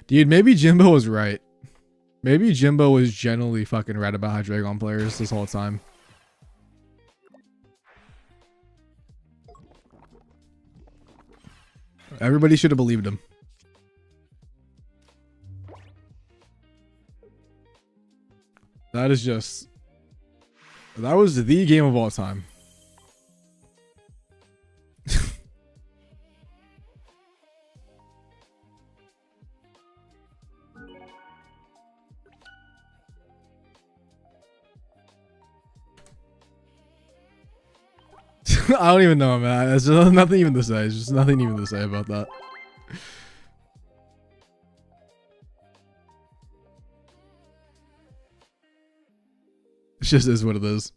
Speaker 1: Dude, maybe Jimbo was right. Maybe Jimbo was generally fucking right about Hydreigon players this whole time. Everybody should have believed him. That is just... That was the game of all time. I don't even know, man. There's just nothing even to say. There's just nothing even to say about that. It just is what it is.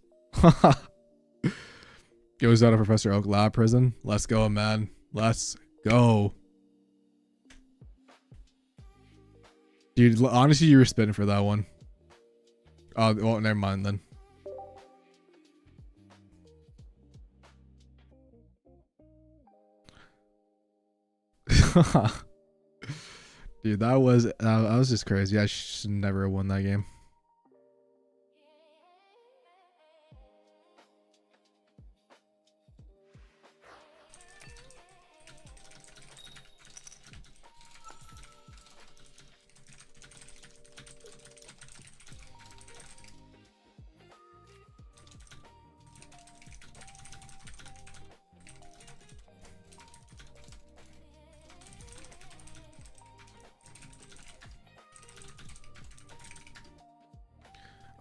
Speaker 1: Goes out of Professor Oak Lab prison. Let's go, man. Let's go. Dude, honestly, you were spinning for that one. Oh, well, never mind then. Dude, that was just crazy. I should never have won that game.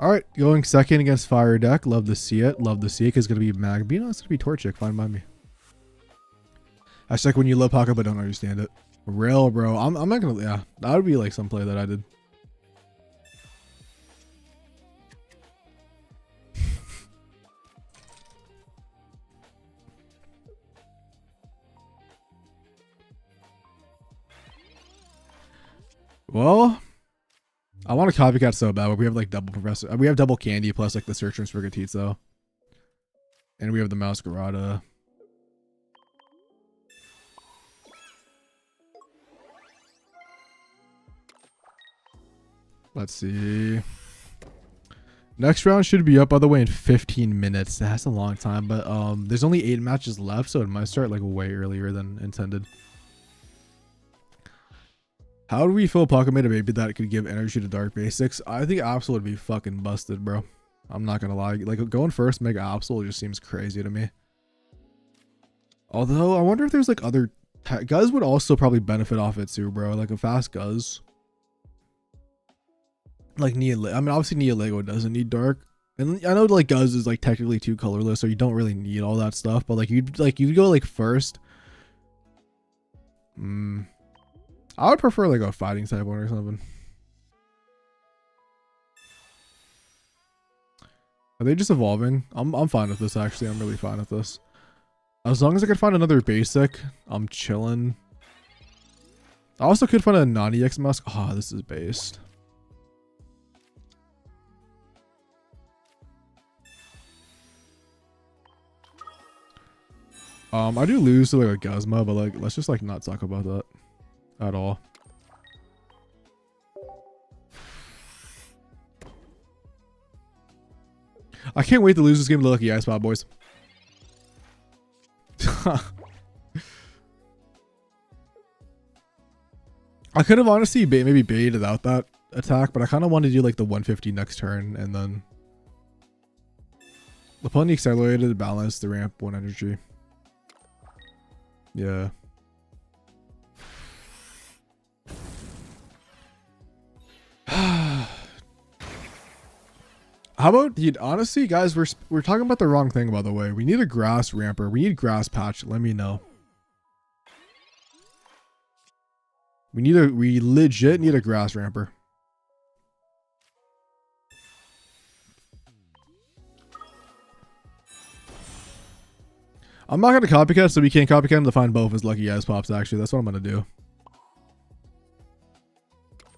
Speaker 1: All right, going second against Fire Deck. Love to see it. Love to see it because it's going to be Magbino. It's going to be Torchic. Fine by me. Hashtag when you love Pocket but don't understand it. Real, bro. I'm not going to... Yeah, that would be like some play that I did. Well, I want a copycat so bad, but we have like double professor. We have double candy plus like the Searcher and Sprigatito though. And we have the Meowscarda. Let's see. Next round should be up, by the way, in 15 minutes. That's a long time, but there's only 8 matches left, so it might start like way earlier than intended. How do we fill Pocket Mate a baby that could give energy to Dark Basics? I think Absol would be fucking busted, bro. I'm not gonna lie. Like going first Mega Absol just seems crazy to me. Although I wonder if there's like other Guzz would also probably benefit off it too, bro. Like a fast Guzz. Like I mean, obviously Lego doesn't need Dark, and I know like Guzz is like technically too colorless, so you don't really need all that stuff. But like you'd go like first. I would prefer like a fighting type one or something. Are they just evolving? I'm fine with this actually. I'm really fine with this. As long as I can find another basic, I'm chilling. I also could find a non-EX mask. Oh, this is based. I do lose to like a Guzma, but like let's just like not talk about that at all. I can't wait to lose this game to Lucky Ice Pop, boys. I could have honestly maybe baited out that attack, but I kind of wanted to do like the 150 next turn and then the pony accelerated, balance the ramp, 1 energy. Yeah. How about, dude, honestly, guys, we're talking about the wrong thing, by the way. We need a grass ramper. We need grass patch. Let me know. We legit need a grass ramper. I'm not going to copycat, so we can't copycat him to find both his Lucky Eyes Pops, actually. That's what I'm going to do.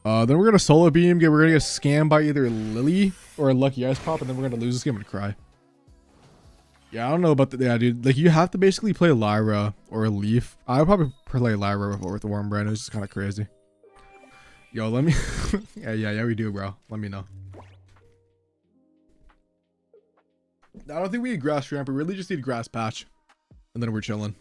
Speaker 1: Then we're going to solo beam. We're going to get scammed by either Lily or a Lucky Ice Pop, and then we're going to lose this game and cry. Yeah, I don't know about the... Yeah, dude. Like, you have to basically play Lyra or a Leaf. I would probably play Lyra with the Worm Brand. It's just kind of crazy. Yo, let me... yeah, we do, bro. Let me know. I don't think we need Grass Ramp. We really just need Grass Patch. And then we're chilling.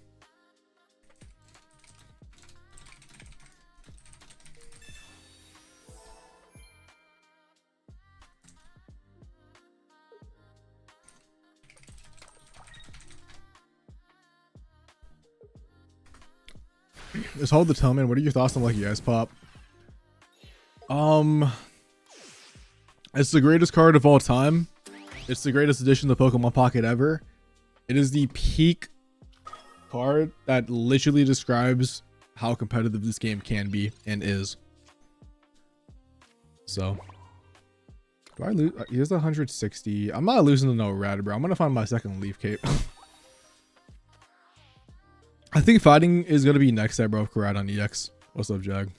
Speaker 1: Just hold the tell, man. What are your thoughts on Lucky Ice Pop? It's the greatest card of all time. It's the greatest addition to Pokemon Pocket ever. It is the peak card that literally describes how competitive this game can be and is. So, do I lose? He has 160. I'm not losing to no red, bro. I'm gonna find my second Leaf Cape. I think fighting is gonna be next set, bro. Karate on EX. What's up, Jag?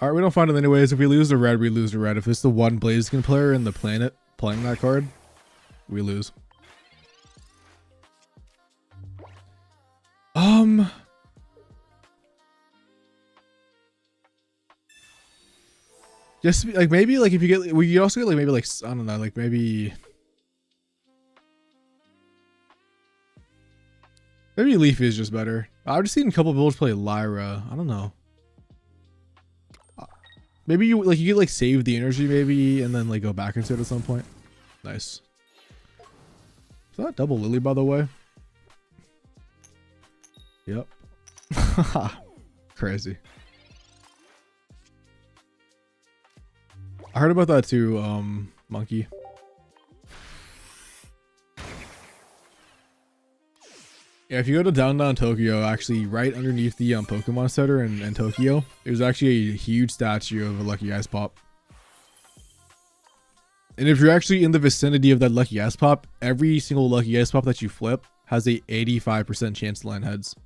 Speaker 1: All right, we don't find it anyways. If we lose the red, we lose the red. If it's the one Blaziken player in the planet playing that card, we lose. Just like maybe like if you get, we also get like maybe like I don't know, like maybe Leaf is just better. I've just seen a couple of builds play Lyra. I don't know. Maybe you get like save the energy maybe and then like go back into it at some point. Nice. Is that double Lily, by the way? Yep. Crazy. I heard about that too, Monkey. Yeah, if you go to downtown Tokyo, actually right underneath the Pokemon Center in Tokyo, there's actually a huge statue of a Lucky Ice Pop. And if you're actually in the vicinity of that Lucky Ice Pop, every single Lucky Ice Pop that you flip has a 85% chance to land heads.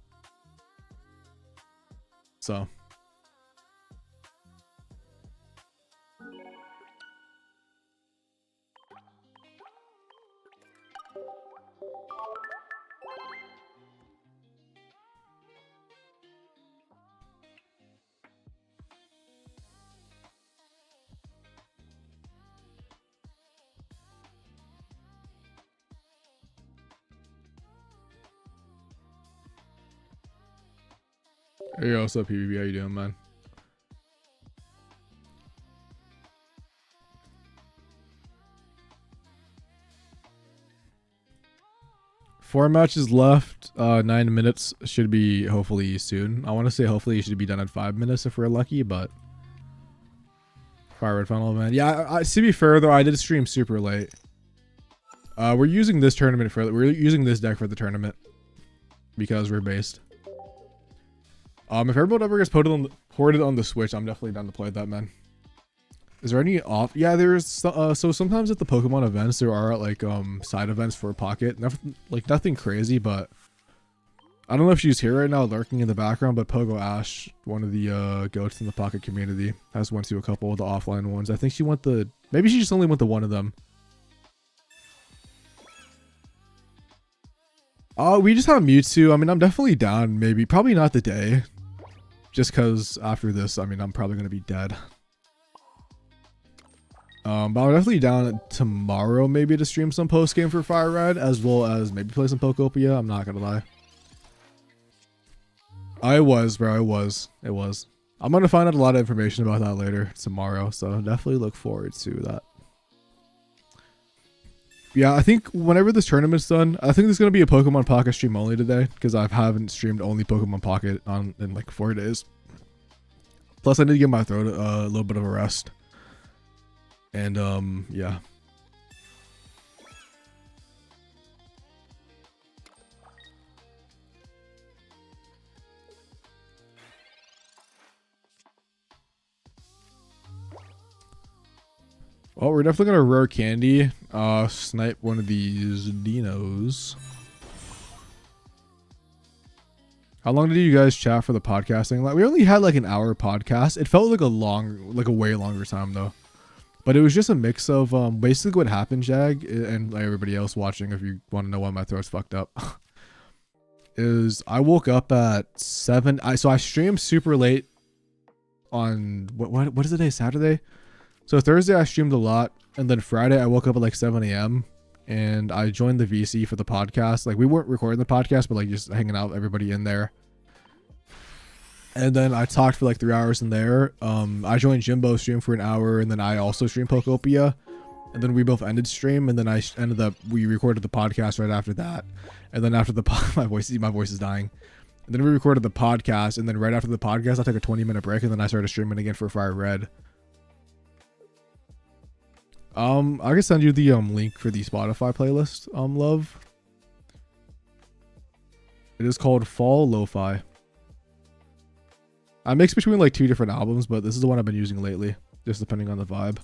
Speaker 1: So. Hey, yo, what's up, PvP? How you doing, man? Four matches left. 9 minutes should be hopefully soon. I want to say hopefully it should be done in 5 minutes if we're lucky, but Fire Red Funnel, man. Yeah, to be fair though, I did stream super late. We're using this tournament we're using this deck for the tournament because we're based. If everyone ever gets ported on the Switch, I'm definitely down to play that, man. Is there any off? Yeah, there's so sometimes at the Pokemon events there are like side events for Pocket. Nothing crazy, but I don't know if she's here right now, lurking in the background. But Pogo Ash, one of the goats in the Pocket community, has went to a couple of the offline ones. I think she went maybe she just only went to one of them. We just have Mewtwo. I mean, I'm definitely down. Probably not the day. Just because after this, I mean, I'm probably going to be dead. But I'm definitely down tomorrow maybe to stream some post game for Fire Red, as well as maybe play some Pokopia. I'm not going to lie. I was, bro. It was. I'm going to find out a lot of information about that later tomorrow. So definitely look forward to that. Yeah, I think whenever this tournament's done, I think there's going to be a Pokemon Pocket stream only today, because I haven't streamed only Pokemon Pocket in like 4 days. Plus, I need to give my throat a little bit of a rest. And, yeah. Well, we're definitely gonna rare candy. Snipe one of these dinos. How long did you guys chat for the podcasting? Like, we only had like an hour podcast. It felt like a way longer time though. But it was just a mix of basically what happened, Jag, and like everybody else watching, if you want to know why my throat's fucked up. Is I woke up at 7. So I streamed super late on what is the day? Saturday. So Thursday I streamed a lot, and then Friday I woke up at like 7 a.m. and I joined the VC for the podcast. Like, we weren't recording the podcast, but like just hanging out with everybody in there. And then I talked for like 3 hours in there. I joined Jimbo's stream for an hour, and then I also streamed Pokopia. And then we both ended stream, and then we recorded the podcast right after that. And then after my voice is dying. And then we recorded the podcast, and then right after the podcast I took a 20-minute break, and then I started streaming again for Fire Red. I can send you the link for the Spotify playlist, love. It is called Fall Lo-Fi. I mix between like 2 different albums, but this is the one I've been using lately, just depending on the vibe.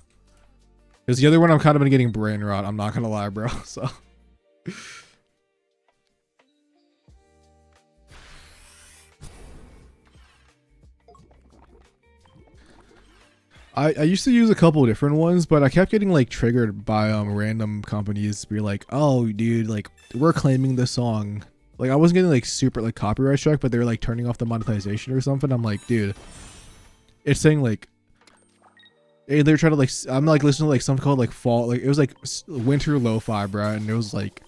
Speaker 1: Because the other one I'm kind of been getting brain rot, I'm not gonna lie, bro. So I used to use a couple of different ones, but I kept getting like triggered by random companies to be like, oh dude, like we're claiming this song. Like, I wasn't getting like super like copyright strike, but they were like turning off the monetization or something. I'm like, dude, it's saying like, hey, they're trying to like, I'm like listening to like something called like fall, like it was like winter lo-fi, bro, and it was like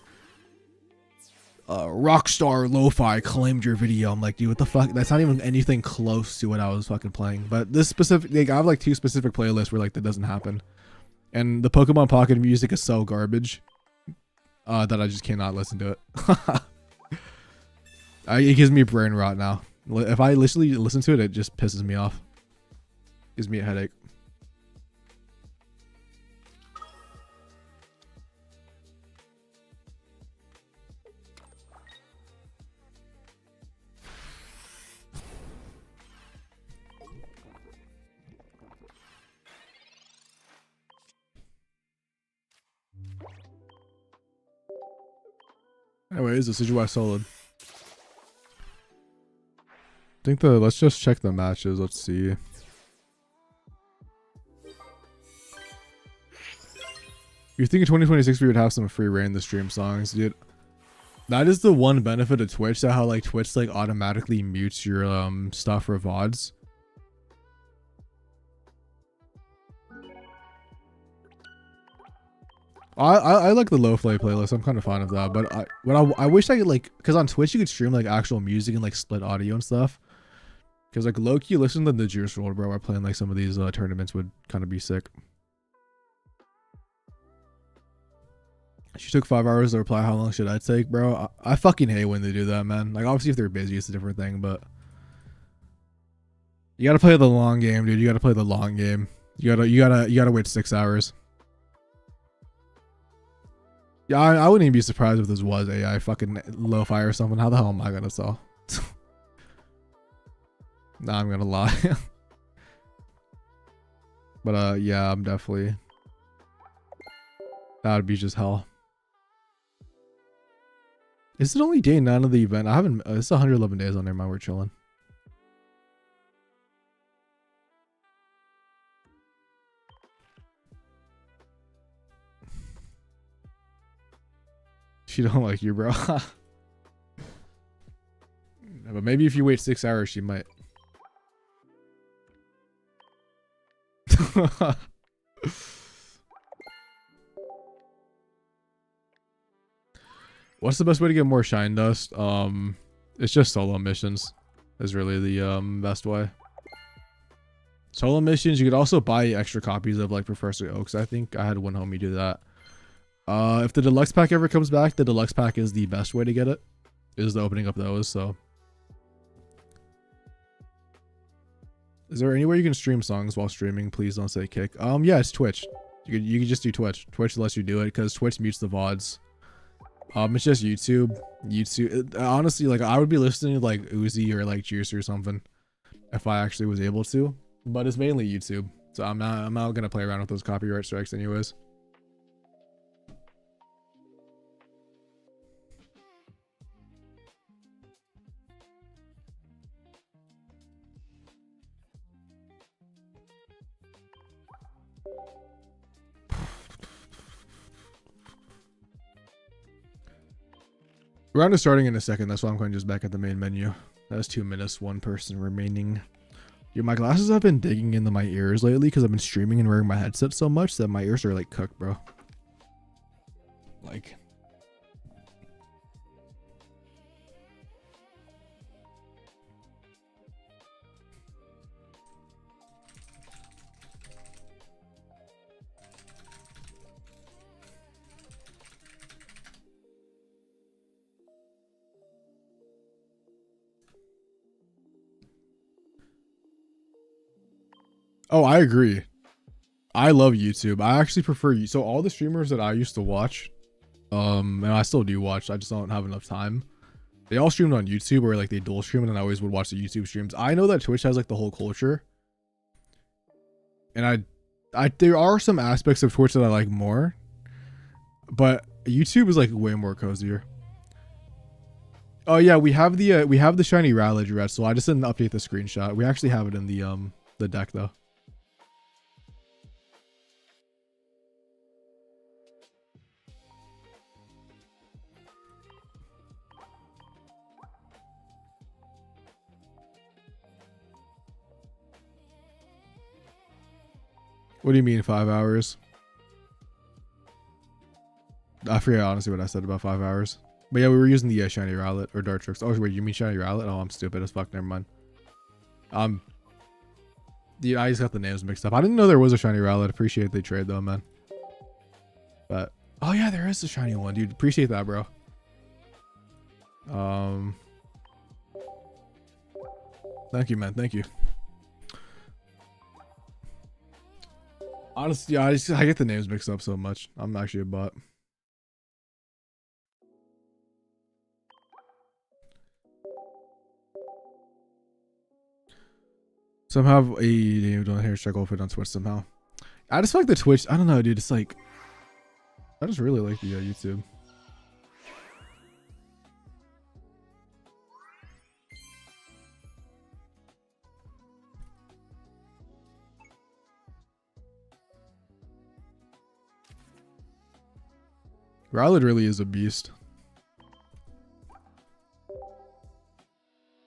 Speaker 1: Rockstar Lo-Fi claimed your video. I'm like, dude, what the fuck? That's not even anything close to what I was fucking playing. But this specific, like, I have like 2 specific playlists where like that doesn't happen. And the Pokemon Pocket music is so garbage that I just cannot listen to it. It gives me brain rot now. If I literally listen to it, it just pisses me off. Gives me a headache. Anyways, this is why solid. I think let's just check the matches. Let's see. You think in 2026 we would have some free reign to stream songs, dude? That is the one benefit of Twitch, that how like Twitch like automatically mutes your stuff for VODs. I like the low play playlist. I'm kind of fond of that, but I wish I could, like, because on Twitch you could stream like actual music and like split audio and stuff. Because like low key, listen to the Juice WRLD, bro. While playing like some of these tournaments would kind of be sick. She took 5 hours to reply. How long should I take, bro? I fucking hate when they do that, man. Like obviously if they're busy, it's a different thing, but you gotta play the long game, dude. You gotta play the long game. You gotta wait 6 hours. Yeah, I wouldn't even be surprised if this was AI fucking lo-fi or something. How the hell am I gonna tell? Nah, I'm gonna lie. But yeah, I'm definitely, that would be just hell. Is it only day 9 of the event? I haven't, it's 111 days on there, man. We're chilling. She don't like you, bro. But maybe if you wait 6 hours, she might. What's the best way to get more shine dust? It's just solo missions is really the best way. Solo missions, you could also buy extra copies of like Professor Oaks. I think I had one homie do that. If the deluxe pack ever comes back, the deluxe pack is the best way to get it. Is the opening up those, so. Is there anywhere you can stream songs while streaming? Please don't say kick. Yeah, it's Twitch. You could just do Twitch. Twitch lets you do it because Twitch mutes the VODs. It's just YouTube. Honestly, like I would be listening to like Uzi or like Juice or something if I actually was able to, but it's mainly YouTube. So I'm not gonna play around with those copyright strikes anyways. Round is starting in a second. That's why I'm going just back at the main menu. That's 2 minutes, 1 person remaining. Dude, my glasses have been digging into my ears lately because I've been streaming and wearing my headset so much that my ears are like cooked, bro. Like. Oh, I agree. I love YouTube. I actually prefer you. So all the streamers that I used to watch, and I still do watch, I just don't have enough time. They all streamed on YouTube or like they dual streamed, and I always would watch the YouTube streams. I know that Twitch has like the whole culture. And there are some aspects of Twitch that I like more, but YouTube is like way more cozier. Oh yeah, we have the shiny Rowlet red, so I just didn't update the screenshot. We actually have it in the deck though. What do you mean 5 hours? I forget honestly what I said about 5 hours. But yeah, we were using the shiny Rowlet or Dartrix. Oh wait, you mean shiny Rowlet? Oh, I'm stupid as fuck. Never mind. Yeah, I just got the names mixed up. I didn't know there was a shiny Rowlet. Appreciate they trade though, man. But oh yeah, there is a shiny one, dude. Appreciate that, bro. Thank you, man. Thank you. Honestly, yeah, I get the names mixed up so much. I'm actually a bot. Somehow a don't hear struggle fit on Twitch somehow. I just feel like the Twitch. I don't know, dude. It's like I just really like the YouTube. Rowlet really is a beast.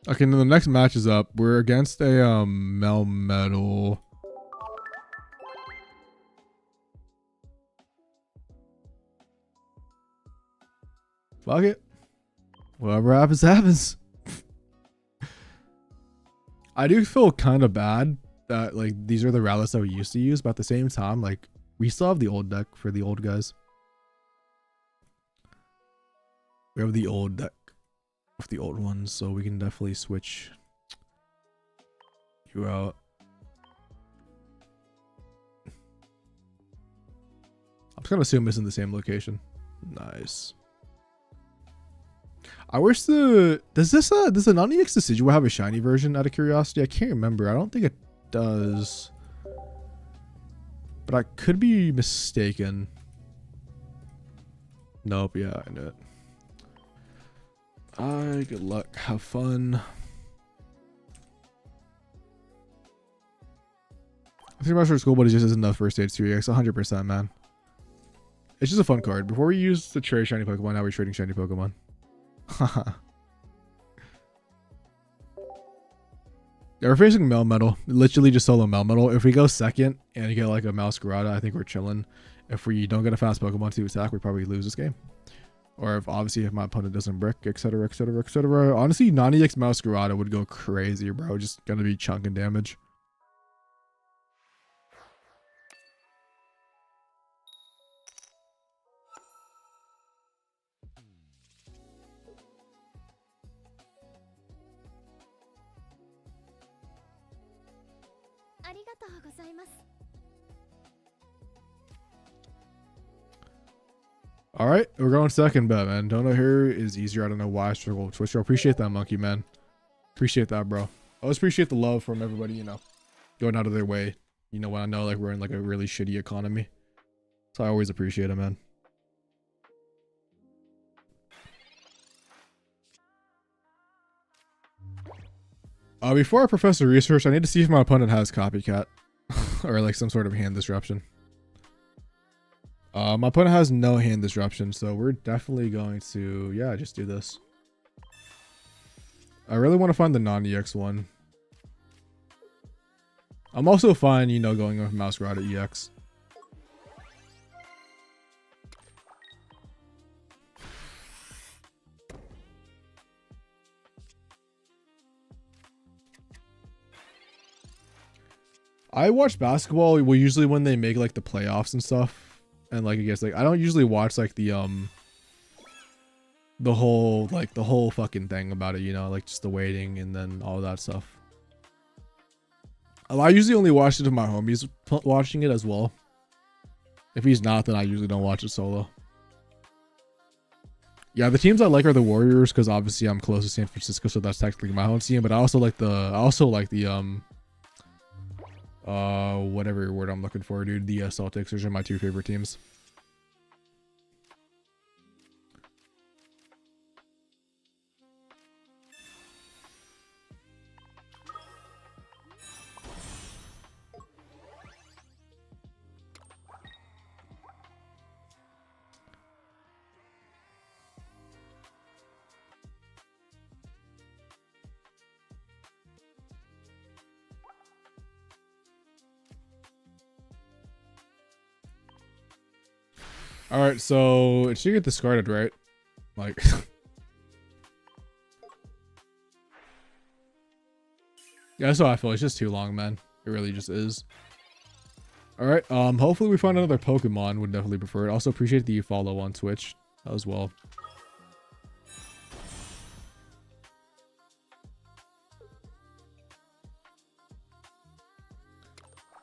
Speaker 1: Okay, now the next match is up. We're against a Melmetal. Fuck it. Whatever happens, happens. I do feel kind of bad that like these are the Rowlets that we used to use, but at the same time, like we still have the old deck for the old guys. We have the old deck of the old ones, so we can definitely switch you out. I'm just gonna assume it's in the same location. Nice. I wish does the non-EX Decidueye have a shiny version out of curiosity? I can't remember. I don't think it does, but I could be mistaken. Nope. Yeah, I know it. Good luck. Have fun. I think Master School Buddy just isn't enough for stage 3X. 100%, man. It's just a fun card. Before we use to trade shiny Pokemon, now we're trading shiny Pokemon. Haha. Yeah, we're facing Melmetal. Literally just solo Melmetal. If we go second and you get like a Meowscarda, I think we're chilling. If we don't get a fast Pokemon to attack, we probably lose this game. Or if obviously if my opponent doesn't brick, etc, etc, etc. Honestly, non-EX Meowscarda would go crazy, bro. Just gonna be chunking damage. All right, we're going second bet, man. Dono here is easier. I don't know why I struggle with Twitch. Appreciate that, monkey, man. Appreciate that, bro. Always appreciate the love from everybody, you know, going out of their way. You know, when I know like we're in like a really shitty economy. So I always appreciate it, man. Before I professor research, I need to see if my opponent has copycat or like some sort of hand disruption. My opponent has no hand disruption, so we're definitely going to, yeah, just do this. I really want to find the non-EX one. I'm also fine, you know, going with Meowscarda EX. I watch basketball, well, usually when they make like the playoffs and stuff. And like I guess like I don't usually watch like the whole fucking thing about it, you know, like just the waiting and then all that stuff. I usually only watch it if my homie's watching it as well. If he's not, then I usually don't watch it solo. Yeah, the teams I like are the Warriors because obviously I'm close to San Francisco, so that's technically my home team. But I also like the whatever word I'm looking for, dude. The Celtics. Those are my two favorite teams. All right, so it should get discarded, right? Like, yeah, that's how I feel. It's just too long, man. It really just is. All right, hopefully we find another Pokemon. Would definitely prefer it. Also appreciate the follow on Twitch as well.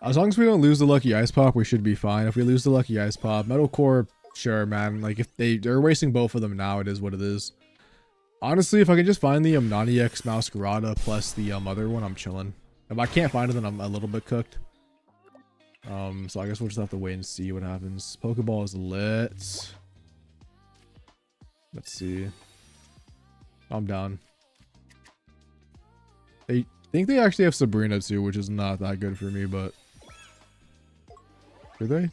Speaker 1: As long as we don't lose the Lucky Ice Pop, we should be fine. If we lose the Lucky Ice Pop, Metal Core, sure, man. Like, if they're wasting both of them now, it is what it is. Honestly, if I can just find the non-EX Meowscarda plus the other one, I'm chilling. If I can't find it, then I'm a little bit cooked. So I guess we'll just have to wait and see what happens. Pokeball is lit. Let's see. I'm down. They think they actually have Sabrina too, which is not that good for me, but... Do they?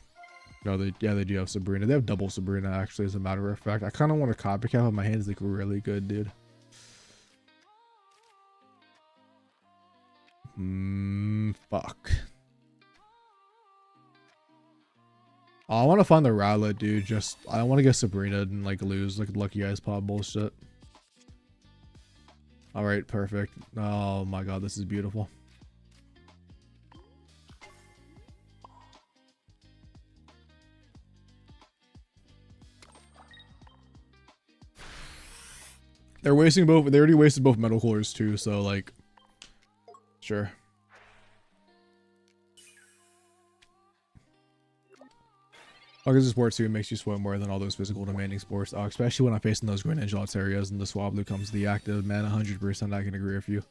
Speaker 1: No, they do have Sabrina. They have double Sabrina, actually, as a matter of fact. I kind of want to copycat, but my hands look really good, dude. Fuck. Oh, I want to find the Rowlet, dude. Just, I don't want to get Sabrina and, like, lose, like, Lucky Eyes Pop bullshit. Alright, perfect. Oh my god, this is beautiful. They're wasting both. They already wasted both metal cores too, so like, sure. August sports too makes you sweat more than all those physical demanding sports, especially when I'm facing those Greninja areas and the Swablu comes to the active. Man, 100% I can agree with you.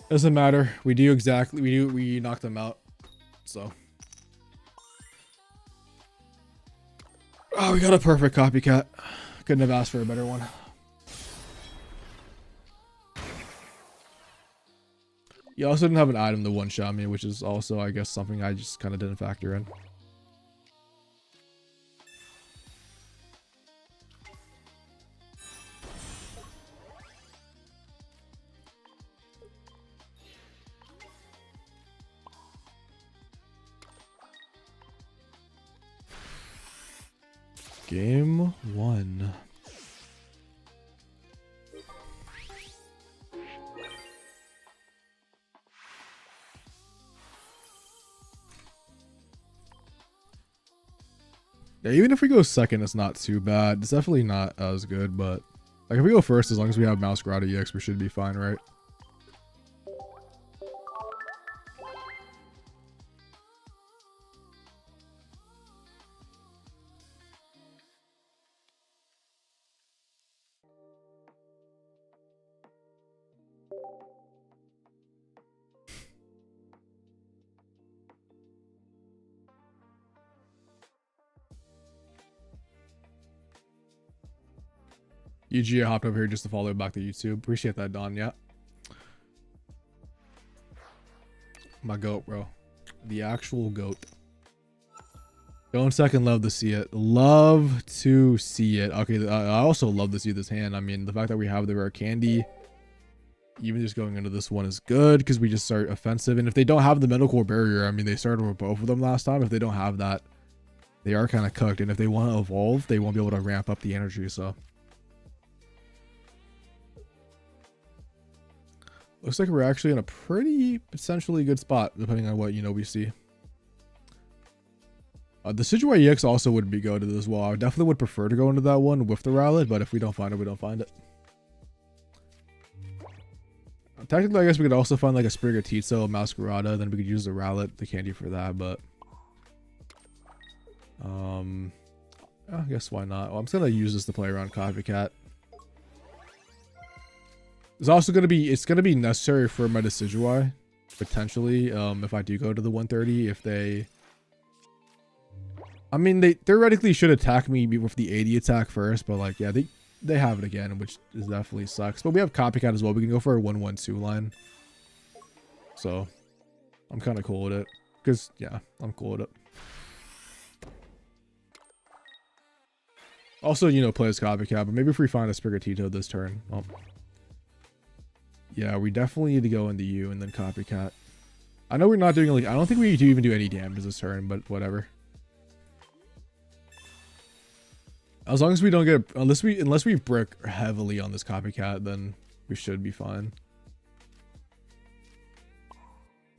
Speaker 1: Doesn't matter. We knocked them out. So. Oh, we got a perfect copycat. Couldn't have asked for a better one. You also didn't have an item to one-shot me, which is also, I guess, something I just kind of didn't factor in. Game 1. Yeah, even if we go second, it's not too bad. It's definitely not as good, but like if we go first, as long as we have Meowscarda EX, we should be fine, right? UG, I hopped over here just to follow back to YouTube. Appreciate that, Don. Yeah. My goat, bro. The actual goat. Don't second, love to see it. Love to see it. Okay, I also love to see this hand. I mean, the fact that we have the rare candy, even just going into this one is good because we just start offensive. And if they don't have the medical barrier, I mean, they started with both of them last time. If they don't have that, they are kind of cooked. And if they want to evolve, they won't be able to ramp up the energy. So. Looks like we're actually in a pretty potentially good spot, depending on what, we see. The Sidgeway EX also would be good as well. I definitely would prefer to go into that one with the Rowlet, but if we don't find it, we don't find it. Technically, I guess we could also find like a Sprigatito, a Meowscarda, then we could use the Rowlet, the candy for that, but... I guess why not? Well, I'm just gonna use this to play around Copycat. It's also gonna be necessary for my Decidueye, potentially, if I do go to the 130. If they, I mean, they theoretically should attack me with the 80 attack first, but like, yeah, they have it again, which is definitely sucks. But we have Copycat as well. We can go for a 1-1-2 line. So, I'm kind of cool with it, cause yeah, I'm cool with it. Also, play as Copycat, but maybe if we find a Sprigatito this turn. Oh. Yeah, we definitely need to go into you and then Copycat. I know we're not doing like, I don't think we do even do any damage this turn, but whatever. As long as we don't get, unless we brick heavily on this Copycat, then we should be fine.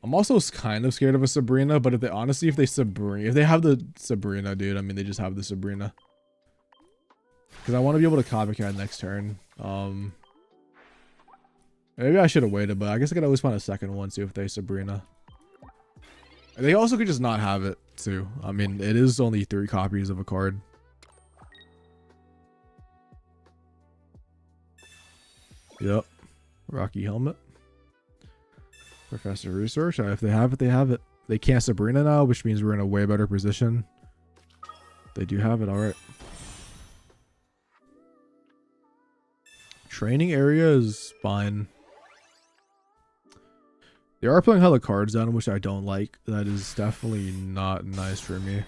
Speaker 1: I'm also kind of scared of a Sabrina, but if they have the Sabrina, dude, I mean, they just have the Sabrina. Because I want to be able to Copycat next turn. Maybe I should have waited, but I guess I could always find a second one, see if they Sabrina. They also could just not have it, too. I mean, it is only 3 copies of a card. Yep. Rocky Helmet. Professor Research. If they have it, they have it. They can't Sabrina now, which means we're in a way better position. They do have it, alright. Training area is fine. They are playing hella cards down, which I don't like. That is definitely not nice for me.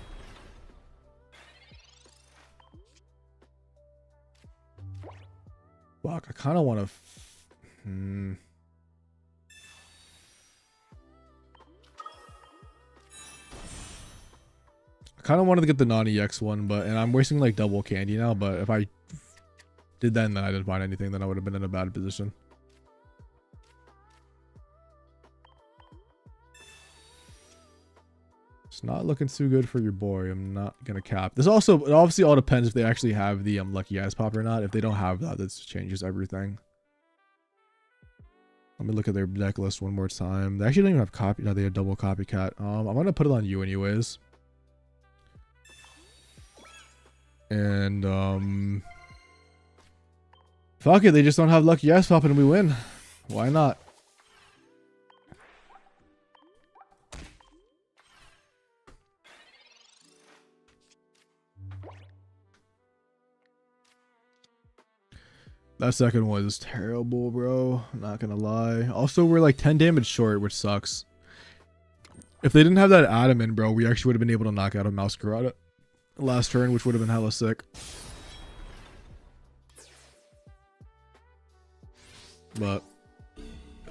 Speaker 1: Fuck, I kind of want to... I kind of wanted to get the non-EX one, and I'm wasting like double candy now, but if I did that and then I didn't find anything, then I would have been in a bad position. It's not looking too good for your boy. I'm not gonna cap. This also, it obviously all depends if they actually have the lucky ass pop or not. If they don't have that, that changes everything. Let me look at their deck list one more time. They actually don't even have copy. No, they have double copycat. I'm gonna put it on you anyways. And fuck it, they just don't have lucky ass pop and we win. Why not? That second one is terrible, bro. I'm not gonna lie. Also, we're like 10 damage short, which sucks. If they didn't have that Adamant, bro, we actually would have been able to knock out a Meowscarda last turn, which would have been hella sick. But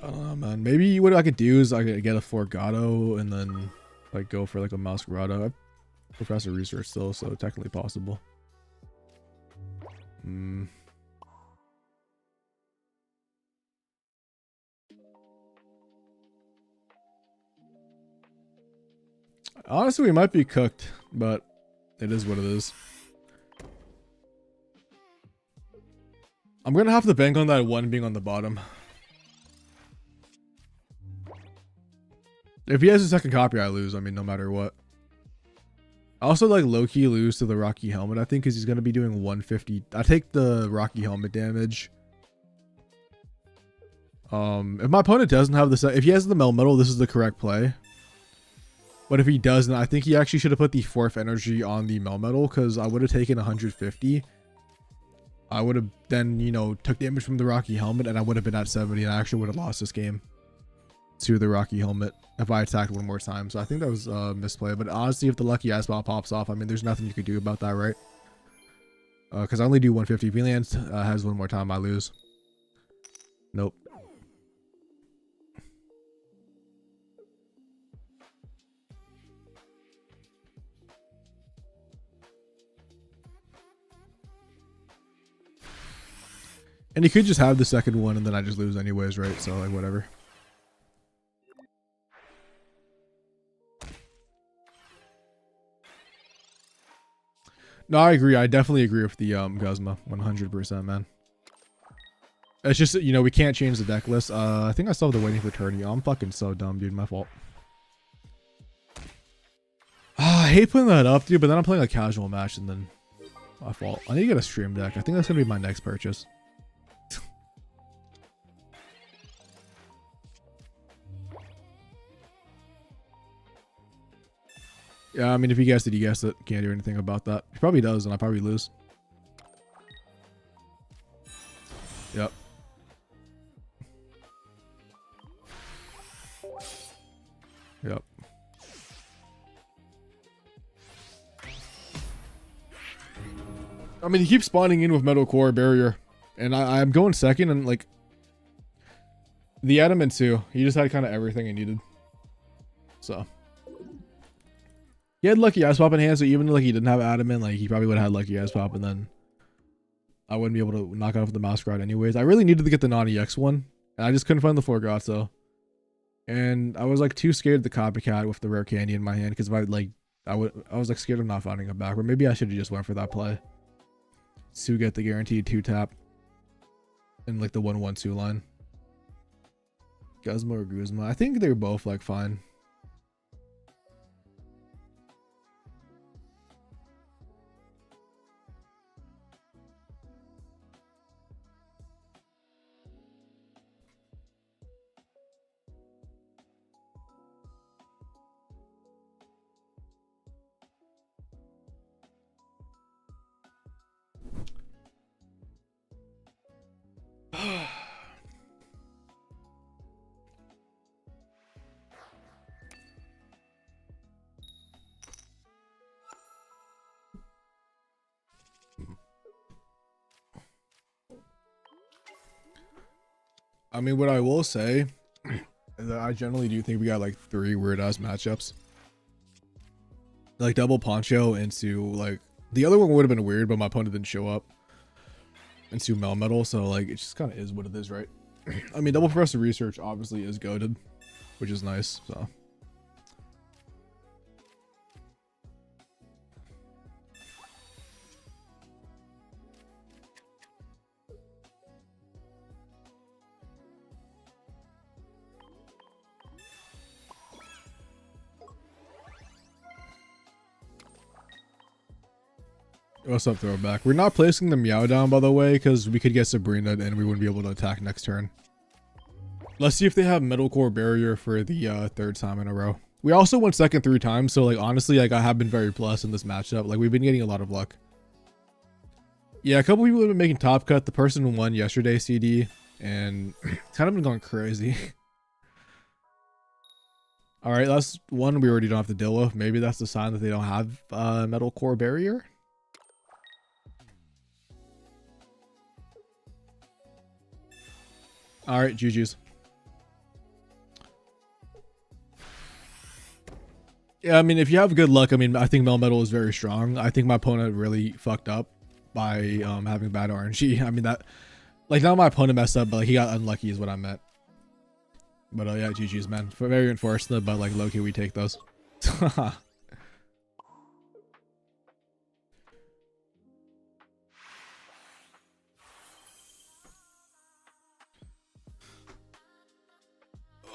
Speaker 1: I don't know, man. Maybe what I could do is I could get a Forgato and then like go for like a Meowscarda. Professor research still, so technically possible. Honestly, we might be cooked, but it is what it is. I'm gonna have to bank on that one being on the bottom. If he has a second copy, I lose. I mean, no matter what. I also like low-key lose to the Rocky Helmet, I think, because he's gonna be doing 150. I take the Rocky Helmet damage. If my opponent doesn't have if he has the Melmetal, this is the correct play. But if he doesn't, I think he actually should have put the 4th energy on the Melmetal, because I would have taken 150. I would have then, you know, took damage from the Rocky Helmet, and I would have been at 70, and I actually would have lost this game to the Rocky Helmet if I attacked one more time. So I think that was a misplay. But honestly, if the lucky ass ball pops off, I mean, there's nothing you could do about that, right? Because I only do 150. If he has one more time, I lose. Nope. And he could just have the second one and then I just lose anyways, right? So like whatever. No, I agree. I definitely agree with the Guzma 100%, man. It's just, you know, we can't change the deck list. I think I still have the waiting for eternity. I'm fucking so dumb, dude. My fault. I hate putting that up, dude, but then I'm playing a casual match and then my fault. I need to get a stream deck. I think that's gonna be my next purchase. Yeah, I mean, if he guessed it, he guessed it. Can't do anything about that. He probably does, and I probably lose. Yep. Yep. I mean, he keeps spawning in with Metal Core Barrier, and I'm going second, and like the Adamant too. He just had kind of everything he needed. So he had lucky ass pop in hand, so even like he didn't have Adamant, like he probably would have had lucky ass pop, and then I wouldn't be able to knock off the Meowscarda anyways. I really needed to get the non-EX one, and I just couldn't find the Forgato. And I was like too scared of the copycat with the rare candy in my hand, because if I was like scared of not finding it back. Or maybe I should have just went for that play to get the guaranteed 2-tap in like the 1-1-2 line. Guzma or Guzma? I think they're both like fine. I mean, what I will say is that I generally do think we got like 3 weird ass matchups. Like double Poncho into like the other one would have been weird, but my opponent didn't show up. Into Melmetal, so like it just kind of is what it is, right? I mean, double Professor Research obviously is goated, which is nice. So. What's up, Throwback? We're not placing the Meow down, by the way, because we could get Sabrina and we wouldn't be able to attack next turn. Let's see if they have Metal Core Barrier for the 3rd time in a row. We also went second 3 times, so like honestly, like I have been very blessed in this matchup. Like we've been getting a lot of luck. Yeah, a couple people have been making top cut. The person who won yesterday, CD, and it's kind of been going crazy. All right, that's one we already don't have to deal with. Maybe that's the sign that they don't have Metal Core Barrier. All right, GG's. Yeah, I mean, if you have good luck, I mean, I think Melmetal is very strong. I think my opponent really fucked up by having bad RNG. I mean, that, like, not my opponent messed up, but like, he got unlucky is what I meant. But yeah, GG's, man. Very unfortunate, but like, low-key, we take those.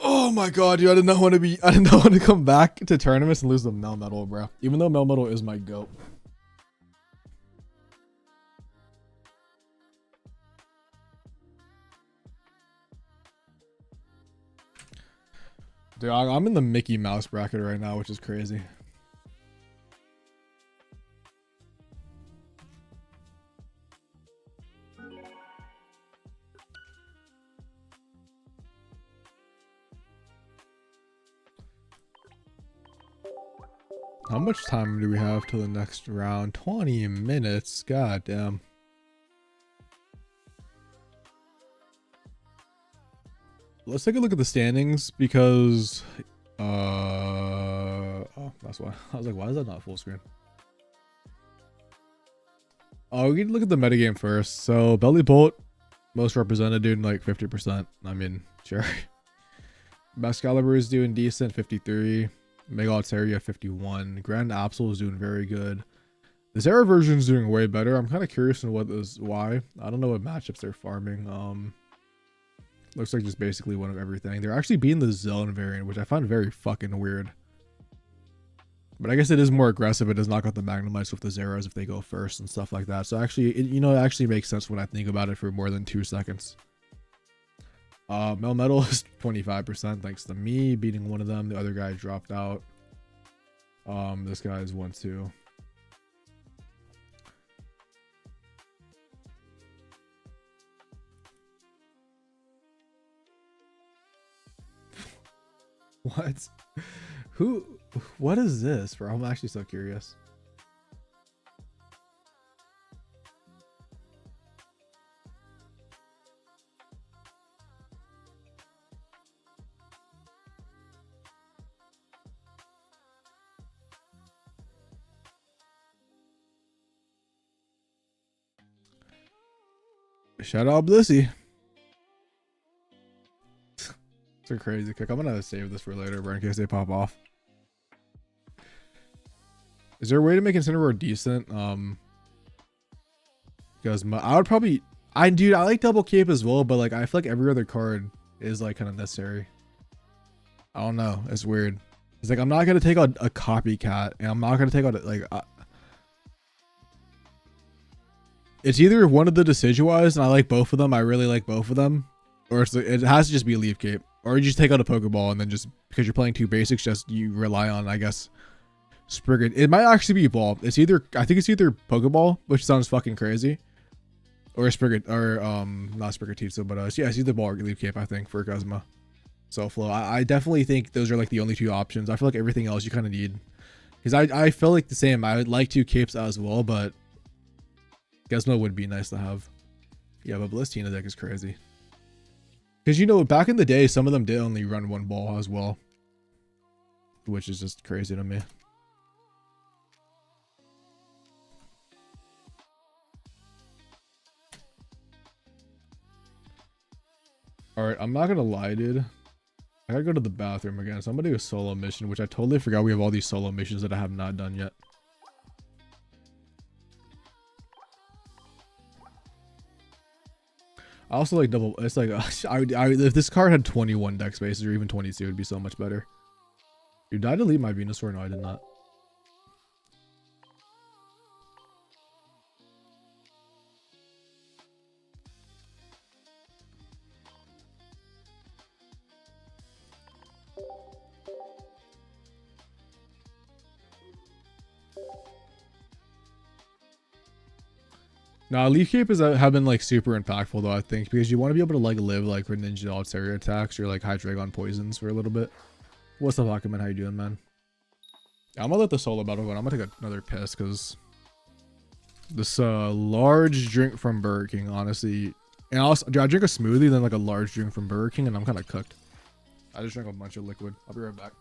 Speaker 1: Oh my god, dude, I did not want to come back to tournaments and lose the Melmetal, bro. Even though Melmetal is my GOAT. Dude, I'm in the Mickey Mouse bracket right now, which is crazy. How much time do we have till the next round? 20 minutes. God damn. Let's take a look at the standings because oh, that's why I was like, why is that not full screen? Oh, we can look at the metagame first. So Belly Bolt, most represented, doing like 50%. I mean, sure. Excalibur is doing decent, 53. Mega Altaria 51. Grand Absol is doing very good. The Zera version is doing way better. I'm kind of curious on why. I don't know what matchups they're farming. Looks like just basically one of everything. They're actually beating the Zone variant, which I find very fucking weird. But I guess it is more aggressive. It does knock out the Magnemites with the Zeras if they go first and stuff like that. So actually, it actually makes sense when I think about it for more than 2 seconds. Melmetal is 25% thanks to me beating one of them. The other guy dropped out. This guy is 1-2. What? What is this, bro? I'm actually so curious. Shout out Blissey. It's a crazy kick. I'm gonna save this for later, bro, in case they pop off. Is there a way to make Incineroar decent? Because I would probably, dude, I like double cape as well, but like I feel like every other card is like kind of necessary. I don't know. It's weird. It's like I'm not gonna take out a copycat, and I'm not gonna take out like. It's either one of the Decidueyes, and I like both of them. I really like both of them, or it has to just be a Leaf Cape, or you just take out a Pokeball and then just because you're playing 2 basics, just you rely on, I guess, Sprigged. It might actually be Evolved. It's either, I think it's either Pokeball, which sounds fucking crazy, or Sprigged, or not Sprigatito, but yeah, it's either Ball or Leaf Cape. I think for Guzma. So Flow, I definitely think those are like the only 2 options. I feel like everything else you kind of need, because I feel like the same. I would like 2 capes as well, but Guzma would be nice to have. Yeah, but Blistina deck is crazy. Because, you know, back in the day, some of them did only run one ball as well. Which is just crazy to me. Alright, I'm not gonna lie, dude. I gotta go to the bathroom again. So I'm gonna do a solo mission, which I totally forgot we have all these solo missions that I have not done yet. I also like double. It's like if this card had 21 deck spaces or even 22, it'd be so much better. Dude, did I delete my Venusaur? No, I did not. Nah, Leaf Cape have been like super impactful though, I think, because you want to be able to like live like for Ninja Altaria attacks or like Hydreigon poisons for a little bit. What's up, Aquaman? How you doing, man? Yeah, I'm gonna let the solo battle go. I'm gonna take another piss because this large drink from Burger King, honestly, and also I drink a smoothie, then like a large drink from Burger King, and I'm kind of cooked. I just drank a bunch of liquid. I'll be right back.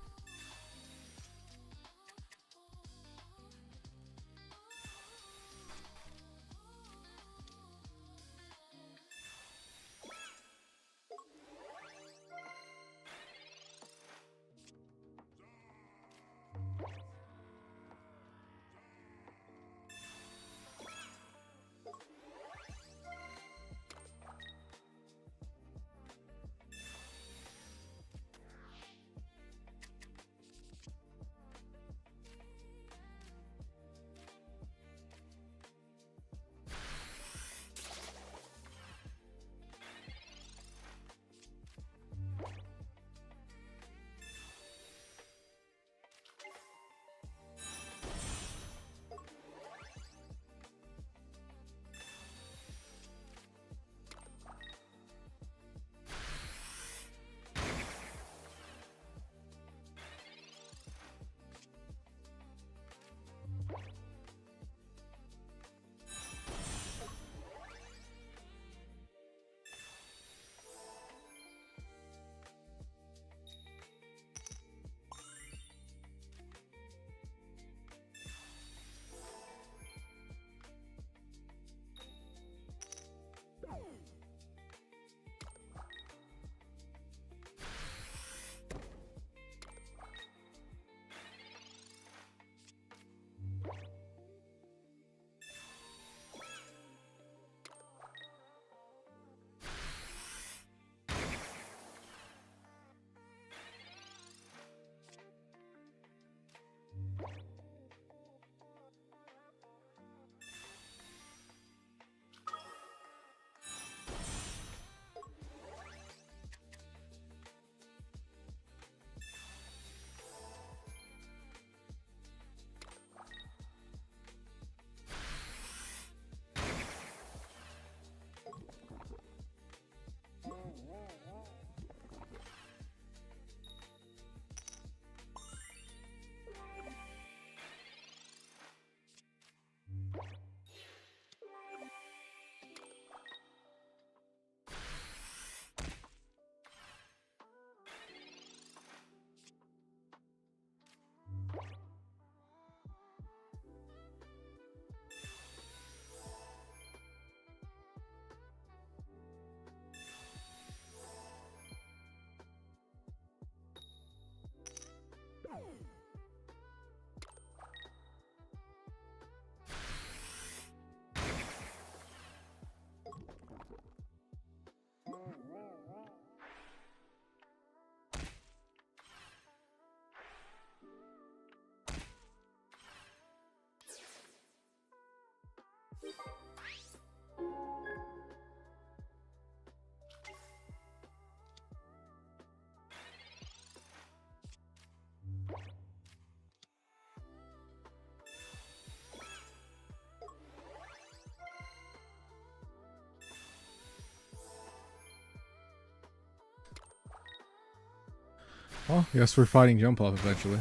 Speaker 1: Well, yes, we're fighting Jump Off eventually.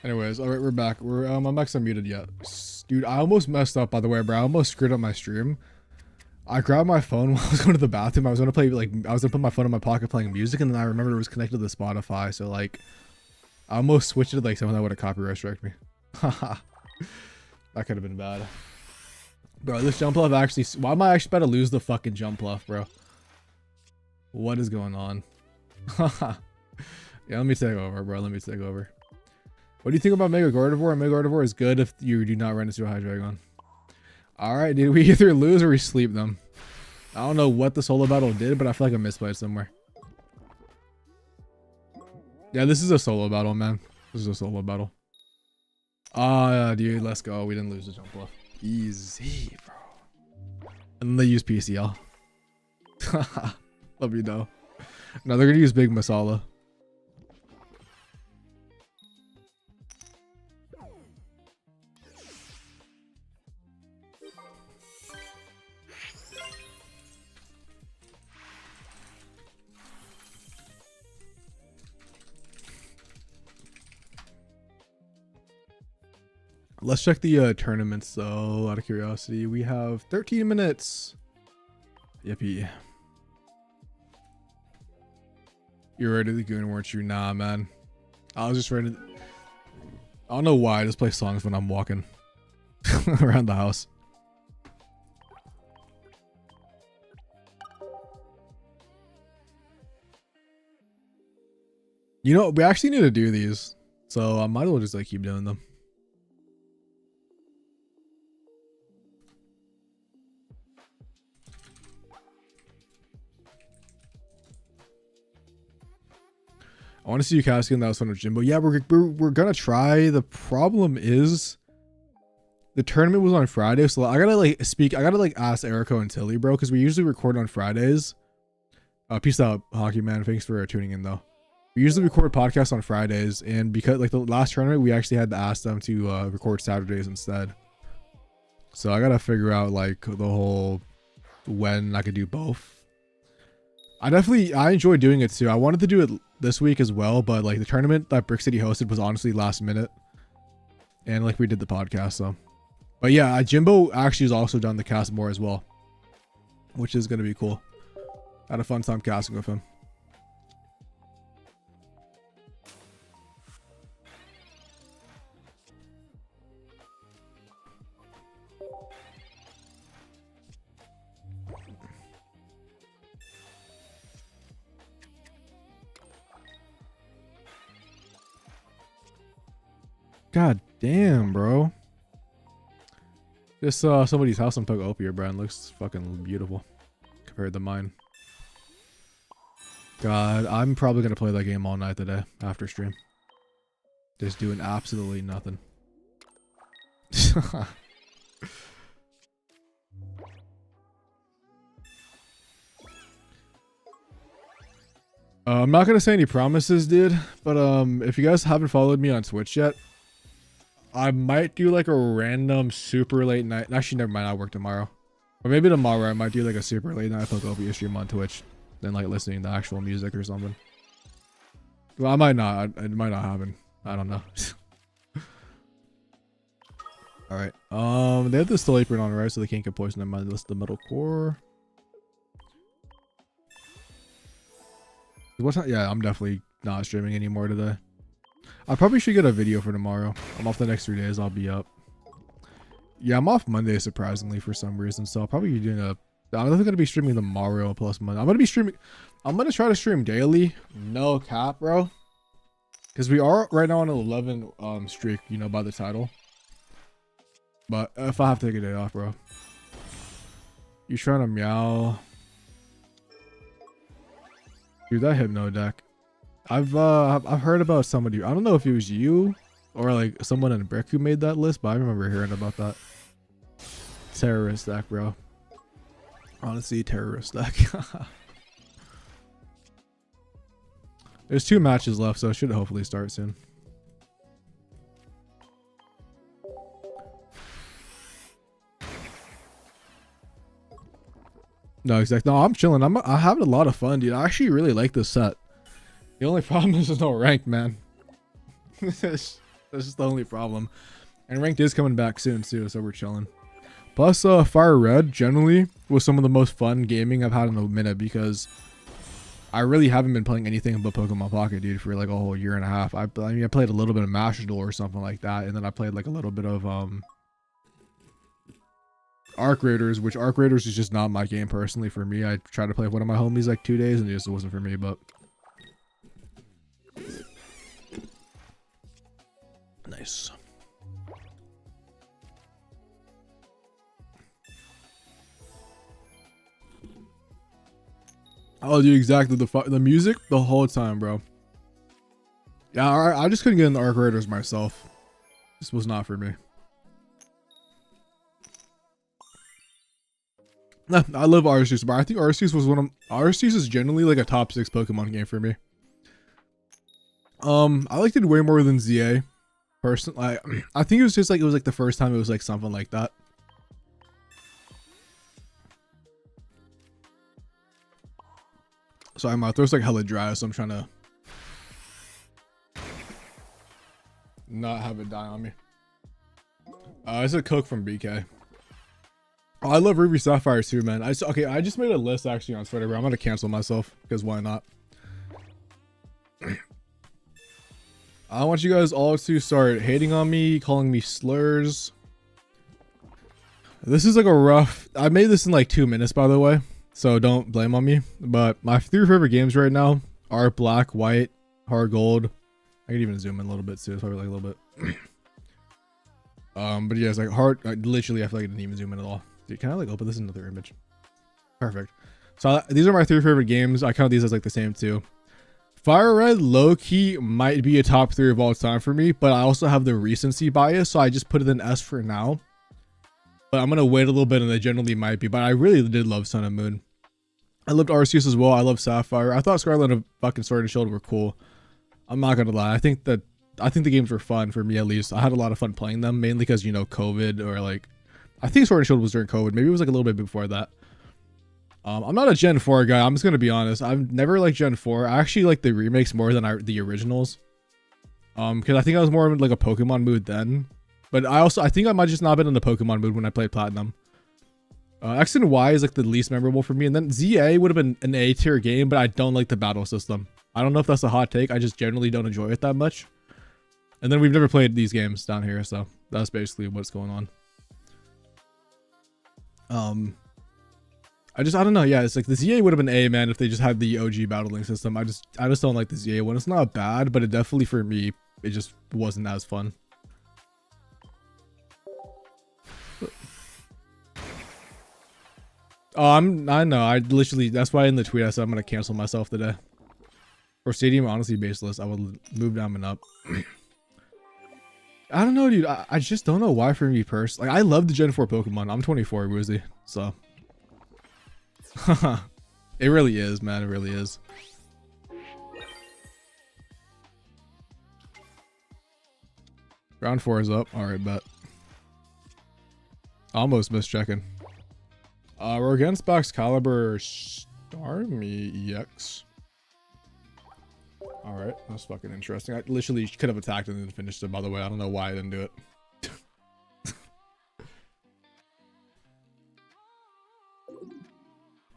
Speaker 1: Anyways, all right, we're back. I'm actually muted yet. Dude, I almost messed up, by the way, bro. I almost screwed up my stream. I grabbed my phone while I was going to the bathroom. I was going to play, like, I was going to put my phone in my pocket playing music, and then I remembered it was connected to Spotify, so, like, I almost switched it to, like, someone that would have copyright struck me. Haha. That could have been bad. Bro, this jump bluff actually... Why am I actually about to lose the fucking jump bluff, bro? What is going on? Yeah, let me take over, bro. Let me take over. What do you think about Mega Gardevoir? Mega Gardevoir is good if you do not run into a Hydreigon. Alright, dude. We either lose or we sleep them. I don't know what the solo battle did, but I feel like I misplayed somewhere. Yeah, this is a solo battle, man. This is a solo battle. Dude, let's go. We didn't lose the jump bluff. Easy, bro. And then they use PCL. Let me know. No, they're gonna use Big Masala. Let's check the tournaments though, out of curiosity. We have 13 minutes. Yippee. You're ready to the goon, weren't you? Nah, man. I was just ready to... I don't know why I just play songs when I'm walking around the house. You know, we actually need to do these. So I might as well just like keep doing them. I want to see you casting. That was fun with Jimbo. Yeah, we're gonna try. The problem is the tournament was on Friday, so I gotta like ask Erico and Tilly, bro, because we usually record on Fridays. Peace out, hockey man. Thanks for tuning in though. We usually record podcasts on Fridays, and because like the last tournament, we actually had to ask them to record Saturdays instead. So I gotta figure out like the whole when I could do both. I enjoy doing it too. I wanted to do it this week as well, but like the tournament that Brick City hosted was honestly last minute, and like we did the podcast, so. But yeah, Jimbo actually has also done the cast more as well, which is gonna be cool. I had a fun time casting with him. God damn, bro. Just saw somebody's house on Pugopia, bro. Looks fucking beautiful compared to mine. God, I'm probably gonna play that game all night today after stream. Just doing absolutely nothing. I'm not gonna say any promises, dude, but if you guys haven't followed me on Twitch yet, I might do like a random super late night. Actually, never mind. I work tomorrow, or maybe tomorrow I might do like a super late night Pugopia stream on Twitch, then like listening to actual music or something. Well, I might not. It might not happen. I don't know. All right. They have the still apron on, right? So they can't get poisoned. Never mind. That's the metal core. What's not? Yeah, I'm definitely not streaming anymore today. I probably should get a video for tomorrow. I'm off the next 3 days. I'll be up. Yeah, I'm off Monday surprisingly for some reason. So I'll probably be doing a... I'm definitely going to be streaming tomorrow plus Monday. I'm going to be streaming... I'm going to try to stream daily. No cap, bro. Because we are right now on an 11 streak, you know, by the title. But if I have to take a day off, bro. You trying to meow? Dude, that Hypno deck. I've heard about somebody. I don't know if it was you or like someone in Brick who made that list, but I remember hearing about that. Terrorist deck, bro. Honestly, terrorist deck. There's 2 matches left, so it should hopefully start soon. No, exactly. No, I'm chilling. I'm having a lot of fun, dude. I actually really like this set. The only problem is there's no rank, man. That's just the only problem. And ranked is coming back soon too, so we're chilling. Plus, Fire Red generally was some of the most fun gaming I've had in a minute because I really haven't been playing anything but Pokemon Pocket, dude, for like a whole year and a half. I mean, I played a little bit of Master Duel or something like that, and then I played like a little bit of Arc Raiders, which Arc Raiders is just not my game personally for me. I tried to play with one of my homies like 2 days, and it just wasn't for me, but nice. Oh, dude, exactly. The music the whole time, bro. Yeah, I just couldn't get in the Arc Raiders myself. This was not for me. Nah, I love Arceus, but I think Arceus was Arceus is generally like a top 6 Pokemon game for me. I liked it way more than ZA. Personally, I think it was just like the first time it was like something like that. Sorry, my throat's like hella dry, so I'm trying to not have it die on me. It's a Coke from BK. Oh, I love Ruby Sapphire too, man. Okay, I just made a list actually on Twitter, but I'm gonna cancel myself because why not? I want you guys all to start hating on me, calling me slurs. This is like a rough. I made this in like 2 minutes, by the way, so don't blame on me. But my 3 favorite games right now are Black, White, Hard Gold. I can even zoom in a little bit too. It's probably like a little bit. But yeah, it's like hard. Literally, I feel like I didn't even zoom in at all. Dude, can I like open this in another image? Perfect. So these are my 3 favorite games. I count these as like the same too. Fire Red low-key might be a top 3 of all time for me, but I also have the recency bias, so I just put it in S for now. But I'm gonna wait a little bit, and they generally might be. But I really did love Sun and Moon. I loved Arceus as well. I love Sapphire. I thought Scarlet and fucking Sword and Shield were cool. I'm not gonna lie. I think the games were fun for me at least. I had a lot of fun playing them, mainly because, you know, COVID, or like I think Sword and Shield was during COVID. Maybe it was like a little bit before that. I'm not a Gen 4 guy. I'm just gonna be honest. I've never liked Gen 4. I actually like the remakes more than the originals. Because I think I was more in like a Pokemon mood then. But I think I might just not been in the Pokemon mood when I played Platinum. X and Y is like the least memorable for me, and then ZA would have been an A tier game, but I don't like the battle system. I don't know if that's a hot take. I just generally don't enjoy it that much. And then we've never played these games down here, so that's basically what's going on. I don't know. Yeah, it's like the ZA would have been A, man, if they just had the OG battling system. I just don't like the ZA one. It's not bad, but it definitely, for me, it just wasn't as fun. Oh, I know. I literally, that's why in the tweet I said I'm gonna cancel myself today. For Stadium, honestly, baseless. I would move down and up. I don't know, dude. I just don't know why for me personally. Like, I love the Gen 4 Pokemon. I'm 24, Woozy, so. It really is, man. It really is. Round 4 is up. Alright, bet. Almost missed checking. We're against Baxcalibur Starmie EX. Alright, that's fucking interesting. I literally could have attacked and then finished it, by the way. I don't know why I didn't do it.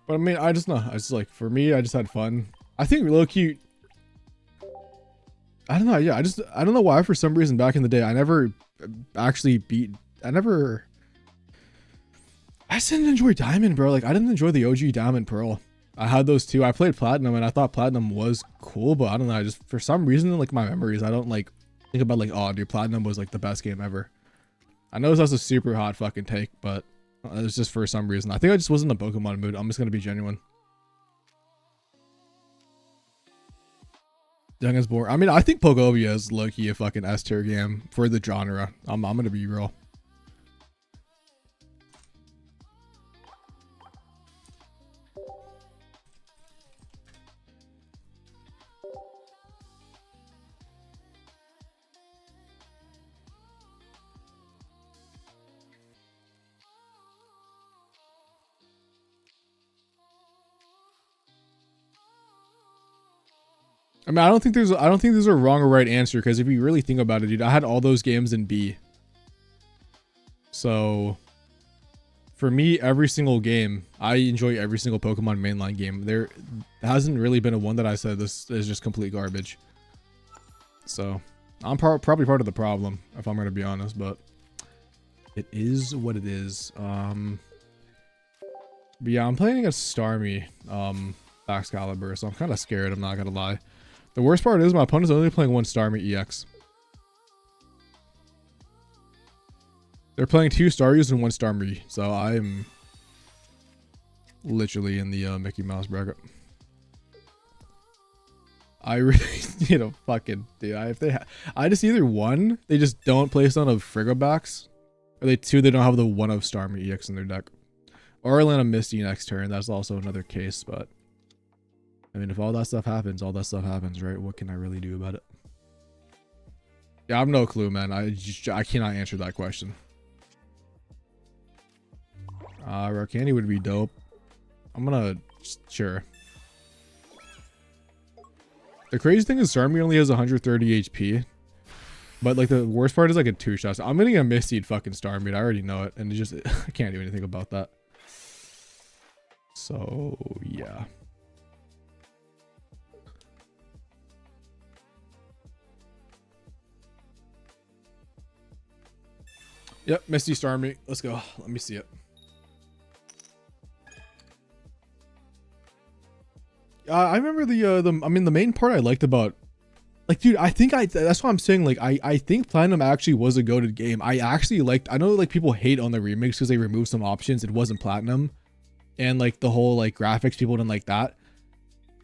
Speaker 1: But I mean, I just know. I just like, for me, I just had fun. I think low-key, I don't know. Yeah, I don't know why for some reason back in the day, I never actually I just didn't enjoy Diamond, bro. Like, I didn't enjoy the OG Diamond Pearl. I had those two. I played Platinum and I thought Platinum was cool, but I don't know. I just, for some reason, like my memories, I don't like think about like, oh, dude, Platinum was like the best game ever. I know that's a super hot fucking take, but it's just for some reason. I think I just wasn't in a Pokemon mood. I'm just gonna be genuine. Young is boring. I mean, I think Pokobia is low-key a fucking S tier game for the genre. I'm gonna be real. I mean, I don't think there's a wrong or right answer, because if you really think about it, dude, I had all those games in B. So for me, every single game, I enjoy every single Pokemon mainline game. There hasn't really been a one that I said this is just complete garbage. So I'm probably part of the problem, if I'm going to be honest, but it is what it is. But yeah, I'm playing against Starmie, Excalibur, so I'm kind of scared, I'm not going to lie. The worst part is my opponent's only playing one Starmie EX. They're playing 2 Starries and 1 Starmie, so I'm literally in the Mickey Mouse bracket. I really need a fucking dude. I just either one, they just don't play son of Frigobax, or two, they don't have the one of Starmie EX in their deck. Or I'll land a Misty next turn. That's also another case, but I mean, if all that stuff happens, right? What can I really do about it? Yeah, I have no clue, man. I cannot answer that question. Rare Candy would be dope. I'm gonna sure. The crazy thing is Starmie only has 130 HP. But like the worst part is like a 2-shot. So I'm getting a Misty fucking Starmie. I already know it, and it just I can't do anything about that. So yeah. Yep, Misty Starmie. Let's go. Let me see it. I remember I mean, the main part I liked about, like, dude, that's why I'm saying, like, I think Platinum actually was a goated game. I actually liked, I know, like, people hate on the remix because they removed some options. It wasn't Platinum. And, like, the whole, like, graphics, people didn't like that.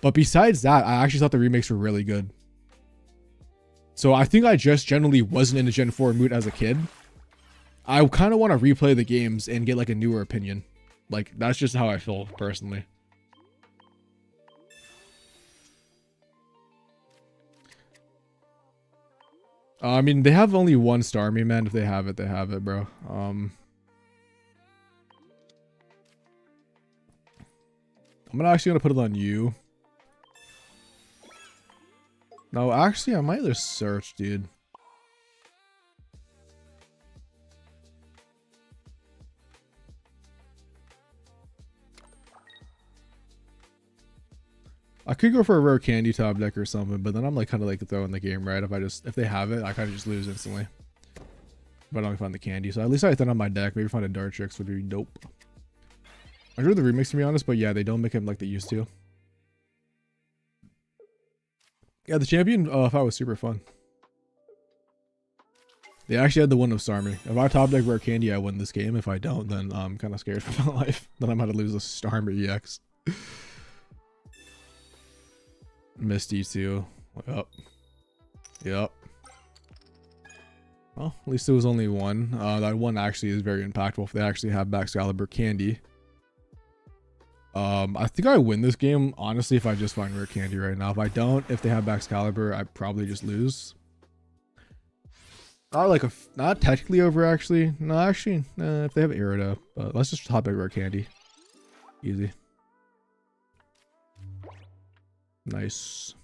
Speaker 1: But besides that, I actually thought the remakes were really good. So I think I just generally wasn't in a Gen 4 mood as a kid. I kind of want to replay the games and get, like, a newer opinion. Like, that's just how I feel, personally. I mean, they have only one Starmie, man. If they have it, they have it, bro. I'm actually gonna put it on you. No, actually, I might just search, dude. I could go for a rare candy top deck or something, but then I'm like kind of like throwing the game, right? If they have it, I kind of just lose instantly. But I don't find the candy, so at least I thought on my deck. Maybe find a Dartrix would be dope. I drew the remix, to be honest, but yeah, they don't make him like they used to. Yeah, the champion fight was super fun. They actually had the one of Starmie. If I top deck rare candy, I win this game. If I don't, then I'm kind of scared for my life. Then I'm about to lose a Starmie EX. Misty too. Yep. Well, at least it was only one. That one actually is very impactful if they actually have Excalibur candy. I think I win this game, honestly, if I just find rare candy right now. If I don't, if they have Excalibur, I probably just lose. Not technically over, actually. No, actually, if they have Irida, but let's just top deck rare candy. Easy. Nice.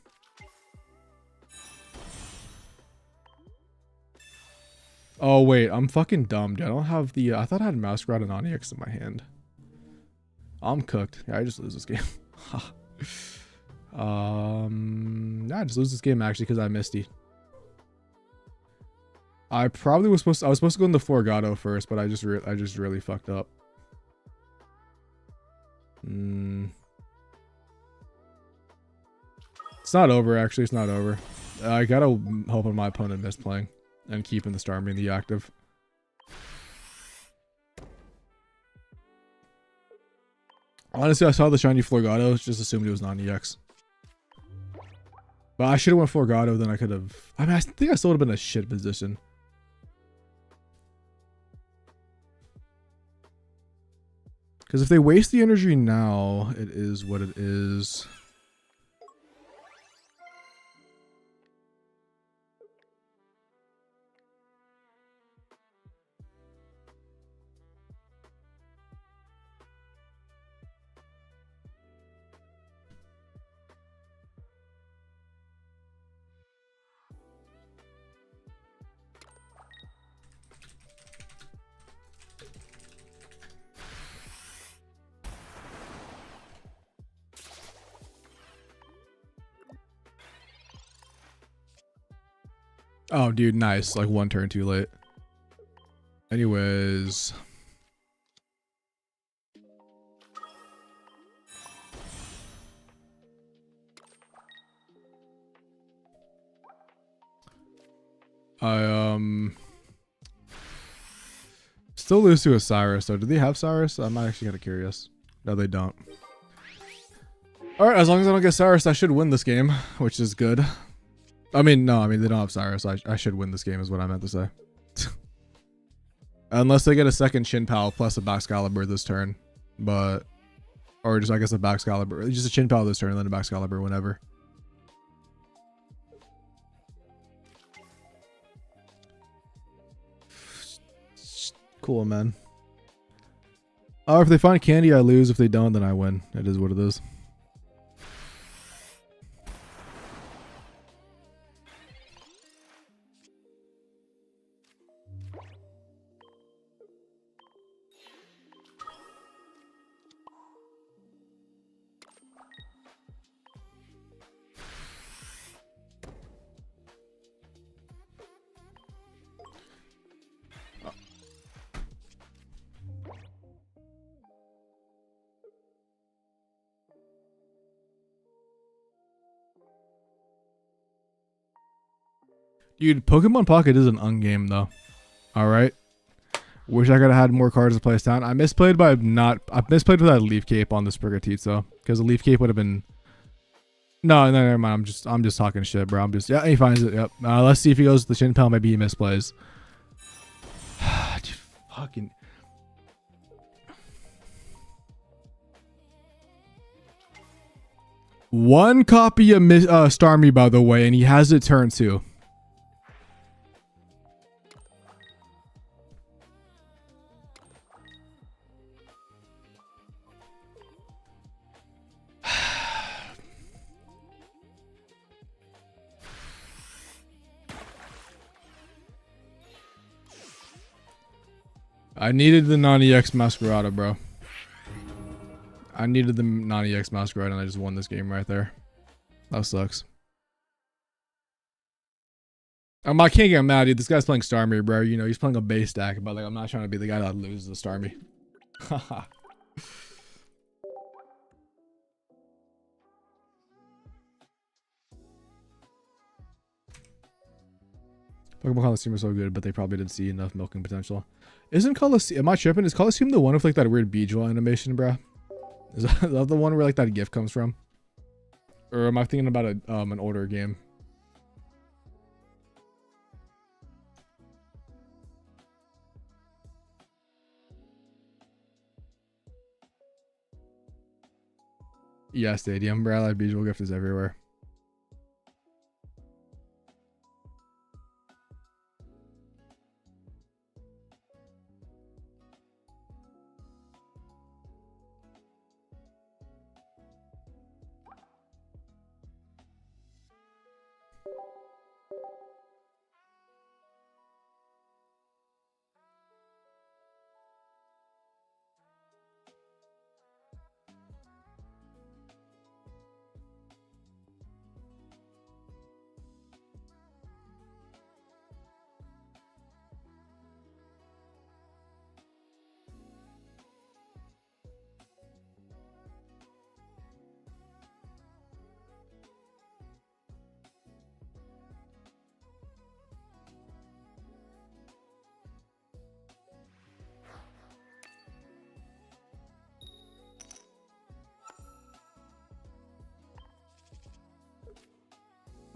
Speaker 1: Oh wait, I'm fucking dumb, dude. I don't have the I thought I had Meowscarda and Onyx in my hand. I'm cooked. Yeah, I just lose this game. Yeah, I just lose this game actually because I Misty. I probably was supposed to go into Florgato first, but I just really fucked up. It's not over, actually. It's not over. I gotta hope on my opponent misplaying and keeping the Starmie in the active. Honestly, I saw the shiny Florgato, just assumed it was non-EX. But I should have went Florgato, then I could have... I mean, I think I still would have been in a shit position. Because if they waste the energy now, it is what it is. Oh, dude, nice. Like 1 turn too late. Anyways. I still lose to a Cyrus. So do they have Cyrus? I'm actually kind of curious. No, they don't. All right, as long as I don't get Cyrus, I should win this game, which is good. I mean, no, I mean they don't have Cyrus. I should win this game is what I meant to say. Unless they get a second Chin Pal plus a Baxcalibur this turn, but or just I guess a Baxcalibur, just a Chin Pal this turn and then a Baxcalibur whenever. Cool, man. Oh, if they find candy, I lose. If they don't, then I win. It is what it is. Dude, Pokemon Pocket is an ungame though. All right. Wish I could have had more cards to place down. I misplayed by not. I misplayed with that Leaf Cape on the Sprigatito though, because the Leaf Cape would have been. No, never mind. I'm just talking shit, bro. Yeah, he finds it. Yep. Let's see if he goes to the Shin Pal. Maybe he misplays. Dude, fucking. One copy of Starmie, by the way, and he has it turn 2. I needed the non-EX Meowscarda, bro. I needed the non-EX Meowscarda and I just won this game right there. That sucks. I can't get mad, dude. This guy's playing Starmie, bro. You know, he's playing a base stack, but like I'm not trying to be the guy that loses the Starmie. Haha. Pokemon Coliseum is so good, but they probably didn't see enough milking potential. Isn't Coliseum? Am I tripping? Is Coliseum the one with like that weird Beedrill animation, bro? Is that the one where like that GIF comes from? Or am I thinking about an older game? Yeah, Stadium, bro. That Beedrill GIF is everywhere.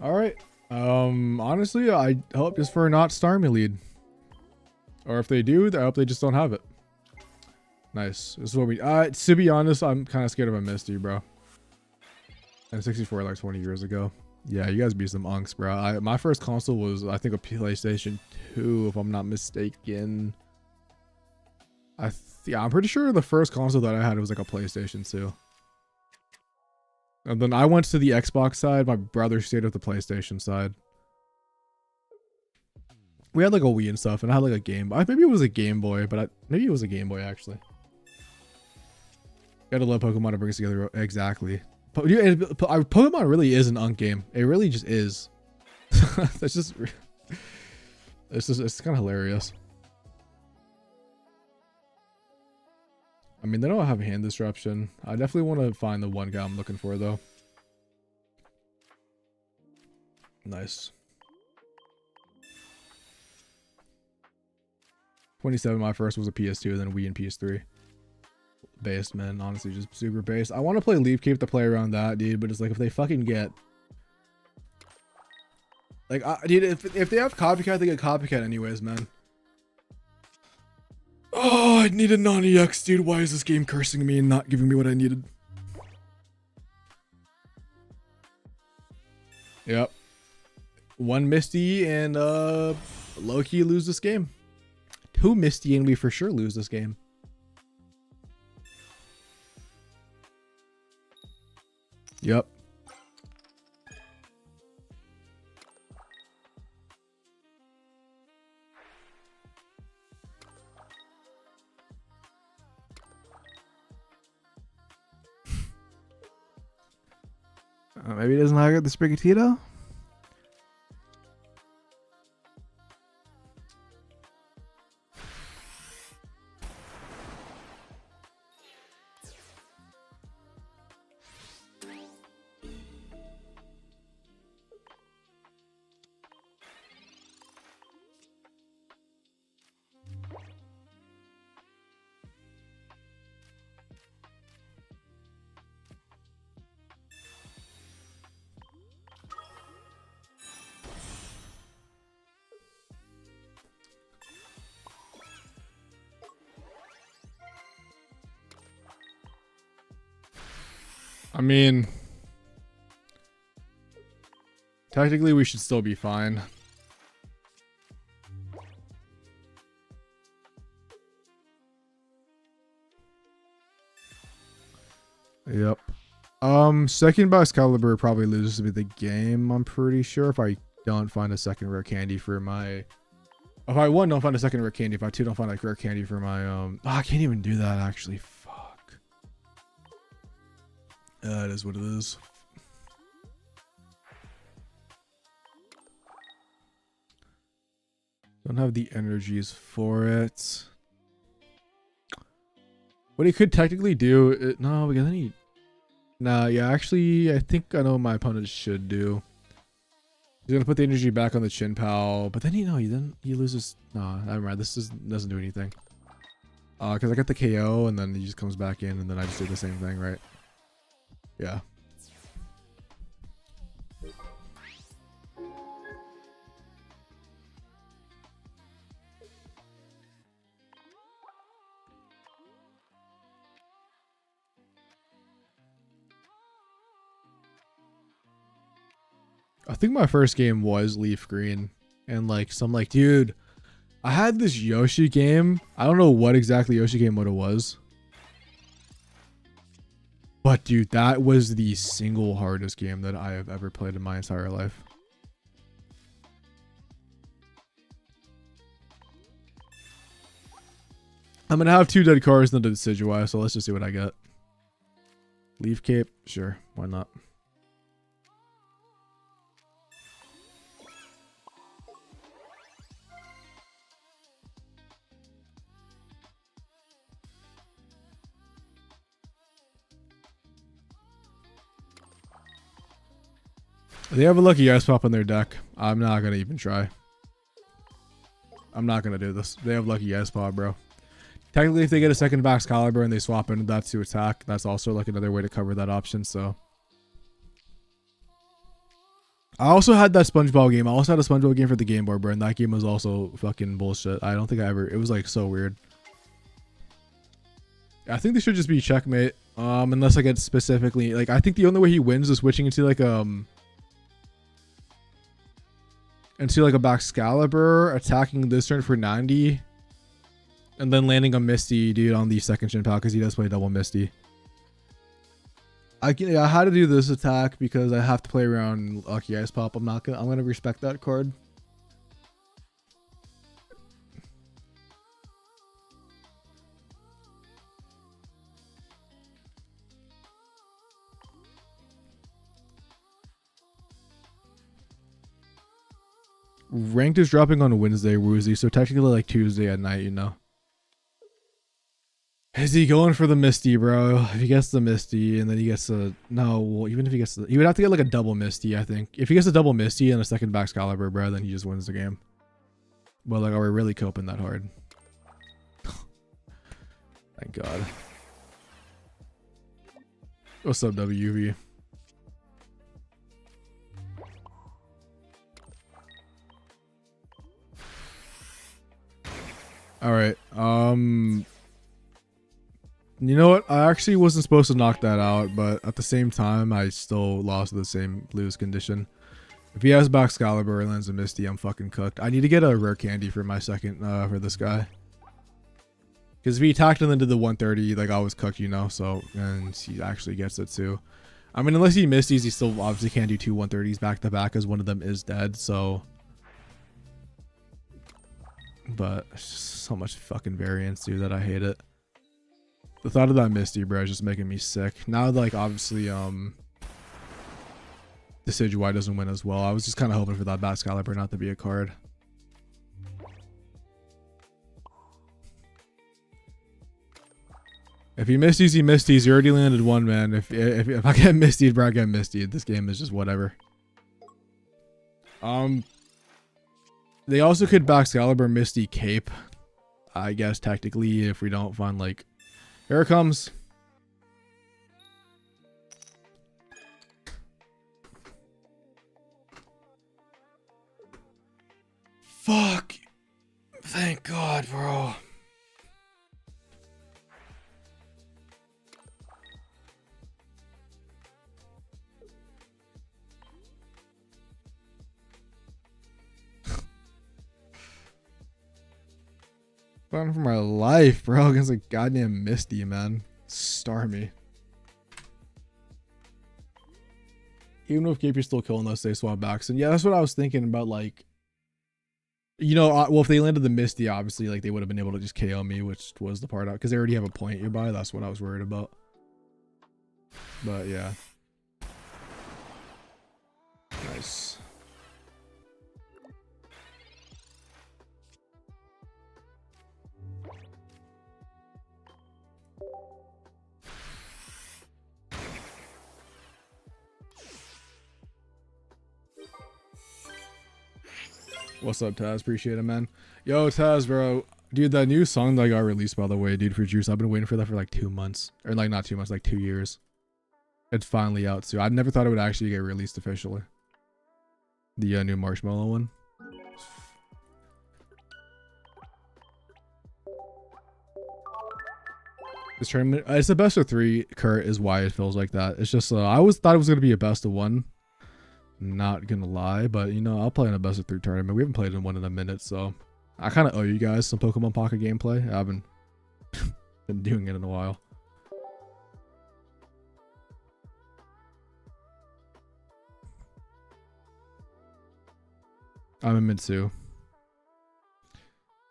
Speaker 1: All right. Honestly, I hope just for not Starmie lead. Or if they do, I hope they just don't have it. Nice. This is what we. To be honest, I'm kind of scared of a Misty, bro. And 64 like 20 years ago. Yeah, you guys be some unks, bro. My first console was, I think, a PlayStation 2, if I'm not mistaken. Yeah, I'm pretty sure the first console that I had was like a PlayStation 2. And then I went to the Xbox side. My brother stayed at the PlayStation side. We had like a Wii and stuff, and I had like a Game Boy. Maybe it was a Game Boy, but maybe it was a Game Boy actually. Gotta love Pokemon to bring us together. Exactly. Pokemon really is an unk game. It really just is. That's just. It's kind of hilarious. I mean, they don't have hand disruption. I definitely want to find the one guy I'm looking for, though. Nice. 27, my first was a PS2, then Wii and PS3. Based, man. Honestly, just super based. I want to play Leap Cape to play around that, dude, but it's like if they fucking get... Like, dude, if they have Copycat, they get Copycat anyways, man. Oh, I need a non-EX, dude. Why is this game cursing me and not giving me what I needed? Yep. One Misty and low-key lose this game. Two Misty and we for sure lose this game. Yep. Maybe he doesn't like the Sprigatito? I mean, technically we should still be fine. Yep. Second box caliber probably loses me the game, I'm pretty sure, if I don't find a second rare candy for my... If I, one, don't find a second rare candy, if I, two, don't find like rare candy for my, I can't even do that, actually. Fuck. It is what it is. Don't have the energies for it. What he could technically do... no, because then he... Nah, yeah, actually, I think I know what my opponent should do. He's gonna put the energy back on the Chin Pal, but then he loses. Nah, never mind. This doesn't do anything. Because I got the KO and then he just comes back in and then I just do the same thing, right? Yeah. I think my first game was Leaf Green, and like some like, dude, I had this Yoshi game. I don't know what exactly Yoshi game what it was, but dude, that was the single hardest game that I have ever played in my entire life. I'm gonna have 2 dead cards in the Decidueye, so let's just see what I get. Leaf Cape, sure, why not? They have a lucky ice pop in their deck. I'm not gonna even try. I'm not gonna do this. They have lucky ice pop, bro. Technically, if they get a second Vax Caliber and they swap into that to attack, that's also like another way to cover that option. So, I also had that SpongeBob game. I also had a SpongeBob game for the Game Boy, bro, and that game was also fucking bullshit. I don't think I ever. It was like so weird. I think they should just be checkmate. Unless I get specifically like, I think the only way he wins is switching into like into like a Baxcalibur, attacking this turn for 90, and then landing a Misty, dude, on the second Shin Pal because he does play double Misty. I had to do this attack because I have to play around Lucky Ice Pop. I'm gonna respect that card. Ranked is dropping on Wednesday, Woozy, so technically like Tuesday at night, you know. Is he going for the Misty, bro? If he gets the Misty and then he gets the... No, well, even if he gets the... He would have to get like a double Misty, I think. If he gets a double Misty and a second Baxcalibur, bro, then he just wins the game. But like, are we really coping that hard? Thank God. What's up, WV? All right. You know what? I actually wasn't supposed to knock that out, but at the same time, I still lost to the same lose condition. If he has Baxcalibur and lands a Misty, I'm fucking cooked. I need to get a rare candy for my second, for this guy. Because if he attacked and then did the 130, like, I was cooked, you know? So, and he actually gets it too. I mean, unless he Misties, he still obviously can't do two 130s back to back, because one of them is dead, so... But, it's just so much fucking variance, dude, that I hate it. The thought of that Misty, bro, is just making me sick. Now, like, obviously, the Decidueye doesn't win as well. I was just kind of hoping for that Baxcalibur not to be a card. If he Misties, he Misties. You already landed one, man. If I get Mistied, bro, I get Mistied. This game is just whatever. They also could Baxcalibur Misty Cape, I guess, technically, if we don't find, like... Here it comes. Fuck. Thank God, bro. Fun for my life, bro, against a goddamn Misty, man. Star me. Even if Cape, you're still killing us, they swap backs. And yeah, that's what I was thinking about, like, you know, well, if they landed the Misty, obviously, like, they would have been able to just KO me, which was the part out, because they already have a point nearby. That's what I was worried about. But yeah. Nice. What's up, Taz? Appreciate it, man. Yo, Taz, bro. Dude, that new song that got released, by the way, dude, for Juice, I've been waiting for that for like 2 months. Or like, not 2 months, like 2 years. It's finally out, too. I never thought it would actually get released officially. The new Marshmallow one. This tournament, it's a best of 3, Kurt, is why it feels like that. It's just, I always thought it was going to be a best of 1. Not gonna lie, but you know, I'll play in a best of 3 tournament. We haven't played in one in a minute, so I kind of owe you guys some Pokemon Pocket gameplay. I haven't been doing it in a while. I'm in mid 2.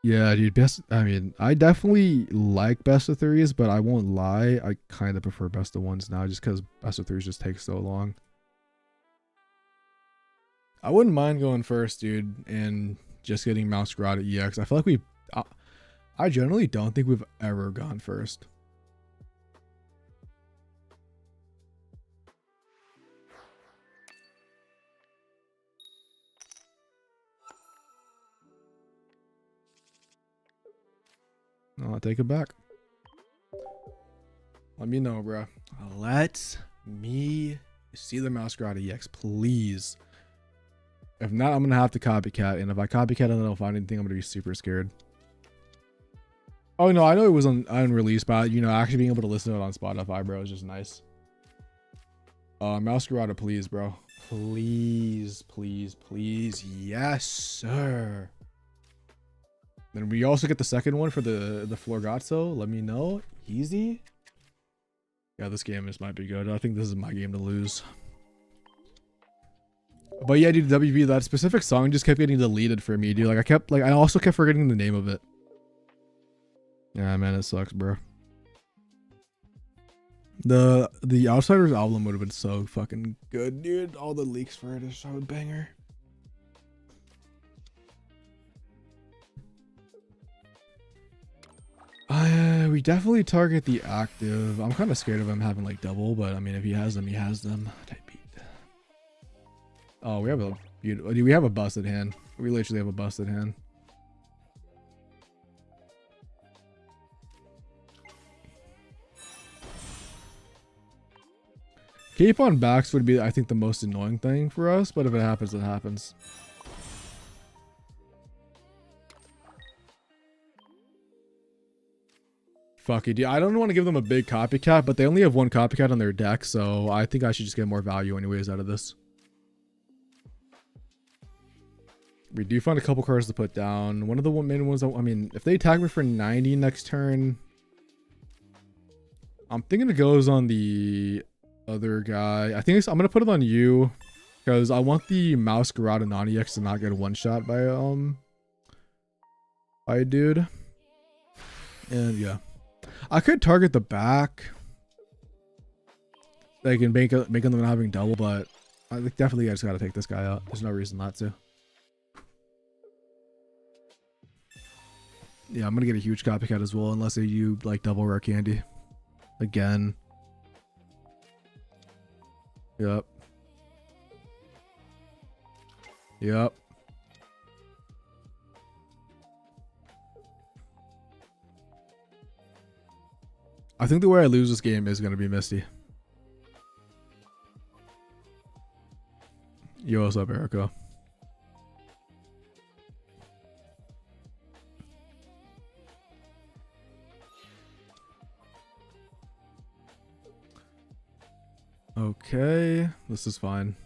Speaker 1: Yeah, dude, I mean, I definitely like best of 3s, but I won't lie, I kind of prefer best of 1s now, just because best of 3s just take so long. I wouldn't mind going first, dude, and just getting Meowscarda EX. I feel like I generally don't think we've ever gone first. I'll take it back. Let me know, bro. Let me see the Meowscarda EX, please. If not, I'm going to have to copycat. And if I copycat and I don't find anything, I'm going to be super scared. Oh, no, I know it was unreleased, but, you know, actually being able to listen to it on Spotify, bro, is just nice. Meowscarda, please, bro. Please, please, please. Yes, sir. Then we also get the second one for the Florgatso. Let me know. Easy. Yeah, this game just might be good. I think this is my game to lose. But yeah, dude, WV, that specific song just kept getting deleted for me, dude. Like, I also kept forgetting the name of it. Yeah, man, it sucks, bro. The Outsiders album would have been so fucking good, dude. All the leaks for it is so banger. We definitely target the active. I'm kind of scared of him having like double, but I mean, if he has them, he has them. Type beat. Oh, we have a we have a busted hand. We literally have a busted hand. Cape on backs would be, I think, the most annoying thing for us, but if it happens, it happens. Fuck it, dude. I don't want to give them a big copycat, but they only have one copycat on their deck, so I think I should just get more value anyways out of this. We do find a couple cards to put down. One of the main ones, I mean, if they attack me for 90 next turn, I'm thinking it goes on the other guy. I think I'm going to put it on you, because I want the Meowscarda non-EX to not get a one-shot by a dude. And yeah. I could target the back. They can make them having double, but I think definitely I just gotta take this guy out. There's no reason not to. Yeah, I'm gonna get a huge copycat as well, unless you like double rare candy. Again. Yep. Yep. I think the way I lose this game is going to be Misty. Yo, what's up, Erica? Okay, this is fine.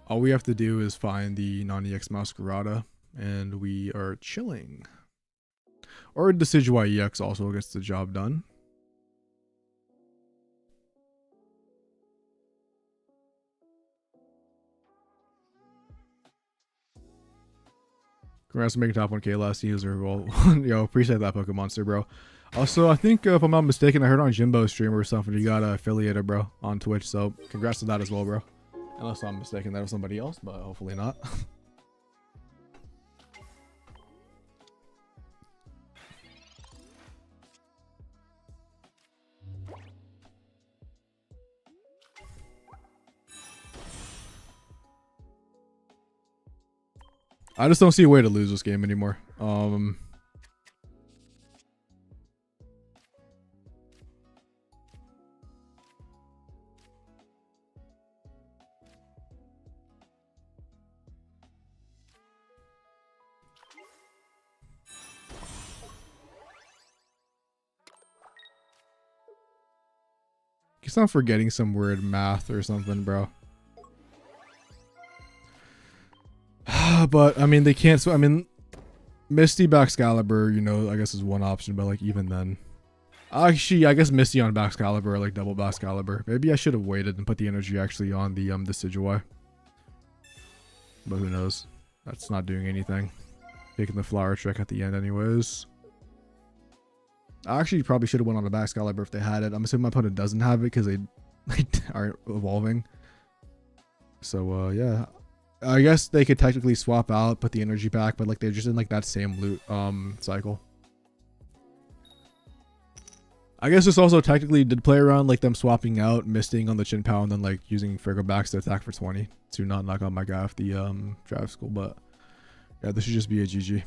Speaker 1: All we have to do is find the non-EX Meowscarda, and we are chilling. Or Decidueye EX also gets the job done. Congrats on making top 1K last user. Well, yo, appreciate that Pokemon Monster, bro. Also, I think if I'm not mistaken, I heard on Jimbo's stream or something, you got affiliated, bro, on Twitch. So congrats to that as well, bro. Unless I'm mistaken, that was somebody else, but hopefully not. I just don't see a way to lose this game anymore. Guess I'm forgetting some word math or something, bro. But I mean, they can't. So I mean, Misty Baxcalibur, you know, I guess is one option, but like even then, actually, I guess Misty on Baxcalibur or like double Baxcalibur. Maybe I should have waited and put the energy actually on the Decidueye. But who knows? That's not doing anything. Taking the flower trick at the end, anyways. I actually probably should have went on the Baxcalibur if they had it. I'm assuming my opponent doesn't have it because they aren't evolving. So yeah. I guess they could technically swap out, put the energy back, but like they're just in like that same loot cycle. I guess this also technically did play around like them swapping out, misting on the Chin Pow, and then like using Frigga backs to attack for 20 to not knock out my guy off the draft school. But yeah, this should just be a GG.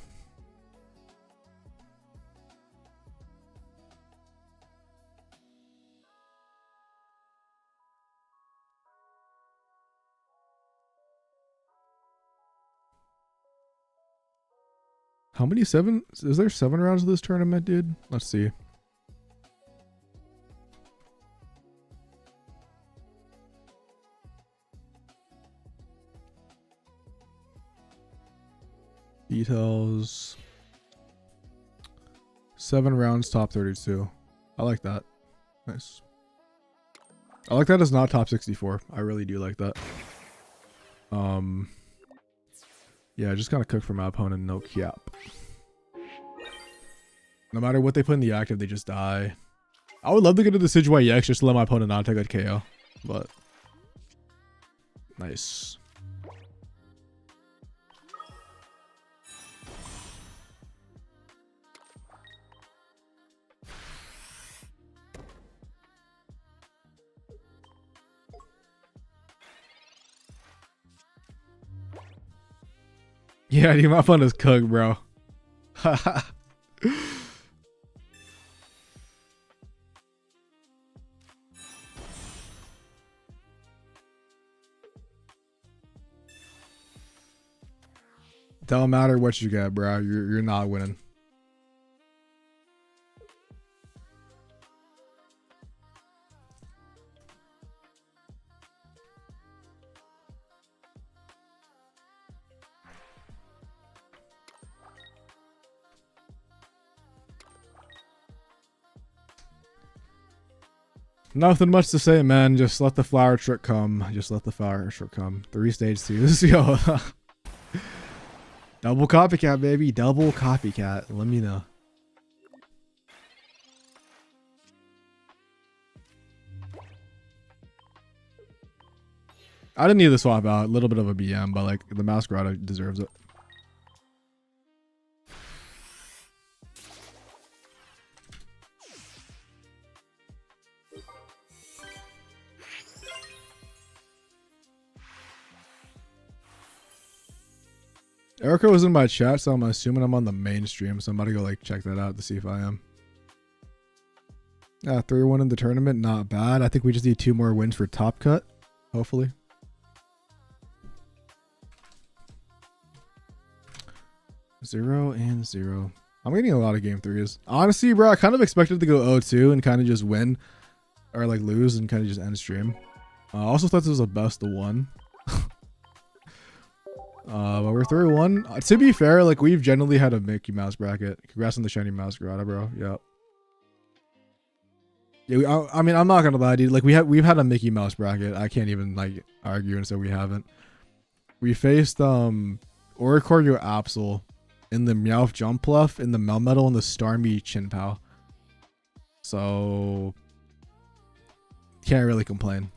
Speaker 1: How many is there 7 rounds of this tournament, dude? Let's see. Details. 7 rounds, top 32. I like that. Nice. I like that as not top 64. I really do like that. Yeah, just kind of cook for my opponent, no cap. No matter what they put in the active, they just die. I would love to get to the Decidueye EX just to let my opponent not take a KO. But nice. Yeah, dude, my phone is cooked, bro. Don't matter what you get, bro. You're not winning. Nothing much to say, man. Just let the flower trick come. Just let the flower trick come. 3 stage 2s. Yo. Double copycat, baby. Double copycat. Let me know. I didn't need to swap out. A little bit of a BM, but like the Meowscarda deserves it. Erica was in my chat, so I'm assuming I'm on the main stream. So I'm about to go like check that out to see if I am. Yeah, 3-1 in the tournament, not bad. I think we just need 2 more wins for top cut, hopefully. Zero and 0. I'm getting a lot of game 3s. Honestly, bro, I kind of expected to go 0-2 and kind of just win, or like lose and kind of just end stream. I also thought this was a best of 1. But we're 3-1. To be fair, like we've generally had a Mickey Mouse bracket. Congrats on the shiny Meowscarda, bro. Yep. Yeah, I mean, I'm not gonna lie, dude. Like we've had a Mickey Mouse bracket. I can't even like argue and say we haven't. We faced Oricorio Absol in the Meowth Jumpluff, in the Melmetal, and the Starmie Chinpow. So can't really complain.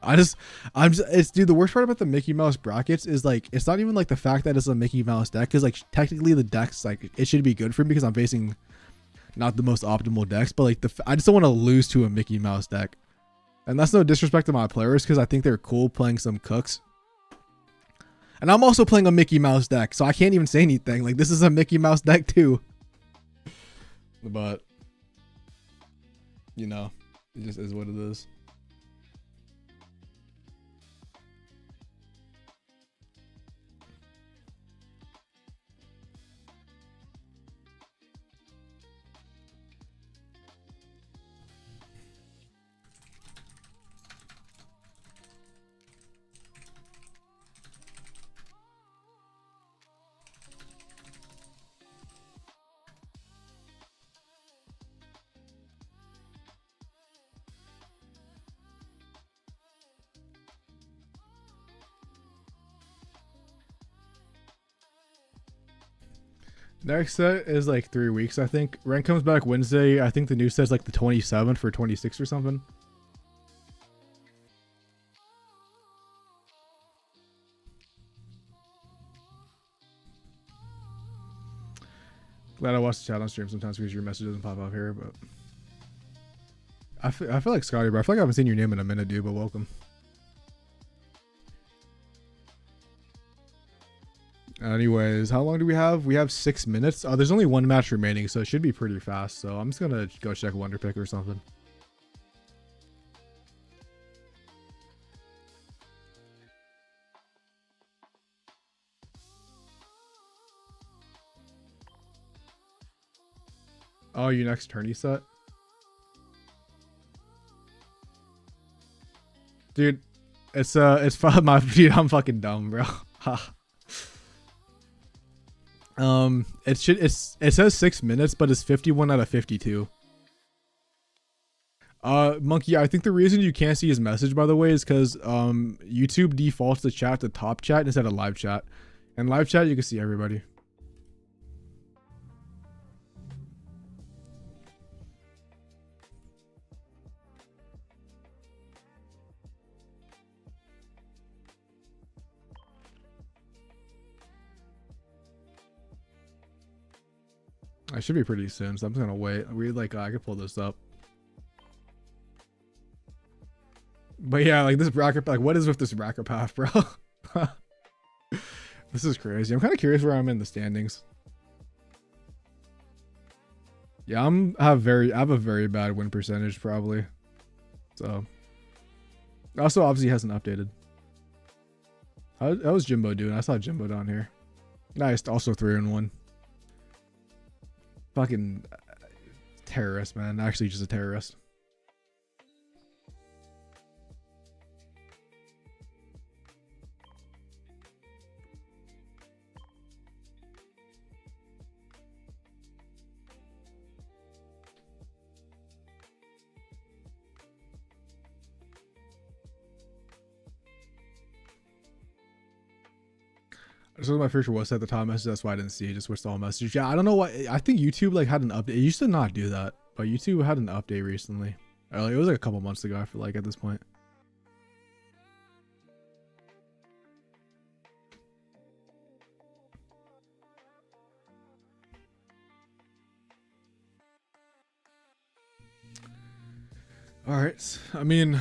Speaker 1: It's dude, the worst part about the Mickey Mouse brackets is like it's not even like the fact that it's a Mickey Mouse deck, because like technically the deck's like it should be good for me because I'm facing not the most optimal decks, but like I just don't want to lose to a Mickey Mouse deck. And that's no disrespect to my players because I think they're cool playing some cooks. And I'm also playing a Mickey Mouse deck, so I can't even say anything. Like this is a Mickey Mouse deck too. But you know, it just is what it is. Next set is like 3 weeks, I think. Rank comes back Wednesday. I think the new set's like the 27th or 26th or something. Glad I watch the chat on stream sometimes because your message doesn't pop up here, but I feel like Scotty, bro. I feel like I haven't seen your name in a minute, dude, but welcome. Anyways, how long do we have? We have 6 minutes. There's only 1 match remaining, so it should be pretty fast. So I'm just gonna go check Wonder Pick or something. Oh, your next tourney set? Dude, it's my dude, I'm fucking dumb, bro. It says 6 minutes, but it's 51 out of 52. Monkey, I think the reason you can't see his message, by the way, is because YouTube defaults the chat to top chat instead of live chat. And live chat, you can see everybody. I should be pretty soon, so I'm just gonna wait. I could pull this up. But yeah, like this bracket, like what is with this bracket path, bro? This is crazy. I'm kind of curious where I'm in the standings. Yeah, I have a very bad win percentage probably. So also obviously hasn't updated. How was Jimbo doing? I saw Jimbo down here. Nice. Also 3-1. Fucking terrorist, man. Actually just a terrorist. This was my first was at the top message. That's why I didn't see it. Just switched all messages. Yeah, I don't know why. I think YouTube like had an update. It used to not do that, but YouTube had an update recently. Or, like, it was like a couple months ago. I feel like at this point. All right. I mean,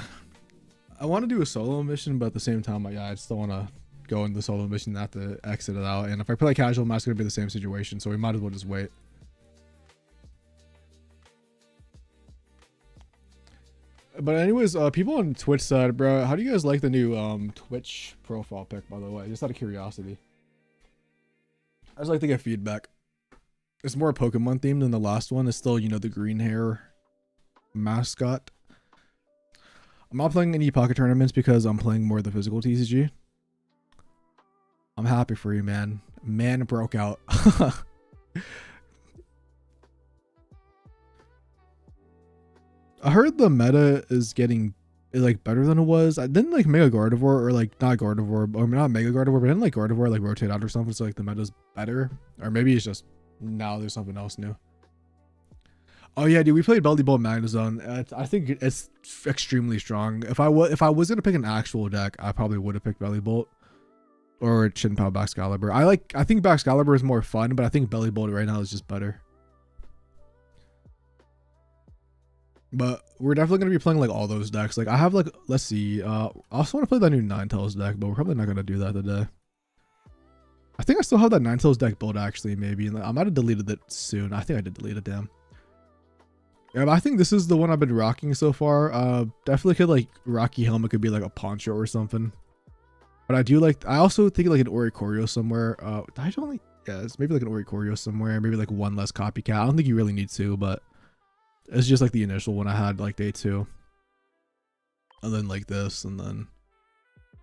Speaker 1: I want to do a solo mission, but at the same time, I just don't want to go into the solo mission and have to exit it out. And if I play casual, it's going to be the same situation. So we might as well just wait. But anyways, people on Twitch said, bro, how do you guys like the new Twitch profile pic, by the way? Just out of curiosity. I just like to get feedback. It's more Pokemon themed than the last one. It's still, you know, the green hair mascot. I'm not playing any pocket tournaments because I'm playing more of the physical TCG. I'm happy for you, man. Man broke out. I heard the meta is getting like better than it was. I didn't like Mega Gardevoir or like not Gardevoir, or not Mega Gardevoir, but didn't like Gardevoir like rotate out or something. So like the meta's better, or maybe it's just now there's something else new. Oh yeah, dude, we played Belly Bolt Magnezone. I think it's extremely strong. If I was gonna pick an actual deck, I probably would have picked Belly Bolt or Shinpao Baxcalibur. I think Baxcalibur is more fun, but I think Belly Bolt right now is just better. But we're definitely gonna be playing like all those decks. Like I have like, let's see. I also want to play that new Ninetales deck, but we're probably not gonna do that today. I think I still have that Ninetales deck build actually. Maybe I might have deleted it soon. I think I did delete it. Damn. Yeah, but I think this is the one I've been rocking so far. Definitely could like Rocky Helmet could be like a poncho or something. But I do like. I also think like an Oricorio somewhere. I don't like. Yeah, it's maybe like an Oricorio somewhere. Maybe like one less copycat. I don't think you really need two, but. It's just like the initial one I had like day 2. And then like this, and then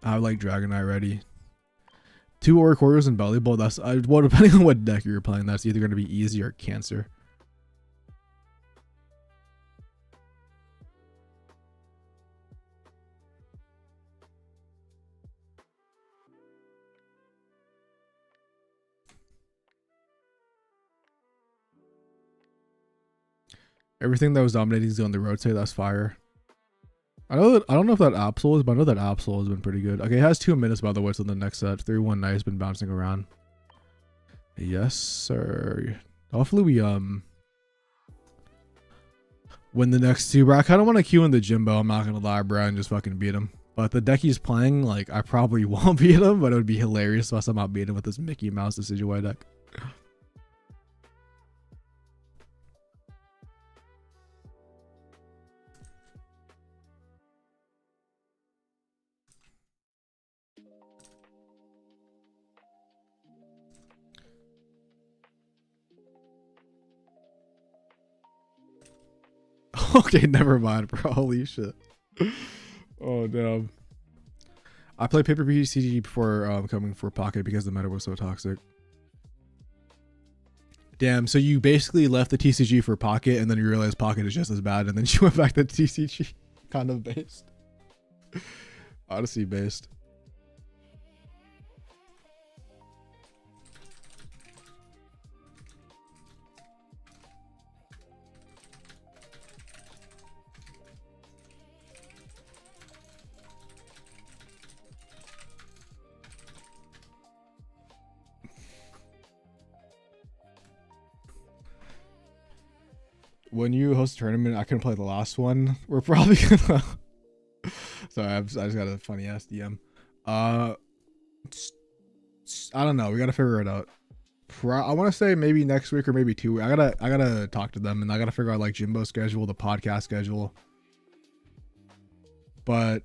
Speaker 1: I have like Dragonite ready. 2 Oricorios and Belly Bolt. That's well, depending on what deck you're playing, that's either going to be easy or cancer. Everything that was dominating is on the rotate. That's fire. I don't know if that Absol is, but I know that Absol has been pretty good. Okay, it has 2 minutes by the way, so the next set. 3-1 Knight's been bouncing around. Yes, sir. Hopefully we win the next 2, bro. I kind of want to queue in the Jimbo. I'm not gonna lie, bro, and just fucking beat him. But the deck he's playing, like I probably won't beat him, but it would be hilarious if I somehow beat him with this Mickey Mouse Decidueye deck. Okay, never mind, bro. Holy shit. Oh damn. I played paper PCG before coming for Pocket because the meta was so toxic. Damn, so you basically left the TCG for Pocket and then you realized Pocket is just as bad and then you went back to TCG. Kind of based. Odyssey based. When you host a tournament, I can play the last one. We're probably gonna. Sorry, I just got a funny ass DM. I don't know. We gotta figure it out. I want to say maybe next week or maybe 2 weeks. I gotta talk to them and I gotta figure out like Jimbo's schedule, the podcast schedule. But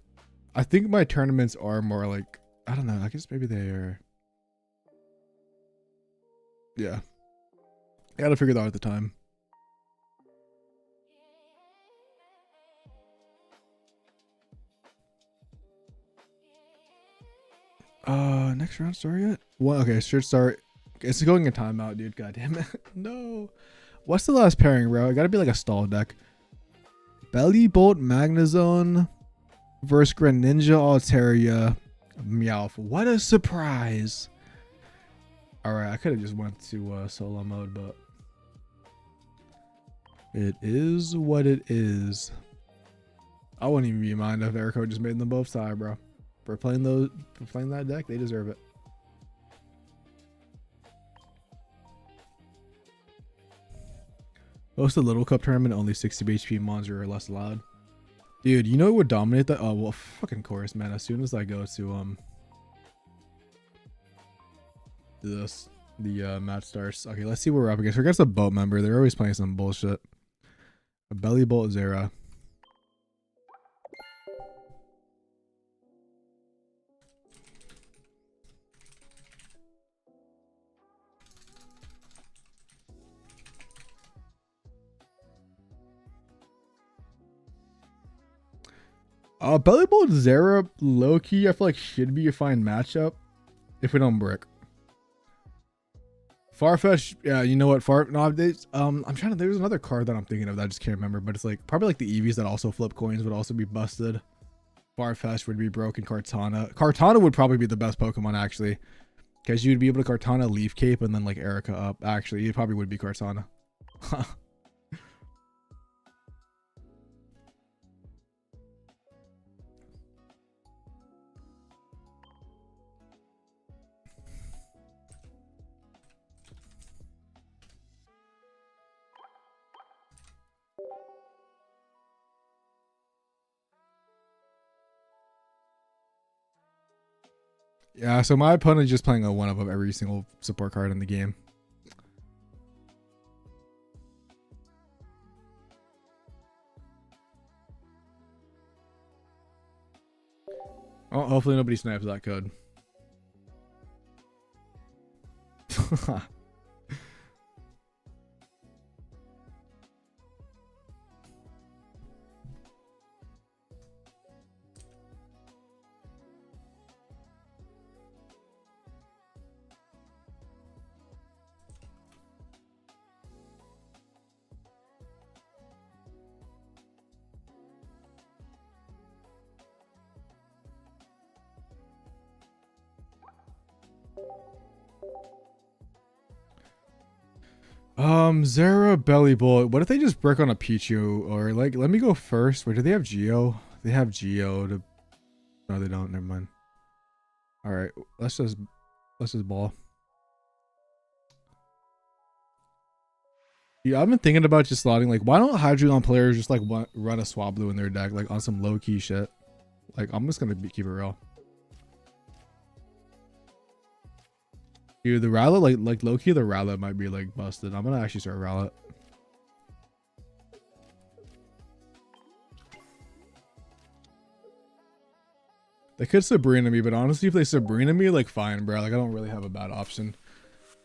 Speaker 1: I think my tournaments are more like, I don't know. I guess maybe they are. Yeah. I gotta figure that out at the time. Next round start yet? Well, okay, should start. It's going in timeout, dude. God damn it. No. What's the last pairing, bro? It gotta be like a stall deck. Belly Bolt Magnezone versus Greninja Altaria Meowth. What a surprise. Alright, I could have just went to solo mode, but it is what it is. I wouldn't even be mind if Erico just made them both tie, bro. For playing that deck, they deserve it. Host a Little Cup tournament, only 60 HP monster or less allowed. Dude, you know what would dominate that? Oh well, fucking course, man. As soon as I go to the match starts. Okay, let's see what we're up against. We're against a boat member. They're always playing some bullshit. A Belly Bolt Zera. Belly Bolt Zera low-key, I feel like should be a fine matchup if we don't brick. Farfetch, yeah, you know what? I'm trying to. There's another card that I'm thinking of that I just can't remember, but it's like probably like the EVs that also flip coins would also be busted. Farfetch would be broken. Kartana would probably be the best Pokemon actually, because you'd be able to Kartana Leaf Cape and then like Erica up. Actually, it probably would be Kartana. Yeah, so my opponent is just playing a one of every single support card in the game. Oh, hopefully nobody snipes that code. Zera Belly Bolt. What if they just brick on a Pichu? Or like, let me go first. Wait, do they have Geo? They have Geo to. No, they don't. Never mind. All right, let's just ball. Yeah, I've been thinking about just slotting. Like, why don't Hydreigon players just like run a Swablu in their deck, like on some low key shit? Like, I'm just gonna keep it real. Dude, the Rowlet, like low-key, the Rowlet might be like busted. I'm gonna actually start Rowlet. They could Sabrina me, but honestly, if they Sabrina me, like fine, bro. Like I don't really have a bad option.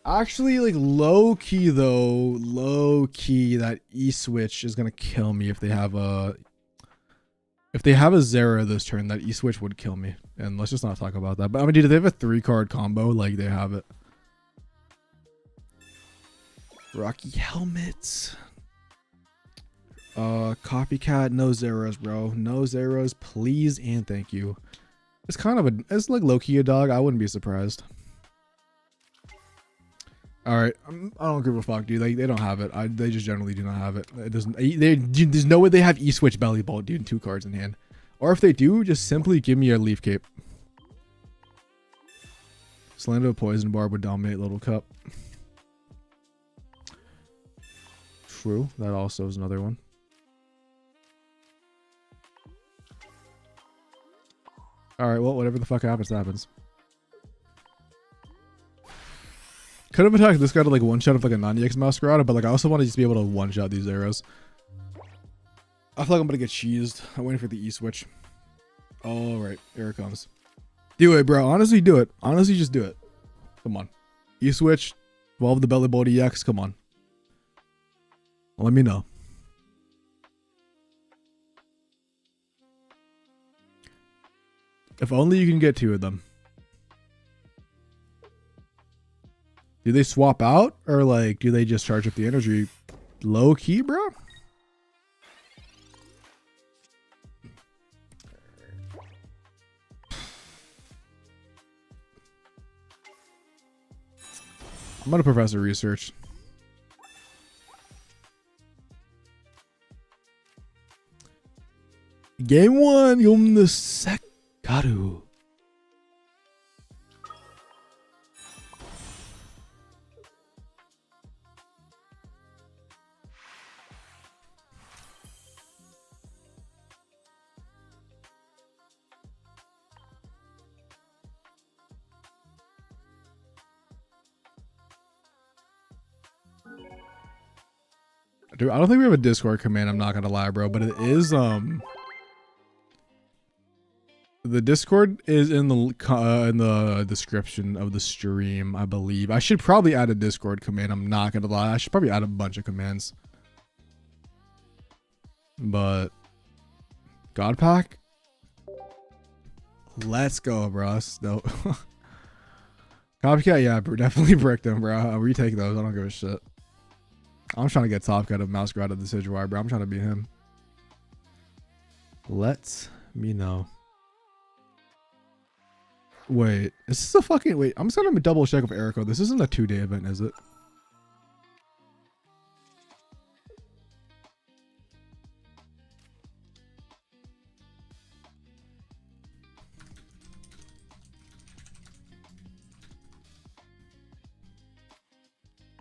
Speaker 1: Actually, like low-key though, low-key that E-Switch is gonna kill me if they have a Zera this turn. That E-Switch would kill me. And let's just not talk about that. But I mean, dude, if they have a 3-card combo, like they have it. Rocky Helmets. Copycat, no Zeros, bro. No Zeros, please and thank you. It's kind of it's like low-key a dog. I wouldn't be surprised. All right, I don't give a fuck, dude. Like they don't have it. They just generally do not have it. It doesn't. There's no way they have E-Switch Belly Bolt, dude. 2 cards in hand. Or if they do, just simply give me a Leaf Cape. Slando Poison Barb would dominate Little Cup. True. That also is another one. All right. Well, whatever the fuck happens, happens. could have attacked this guy to like one shot of like a 90x Meowscarda, but like I also want to just be able to one shot these arrows. I feel like I'm gonna get cheesed. I'm waiting for the E switch. All right, here it comes. Do it, bro. Honestly, do it. Honestly, just do it. Come on. E switch. Evolve the Belly Bolt EX. Come on. Let me know. If only you can get 2 of them. Do they swap out or like do they just charge up the energy? Low key, bro? I'm gonna professor research. Game 1, Yum the Sekaru. Dude, I don't think we have a Discord command, I'm not gonna lie, bro, but it is the Discord is in the description of the stream, I believe. I should probably add a Discord command, I'm not gonna lie. I should probably add a bunch of commands. But God Pack? Let's go, bro. No. Copycat, yeah, bro, definitely brick them, bro. I'll retake those. I don't give a shit. I'm trying to get top cut of Meowscarda of the Decidueye, bro. I'm trying to beat him. Let me know. Wait, is this a fucking... Wait, I'm just gonna double check with Erico. This isn't a 2-day event, is it?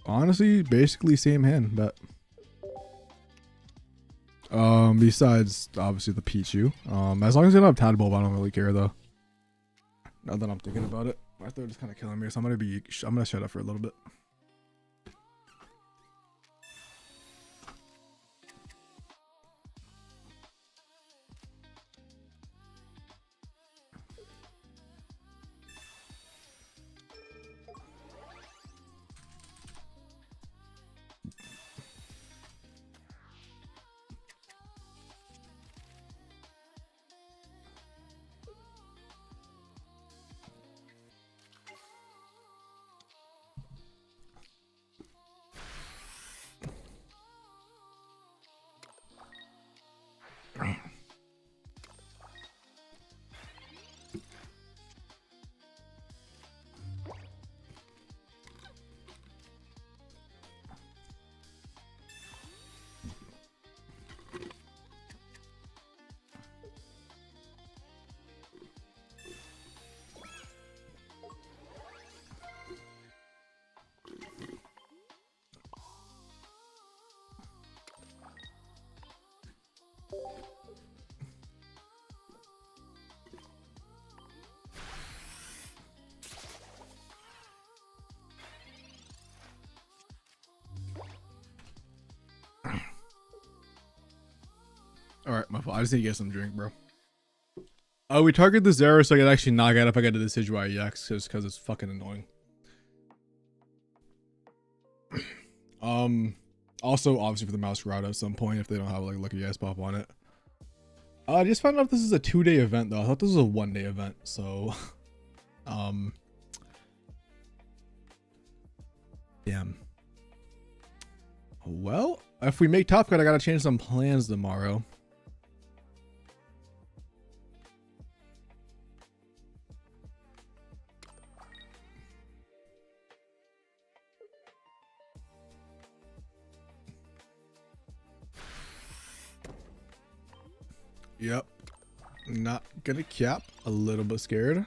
Speaker 1: Honestly, basically same hand, but besides obviously the Pichu. As long as they don't have Tadpole, I don't really care though. Now that I'm thinking about it, my throat is kind of killing me, so I'm gonna shut up for a little bit. Alright, my fault. I just need to get some drink, bro. Oh, we target the Zero so I can actually knock out if I get to the Decidueye EX, just because it's fucking annoying. Also, obviously for the Meowscarda at some point if they don't have like Lucky Ice Pop on it. I just found out this is a 2-day event though. I thought this was a 1-day event, so damn. Well, if we make Top Cut, I gotta change some plans tomorrow. Yep. Not gonna cap. A little bit scared.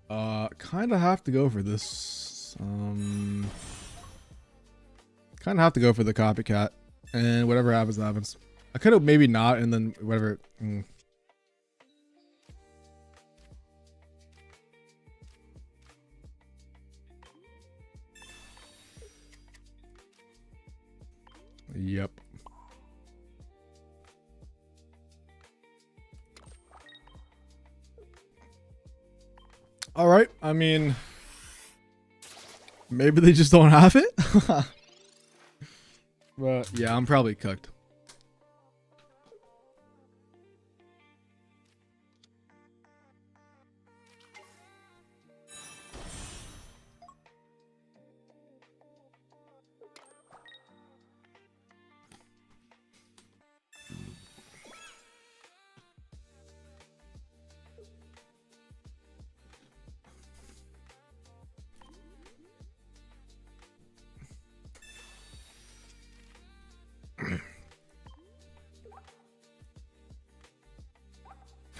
Speaker 1: Kind of have to go for this. Kind of have to go for the copycat. And whatever happens, happens. I could have maybe not, and then whatever. Yep. All right. I mean, maybe they just don't have it. But yeah, I'm probably cooked.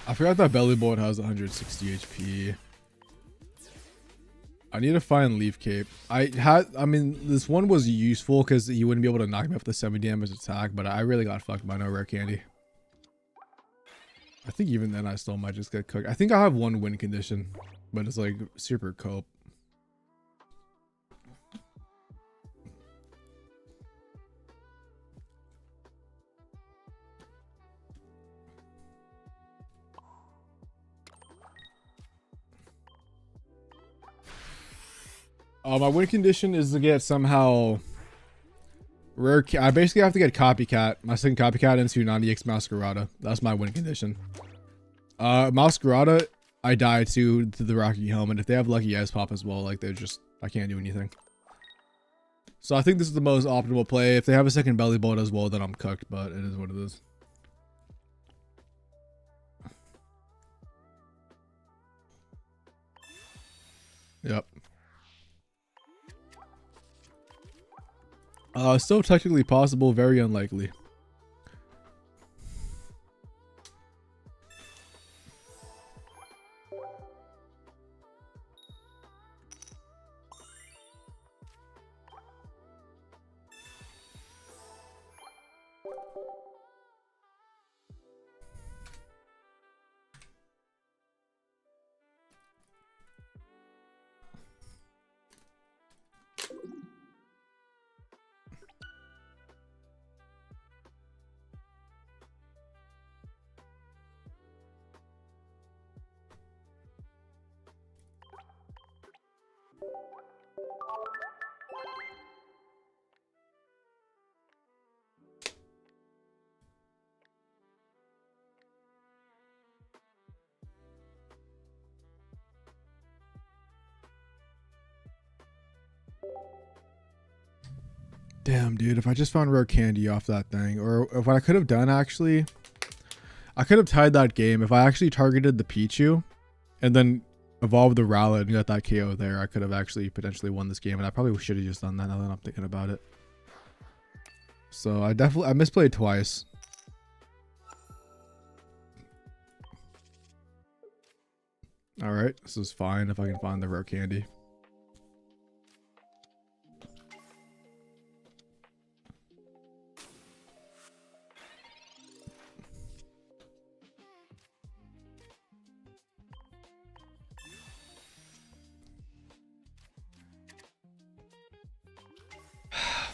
Speaker 1: I forgot that belly bolt has 160 HP. I need to find Leaf Cape. I mean, this one was useful because he wouldn't be able to knock me off the 70 damage attack, but I really got fucked by no rare candy. I think even then I still might just get cooked. I think I have one win condition, but it's like super cope. My win condition is to get somehow rare. I basically have to get copycat, my second copycat into 90x Meowscarda. That's my win condition. Meowscarda, I die to the Rocky Helm, and if they have Lucky Ice Pop as well, like they're just, I can't do anything. So I think this is the most optimal play. If they have a second belly bolt as well, then I'm cooked, but it is what it is. Yep. Still technically possible, very unlikely. Damn, dude, if I just found rare candy off that thing, or if what I could have done actually, I could have tied that game. If I actually targeted the Pichu and then evolved the Rowlet and got that KO there, I could have actually potentially won this game, and I probably should have just done that now that I'm thinking about it. So I misplayed twice. All right, this is fine if I can find the rare candy.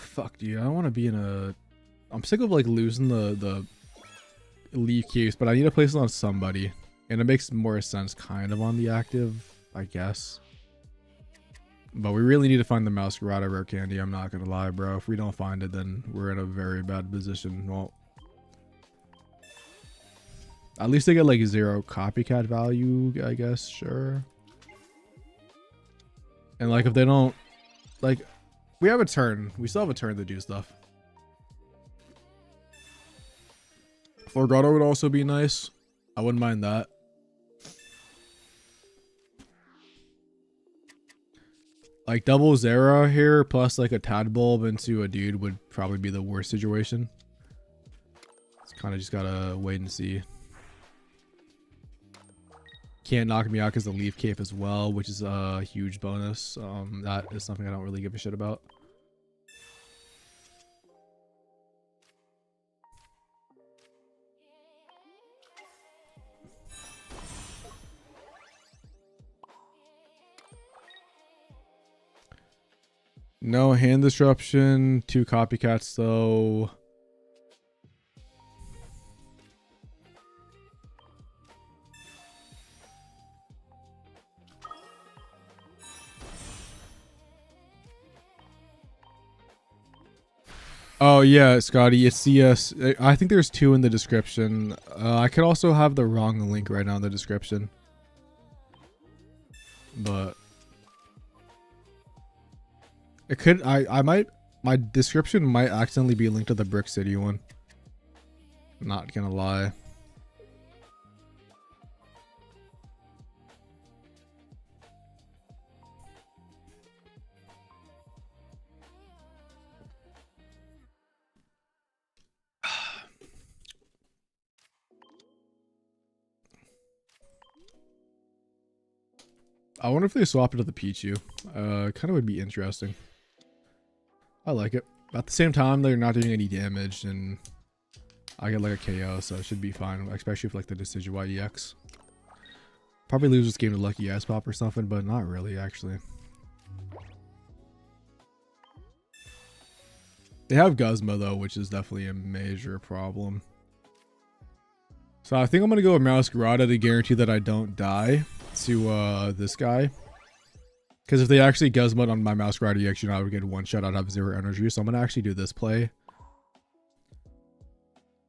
Speaker 1: Fuck, dude, I don't want to be in a... I'm sick of like losing the leaf case, but I need to place it on somebody, and it makes more sense kind of on the active, I guess. But we really need to find the Meowscarda rare candy. I'm not gonna lie, bro. If we don't find it, then we're in a very bad position. Well, at least they get like 0 copycat value, I guess. Sure. And like if they don't, like, we have a turn. We still have a turn to do stuff. Forgotta would also be nice. I wouldn't mind that. Like double Zera here plus like a Tadbulb into a dude would probably be the worst situation. It's kind of just gotta wait and see. Can't knock me out because the Leaf Cape as well, which is a huge bonus. That is something I don't really give a shit about. No hand disruption, 2 copycats though. Oh yeah, Scotty, it's CS. I think there's two in the description. I could also have the wrong link right now in the description, but it could. I might. My description might accidentally be linked to the Brick City one. Not gonna lie. I wonder if they swap it to the Pichu. Kind of would be interesting. I like it. At the same time, they're not doing any damage, and I get like a KO, so it should be fine, especially if like the Decidueye EX. Probably lose this game to Lucky Ass Pop or something, but not really, actually. They have Guzma though, which is definitely a major problem. So I think I'm gonna go with Meowscarda to guarantee that I don't die to this guy. Because if they actually Guzma on my Meowscarda EX, I would get one shot out of 0 energy. So I'm gonna actually do this play.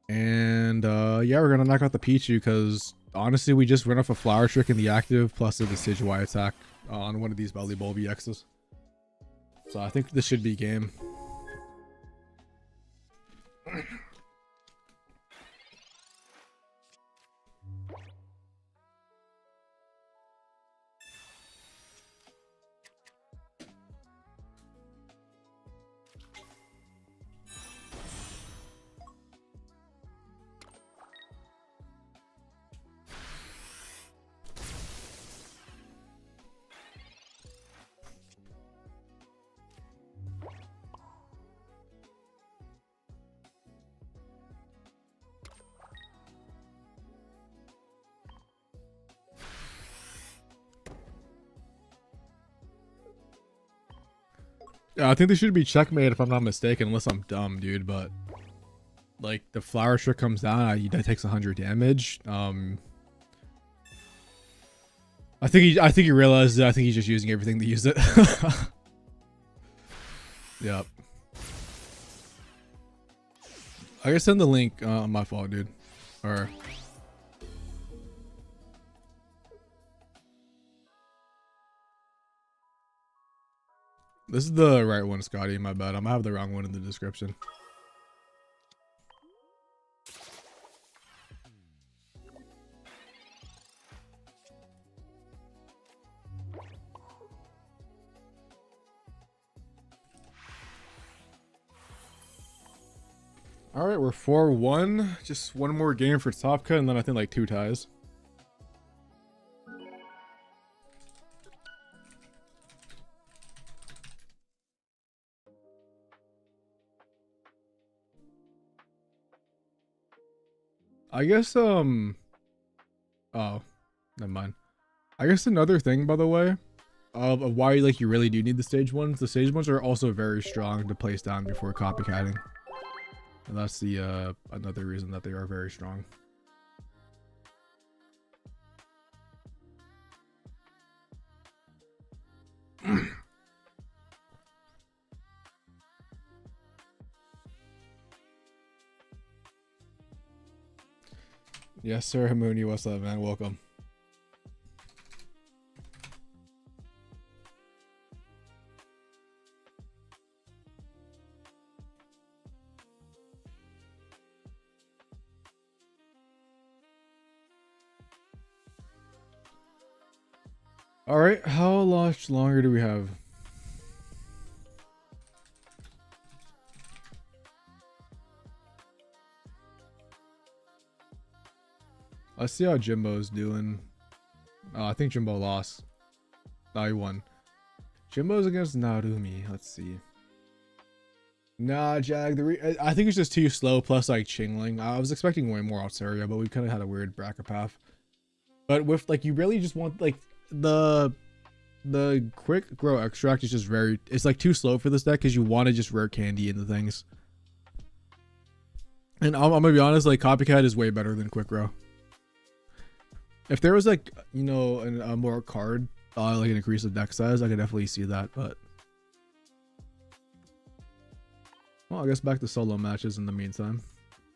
Speaker 1: And yeah, we're gonna knock out the Pichu because honestly, we just run off a Flower Trick in the active plus a Decidueye attack on one of these Belly Bulb EXs. So I think this should be game. Yeah, I think they should be checkmate if I'm not mistaken, unless I'm dumb, dude. But like the Flower Trick comes down, that takes 100 damage. I think he realized it. I think he's just using everything to use it. Yep. I can send the link on my fault, dude. Or this is the right one, Scotty. My bad. I'm gonna have the wrong one in the description. All right, we're 4-1. Just one more game for top cut, and then I think like 2 ties. I guess oh, never mind. I guess another thing, by the way, of why like you really do need the stage ones. The stage ones are also very strong to place down before copycatting. And that's the another reason that they are very strong. Yes, sir, Hamuni. What's up, man? Welcome. All right, how much longer do we have? Let's see how Jimbo's doing. I think Jimbo lost. No, he won. Jimbo's against Narumi. Let's see. Nah, Jag. I think it's just too slow. Plus, like Chingling. I was expecting way more Altaria, but we kind of had a weird bracket path. But with like, you really just want like the quick grow extract is just very. It's like too slow for this deck because you want to just rare candy into things. And I'm gonna be honest, like Copycat is way better than quick grow. If there was like, you know, a more card, like an increase of deck size, I could definitely see that. But Well, I guess back to solo matches in the meantime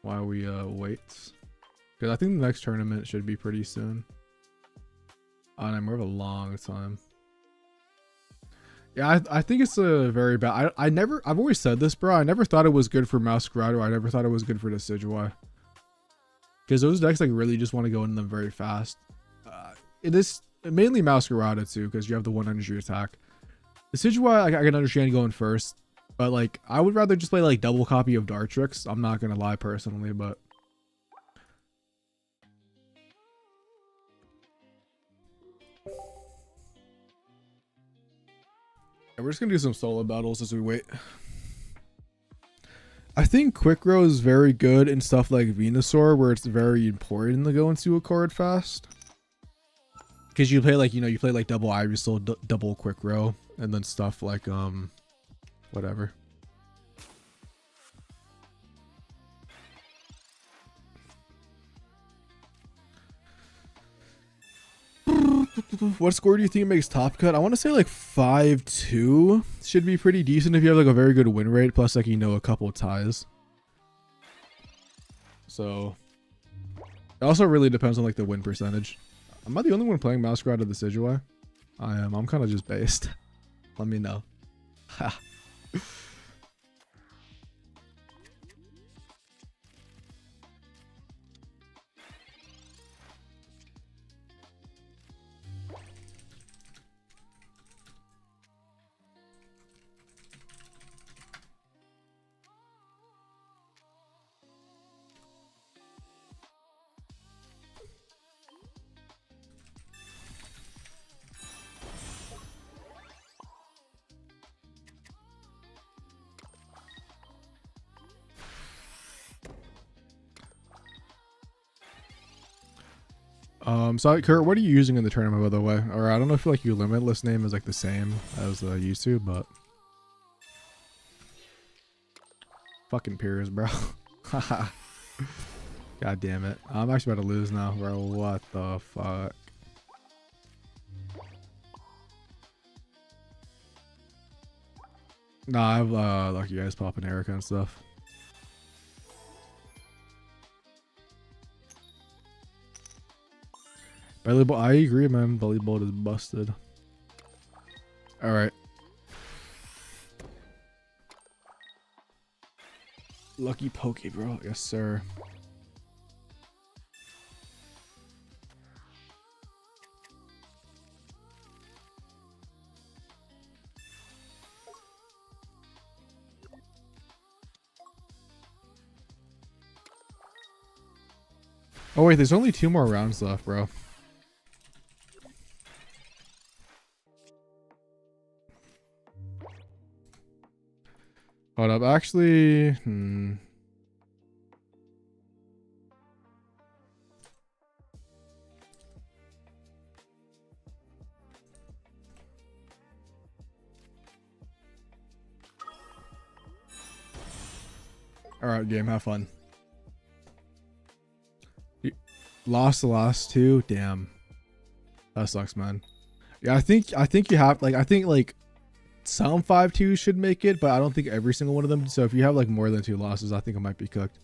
Speaker 1: while we wait, because I think the next tournament should be pretty soon. And we're of a long time. Yeah, I think it's a very bad. I've always said this, bro. I never thought it was good for Meowscarda. I never thought it was good for Decidueye. Because those decks like really just want to go into them very fast. It is mainly Meowscarda too, because you have the 1 energy attack. Decidueye, I can understand going first, but like I would rather just play like double copy of Dartrix. I'm not gonna lie personally, but yeah, we're just gonna do some solo battles as we wait. I think Quick Grow is very good in stuff like Venusaur, where it's very important to go into a card fast. Because you play like, you play like double Ivysaur, double Quick Grow, and then stuff like, whatever. What score do you think makes top cut? I want to say like 5-2 should be pretty decent if you have like a very good win rate, plus like, a couple ties. So it also really depends on like the win percentage. Am I the only one playing Meowscarda of the Decidueye? I am. I'm kind of just based. Let me know. So Kurt, what are you using in the tournament, by the way? Or I don't know if like your limitless name is like the same as used to, but fucking peers, bro. God damn it. I'm actually about to lose now, bro. What the fuck? Nah, I've lucky guys popping Erica and stuff. Belly Bolt, I agree, man. Belly Bolt is busted. All right. Lucky Poke, bro. Yes, sir. Oh wait, there's only 2 more rounds left, bro. Hold up, actually, Alright, game, have fun. You lost the last 2? Damn. That sucks, man. Yeah, I think you have, like, I think, like, some 5-2 should make it, but I don't think every single one of them. So if you have like more than 2 losses, I think it might be cooked.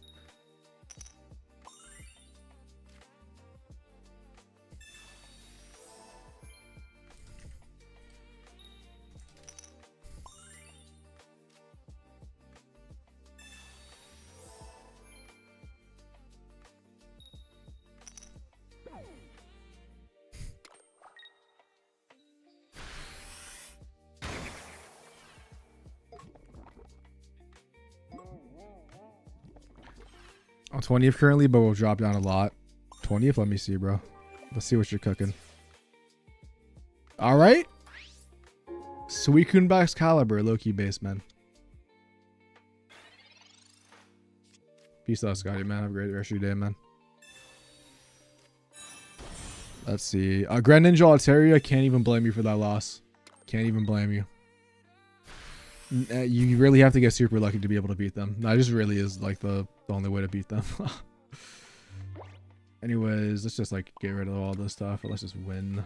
Speaker 1: I'm 20th currently, but we'll drop down a lot. 20th, let me see, bro. Let's see what you're cooking. All right. Suicuneback's Caliber, low-key base, man. Peace out, Scotty, man. Have a great rest of your day, man. Let's see. Grand Ninja Altaria, can't even blame you for that loss. Can't even blame you. You really have to get super lucky to be able to beat them. That just really is like the only way to beat them. Anyways, let's just like get rid of all this stuff. Let's just win.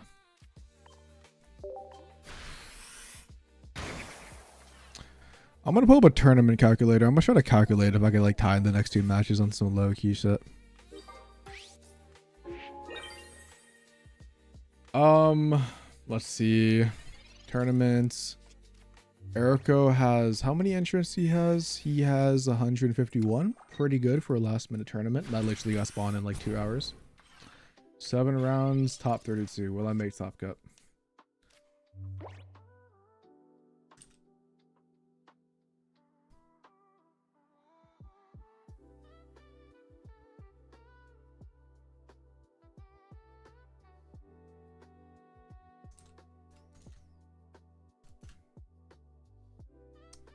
Speaker 1: I'm gonna pull up a tournament calculator. I'm gonna try to calculate if I can like tie in the next 2 matches on some low key shit. Let's see. Tournaments. Erico has how many entrants he has? He has 151. Pretty good for a last minute tournament. That literally got spawned in like 2 hours. 7 rounds, top 32. Will I make top cup?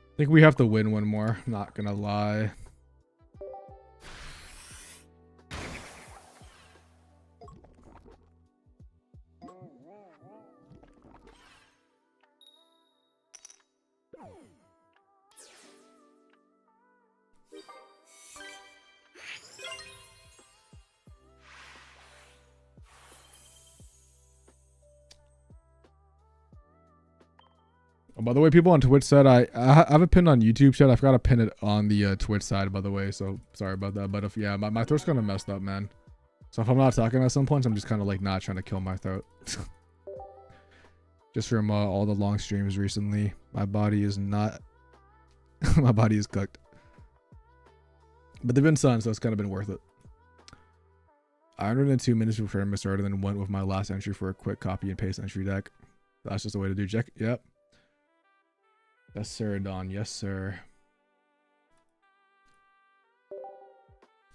Speaker 1: I think we have to win one more. Not gonna lie. By the way, people on Twitch said I have a pin on YouTube chat. I forgot to pin it on the Twitch side, by the way. So sorry about that. But if yeah, my throat's kind of messed up, man. So if I'm not talking at some points, I'm just kind of like not trying to kill my throat. Just from all the long streams recently, my body is not. My body is cooked. But they've been sun, so it's kind of been worth it. I entered in 2 minutes before I started, and then went with my last entry for a quick copy and paste entry deck. That's just a way to do check. Yep. Yes, sir, Don. Yes, sir.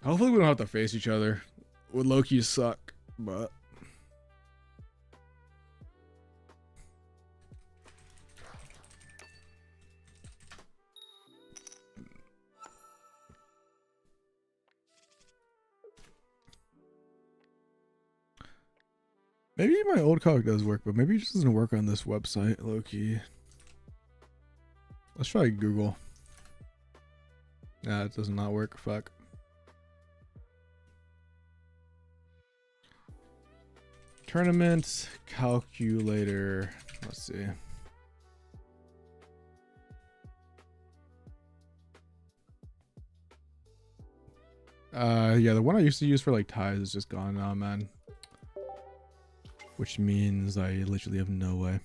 Speaker 1: Hopefully we don't have to face each other. Would low-key suck, but... Maybe my old cog does work, but maybe it just doesn't work on this website, low-key. Let's try Google. Nah, it does not work. Fuck. Tournament calculator. Let's see. Yeah, the one I used to use for like ties is just gone now, man. Which means I literally have no way.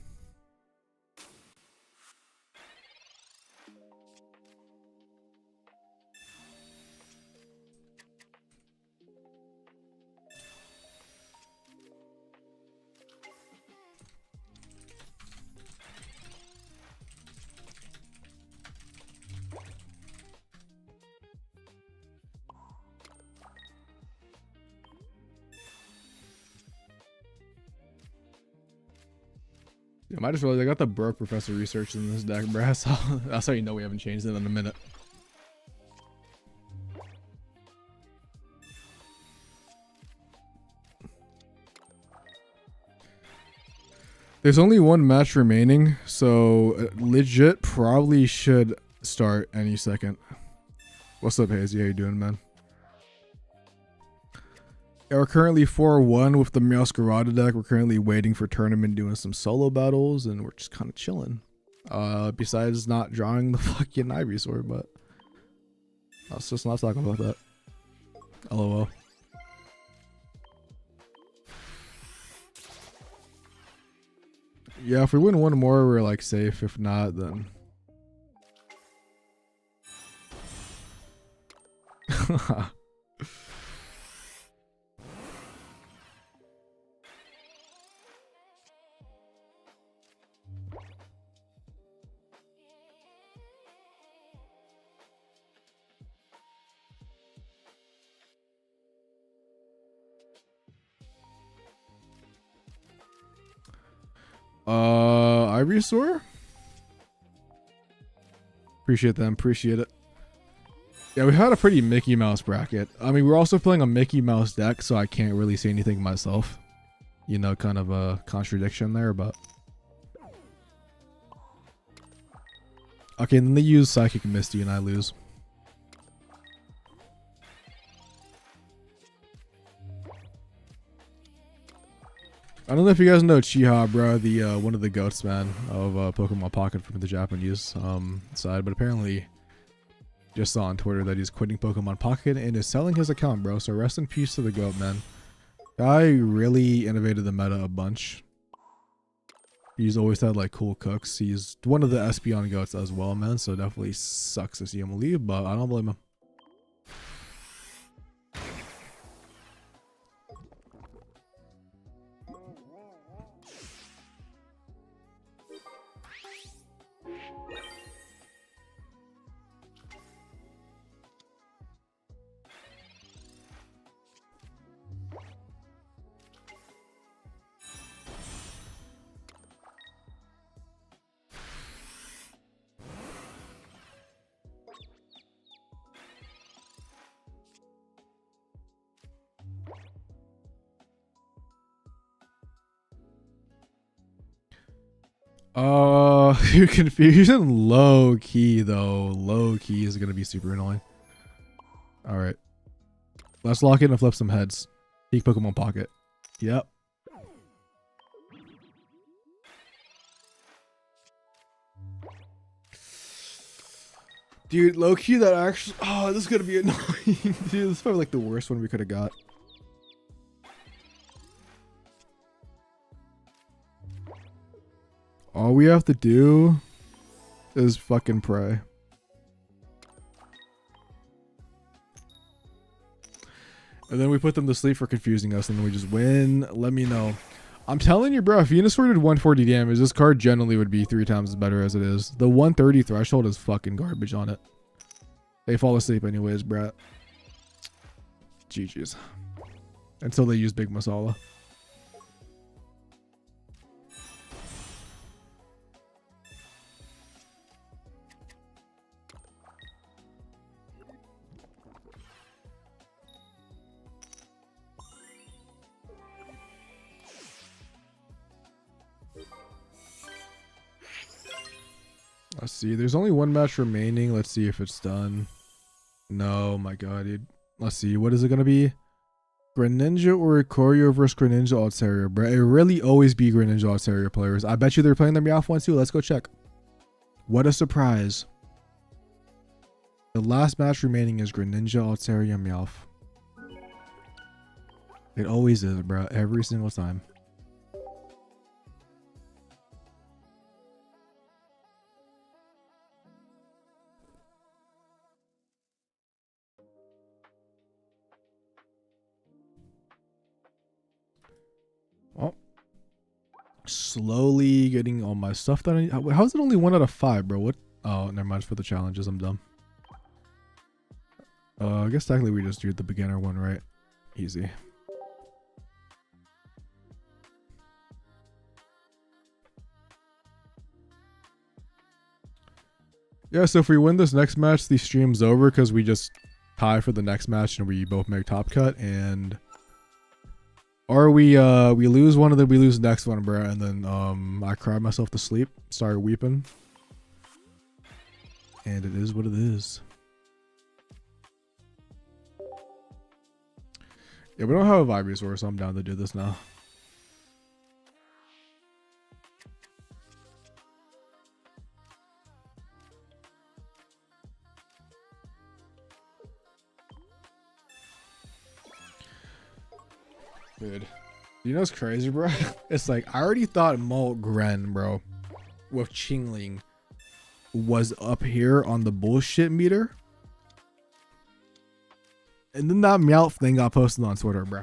Speaker 1: Yeah, might just realize I got the broke professor research in this deck, bruh. So that's how you know we haven't changed it in a minute. There's only 1 match remaining, so legit probably should start any second. What's up, Hazy? How you doing, man? Yeah, we're currently 4-1 with the Meowscarda deck. We're currently waiting for tournament, doing some solo battles, and we're just kind of chilling. Besides not drawing the fucking Ivysaur, but let's just not talk about that. LOL. Yeah, if we win one more, we're like safe. If not, then Ivysaur? Appreciate them, appreciate it. Yeah, we had a pretty Mickey Mouse bracket. I mean, we're also playing a Mickey Mouse deck, so I can't really say anything myself. You know, kind of a contradiction there, but... Okay, then they use Psychic Misty and I lose. I don't know if you guys know Chiha, bro, the one of the goats, man, of Pokemon Pocket from the Japanese side, but apparently just saw on Twitter that he's quitting Pokemon Pocket and is selling his account, bro. So rest in peace to the goat, man. Guy really innovated the meta a bunch. He's always had like cool cooks. He's one of the Espeon goats as well, man. So definitely sucks to see him leave, but I don't blame him. Your confusion low key though. Low key is gonna be super annoying. Alright. Let's lock in and flip some heads. Peak Pokemon Pocket. Yep. Dude, low key that actually, oh, this is gonna be annoying. Dude, this is probably like the worst one we could have got. All we have to do is fucking pray. And then we put them to sleep for confusing us, and then we just win. Let me know. I'm telling you, bro, if Venusaur did 140 damage, this card generally would be 3 times as better as it is. The 130 threshold is fucking garbage on it. They fall asleep anyways, bro. GG's. Until they use Big Masala. Let's see. There's only one match remaining. Let's see if it's done. No, my god, dude. Let's see. What is it going to be? Greninja or Ikoria versus Greninja Altaria, bro. It really always be Greninja Altaria players. I bet you they're playing the Meowth one too. Let's go check. What a surprise. The last match remaining is Greninja Altaria Meowth. It always is, bro. Every single time. Oh, slowly getting all my stuff done. How is it only 1 out of 5, bro? What? Oh, never mind. For the challenges, I'm dumb. I guess technically we just do the beginner one, right? Easy. Yeah, so if we win this next match, the stream's over because we just tie for the next match and we both make top cut, and or we lose one and then we lose the next one, bro, and then I cry myself to sleep, start weeping, and it is what it is. Yeah, we don't have a Vibrasaur, so I'm down to do this now. Dude, you know what's crazy, bro? It's like I already thought Molgren, bro, with Chingling was up here on the bullshit meter, and then that Meowth thing got posted on Twitter, bro.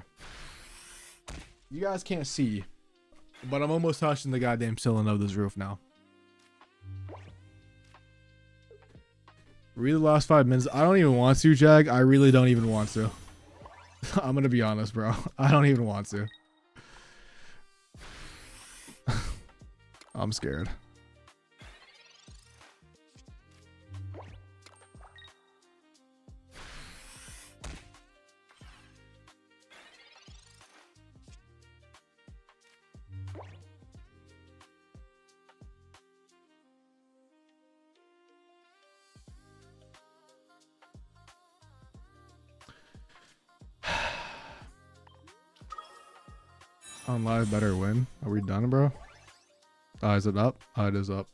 Speaker 1: You guys can't see, but I'm almost touching the goddamn ceiling of this roof now. Read the last 5 minutes. I don't even want to, Jag. I really don't even want to. I'm gonna be honest, bro. I don't even want to. I'm scared. On live, better win. Are we done, bro? Is it up? It is up.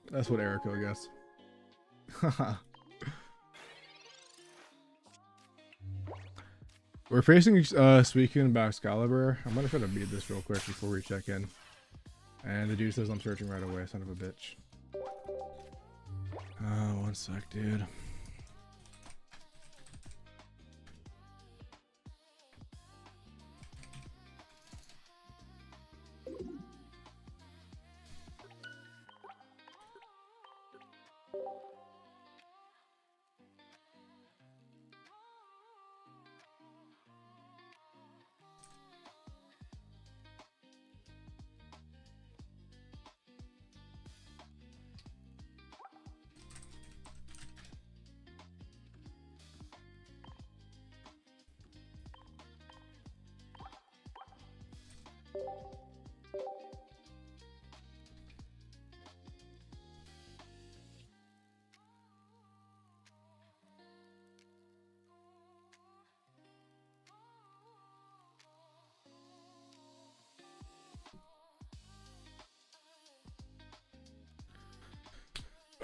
Speaker 1: That's what Erica guess. We're facing Suicune and Excalibur. I'm gonna try to beat this real quick before we check in. And the dude says I'm searching right away, son of a bitch. One sec, dude.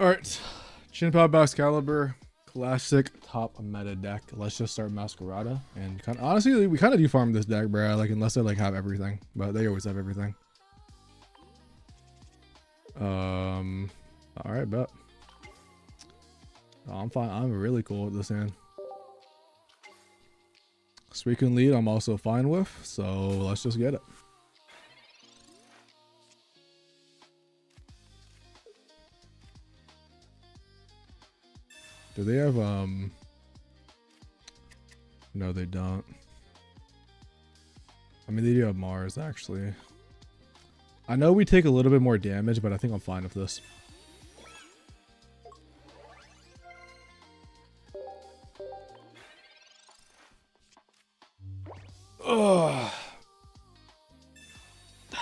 Speaker 1: Alright, Chinpao Excalibur, classic top meta deck. Let's just start Meowscarda. And honestly, we kind of do farm this deck, bro. Like, unless they like have everything, but they always have everything. Alright, bet. I'm fine. I'm really cool with this hand. Suicune lead, I'm also fine with. So let's just get it. Do they have, no, they don't. I mean, they do have Mars, actually. I know we take a little bit more damage, but I think I'm fine with this. Ugh.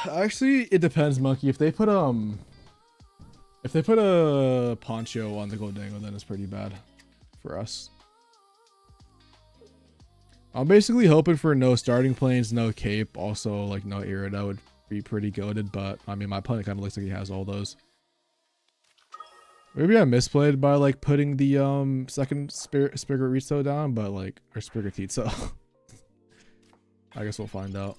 Speaker 1: Actually, it depends, Monkey. If they put a Poncho on the Goldango, then it's pretty bad for us. I'm basically hoping for no starting planes, no cape, also like no Irida would be pretty goated, but I mean my opponent kind of looks like he has all those. Maybe I misplayed by like putting the second Spiriritzo down, but like, or Spirititzo. I guess we'll find out.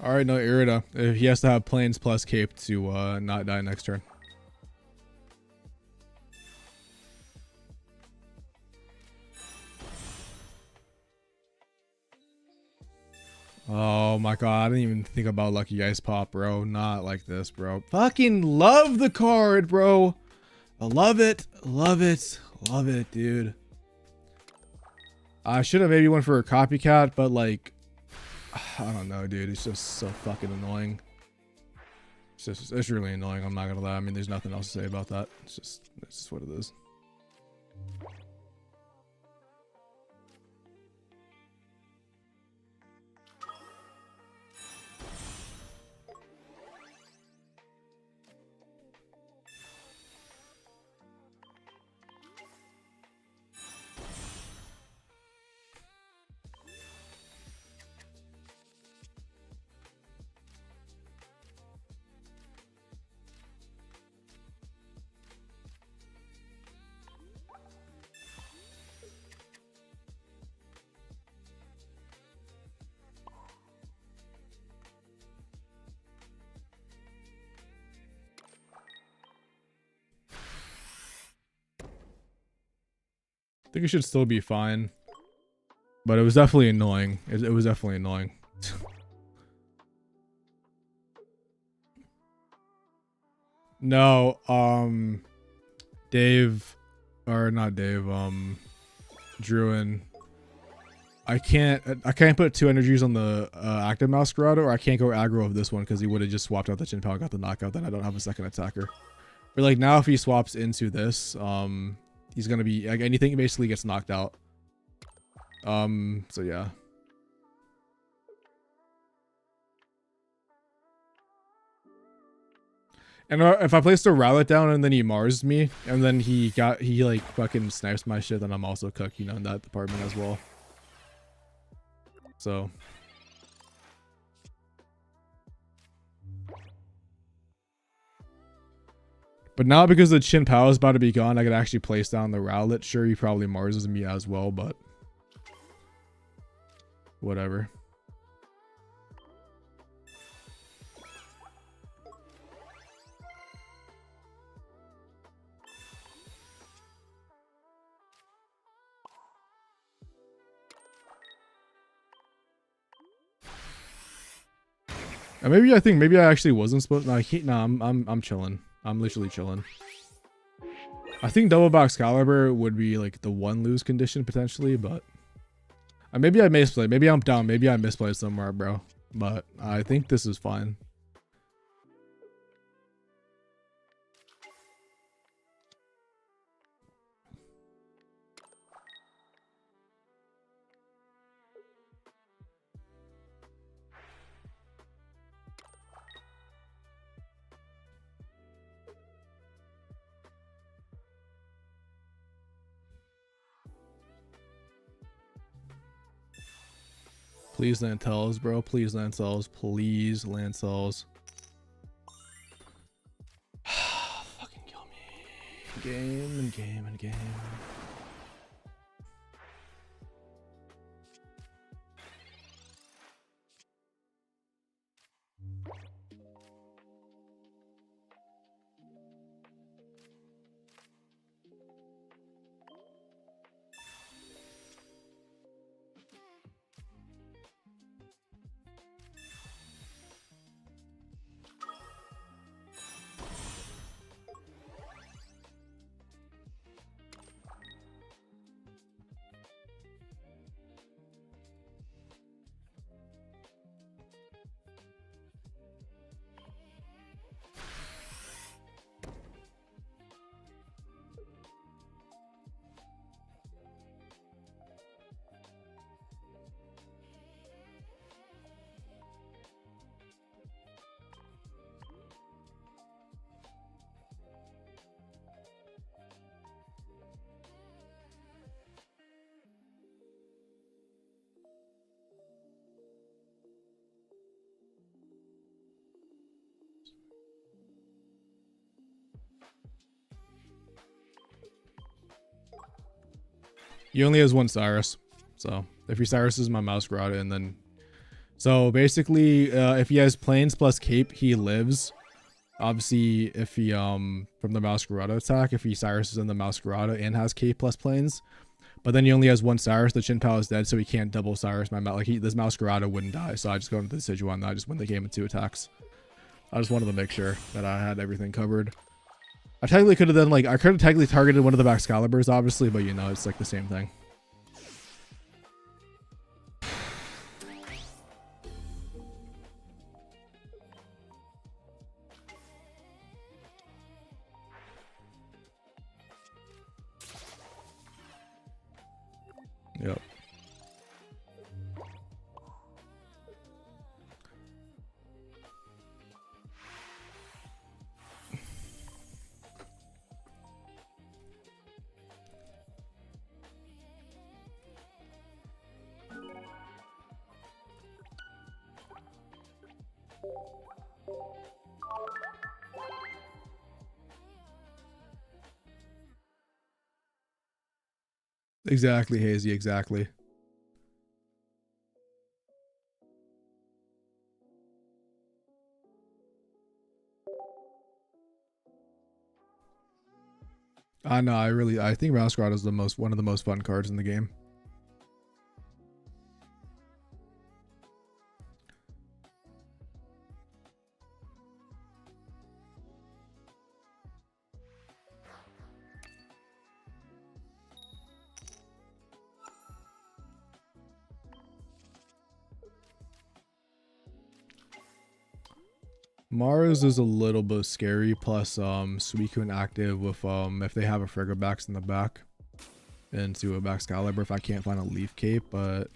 Speaker 1: Alright, no Irida. He has to have planes plus cape to not die next turn. Oh my god, I didn't even think about Lucky Ice Pop, bro. Not like this, bro. Fucking love the card, bro. I love it. Love it. Love it, dude. I should have maybe went for a copycat, but like, I don't know, dude. It's just so fucking annoying. It's really annoying. I'm not gonna lie. I mean, there's nothing else to say about that. It's just what it is. think it should still be fine. But it was definitely annoying. It was definitely annoying. No, Dave, or not Dave, Druin. I can't put 2 energies on the active Meowscarda, or I can't go aggro of this one because he would have just swapped out the Chin Pao and got the knockout. Then I don't have a second attacker. But like now, if he swaps into this, he's gonna be like anything basically gets knocked out. So yeah. And if I place the Rowlet down and then he Mars me, and then he like fucking snipes my shit, then I'm also cooked, you know, in that department as well. So. But now because the Chin Pao is about to be gone, I could actually place down the Rowlet. Sure, he probably Marses me as well, but whatever. Maybe I actually wasn't supposed. No, I'm chilling. I'm literally chilling. I think double box caliber would be like the 1 lose condition potentially, but maybe I misplayed. Maybe I'm down. Maybe I misplayed somewhere, bro. But I think this is fine. Please land tells, bro. Please land cells. Please land cells. Fucking kill me. Game and game and game. He only has 1 Cyrus. So if he Cyruses my Meowscarda, and then so basically if he has planes plus cape, he lives. Obviously if he from the Meowscarda attack, if he Cyruses in the Meowscarda and has cape plus planes, but then he only has 1 Cyrus, the Chin Pao is dead, so he can't double Cyrus my Like this Meowscarda wouldn't die, so I just go into the Decidueye and I just win the game in 2 attacks. I just wanted to make sure that I had everything covered. I technically could have done like I could have technically targeted one of the Excaliburs, obviously, but you know it's like the same thing. Yep. Exactly, Hazy, exactly. I know. I think Meowscarda is one of the most fun cards in the game. Mars is a little bit scary, plus Suicune active with if they have a Frigobax in the back into a Baxcalibur if I can't find a Leaf Cape, but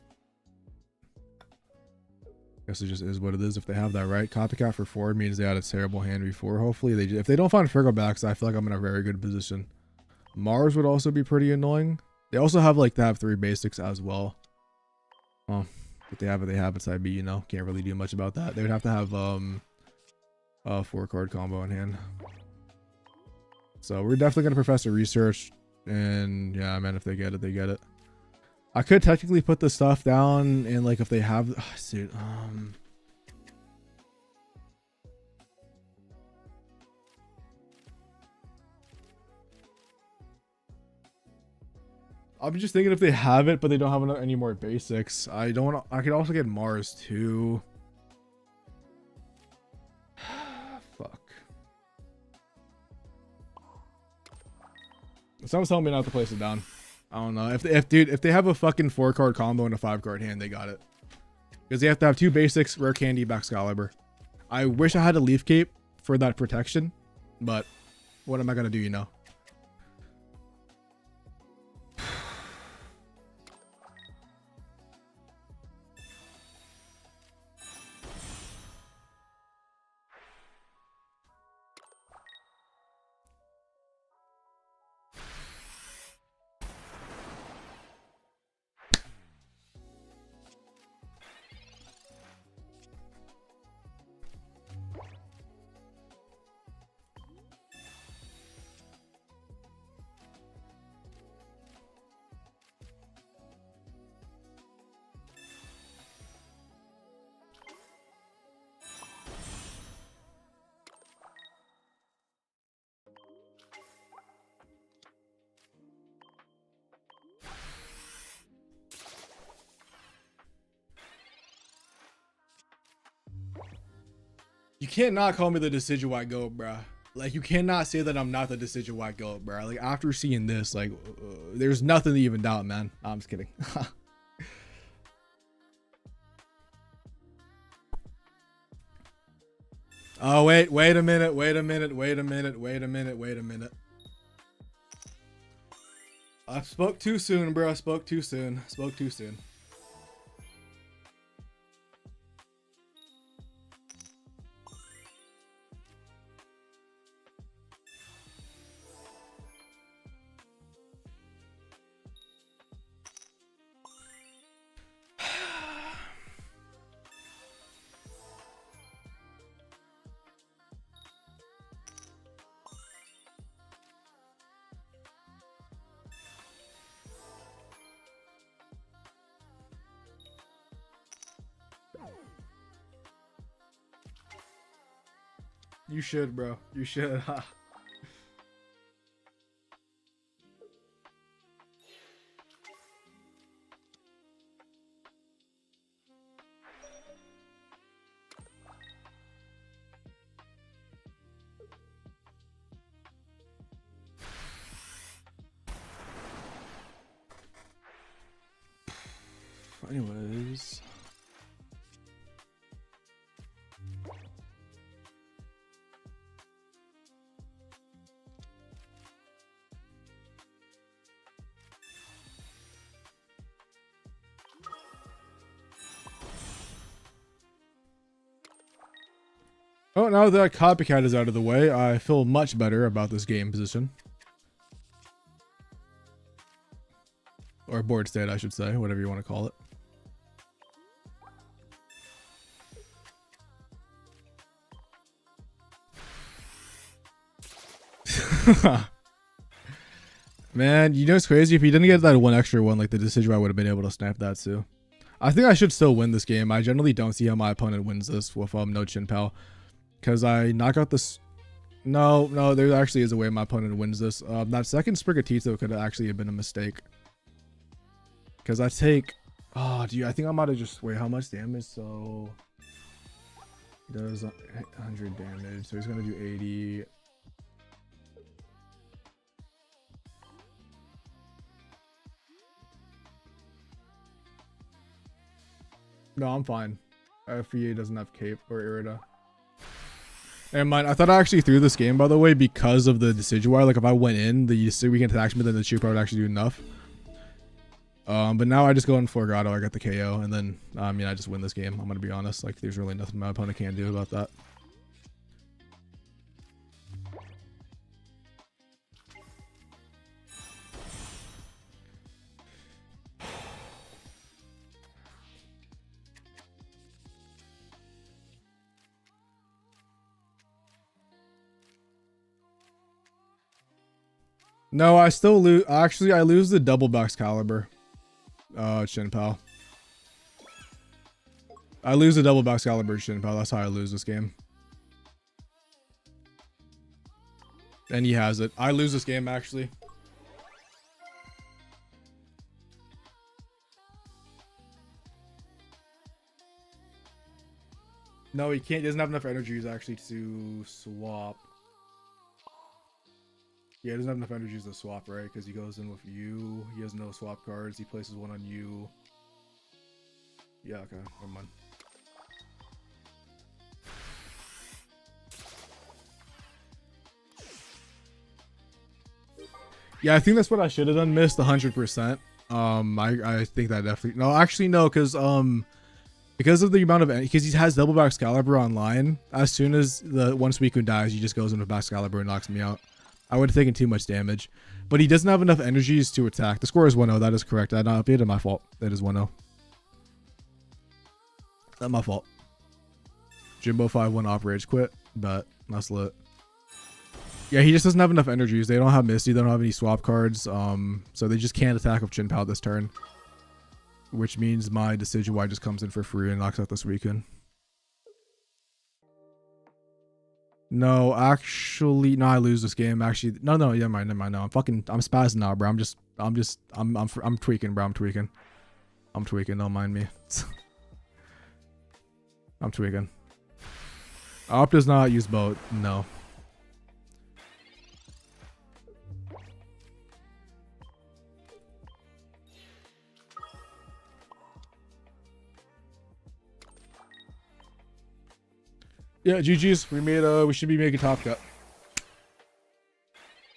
Speaker 1: I guess it just is what it is if they have that, right? Copycat for 4 means they had a terrible hand before. Hopefully if they don't find Frigobax, I feel like I'm in a very good position. Mars would also be pretty annoying. They also have like, they have 3 basics as well. Well, if they have it, they have it. Side B, you know, can't really do much about that. They would have to have a 4-card combo in hand. So we're definitely gonna Professor Research, and yeah, man, if they get it, they get it. I could technically put the stuff down, and like if they have, dude, I'm just thinking if they have it, but they don't have any more basics. I could also get Mars too. Fuck. Someone's telling me not to place it down. I don't know. If they have a fucking 4-card combo and a 5-card hand, they got it. Because they have to have 2 basics, Rare Candy, Baxcalibur. I wish I had a Leaf Cape for that protection, but what am I gonna do, you know? You can't not call me the Decidueye GOAT, bruh. Like, you cannot say that I'm not the Decidueye GOAT, bruh. Like, after seeing this, like, there's nothing to even doubt, man. I'm just kidding. Oh, wait a minute. I spoke too soon, bro. I spoke too soon. You should, bro. You should. Anyways. Oh, now that Copycat is out of the way, I feel much better about this game position. Or board state, I should say, whatever you want to call it. Man, you know what's crazy? If he didn't get that one extra one, like the Decidueye, I would have been able to snap that too. I think I should still win this game. I generally don't see how my opponent wins this with no Chin Pal. Because I knock out this... No, no, there actually is a way my opponent wins this. That second Sprigatito could actually have been a mistake. Because I take... Oh, dude, I think I might have just... Wait, how much damage? So... He does 100 damage. So he's going to do 80. No, I'm fine. FEA doesn't have Cape or Irida. And mind, I thought I actually threw this game, by the way, because of the Decidueye. Like, if I went in, the weekend attachment, then the Chupa would actually do enough. But now I just go in Florgado, I got the KO, and then, I mean, I just win this game. I'm gonna be honest. Like, there's really nothing my opponent can do about that. No, I still lose. Actually, I lose the double Baxcalibur. Shinpao. I lose the double Baxcalibur Shinpao. That's how I lose this game. And he has it. I lose this game, actually. No, he can't. He doesn't have enough energies, actually, to swap. Yeah, he doesn't have enough energies to swap, right? Because he goes in with you. He has no swap cards. He places one on you. Yeah, okay. Never mind. Yeah, I think that's what I should have done. Missed 100%. I think that definitely... No, actually, no, because of the amount of... Because he has double Baxcalibur online. As soon as the one Suicune dies, he just goes in with Baxcalibur and knocks me out. I would have taken too much damage. But he doesn't have enough energies to attack. The score is 1-0. That is correct. I not updated. My fault. That is 1-0. Not my fault. Jimbo 5-1 off rage quit. But that's lit. Yeah, he just doesn't have enough energies. They don't have Misty. They don't have any swap cards. So they just can't attack with Chinpao this turn. Which means my Decidueye just comes in for free and knocks out this Suicune. No, actually, no, I lose this game. Actually, no, never mind. No, I'm spazzing now, bro. I'm tweaking, bro. I'm tweaking. Don't mind me. I'm tweaking. Op does not use boat. No. Yeah, GG's. We should be making Top Cut.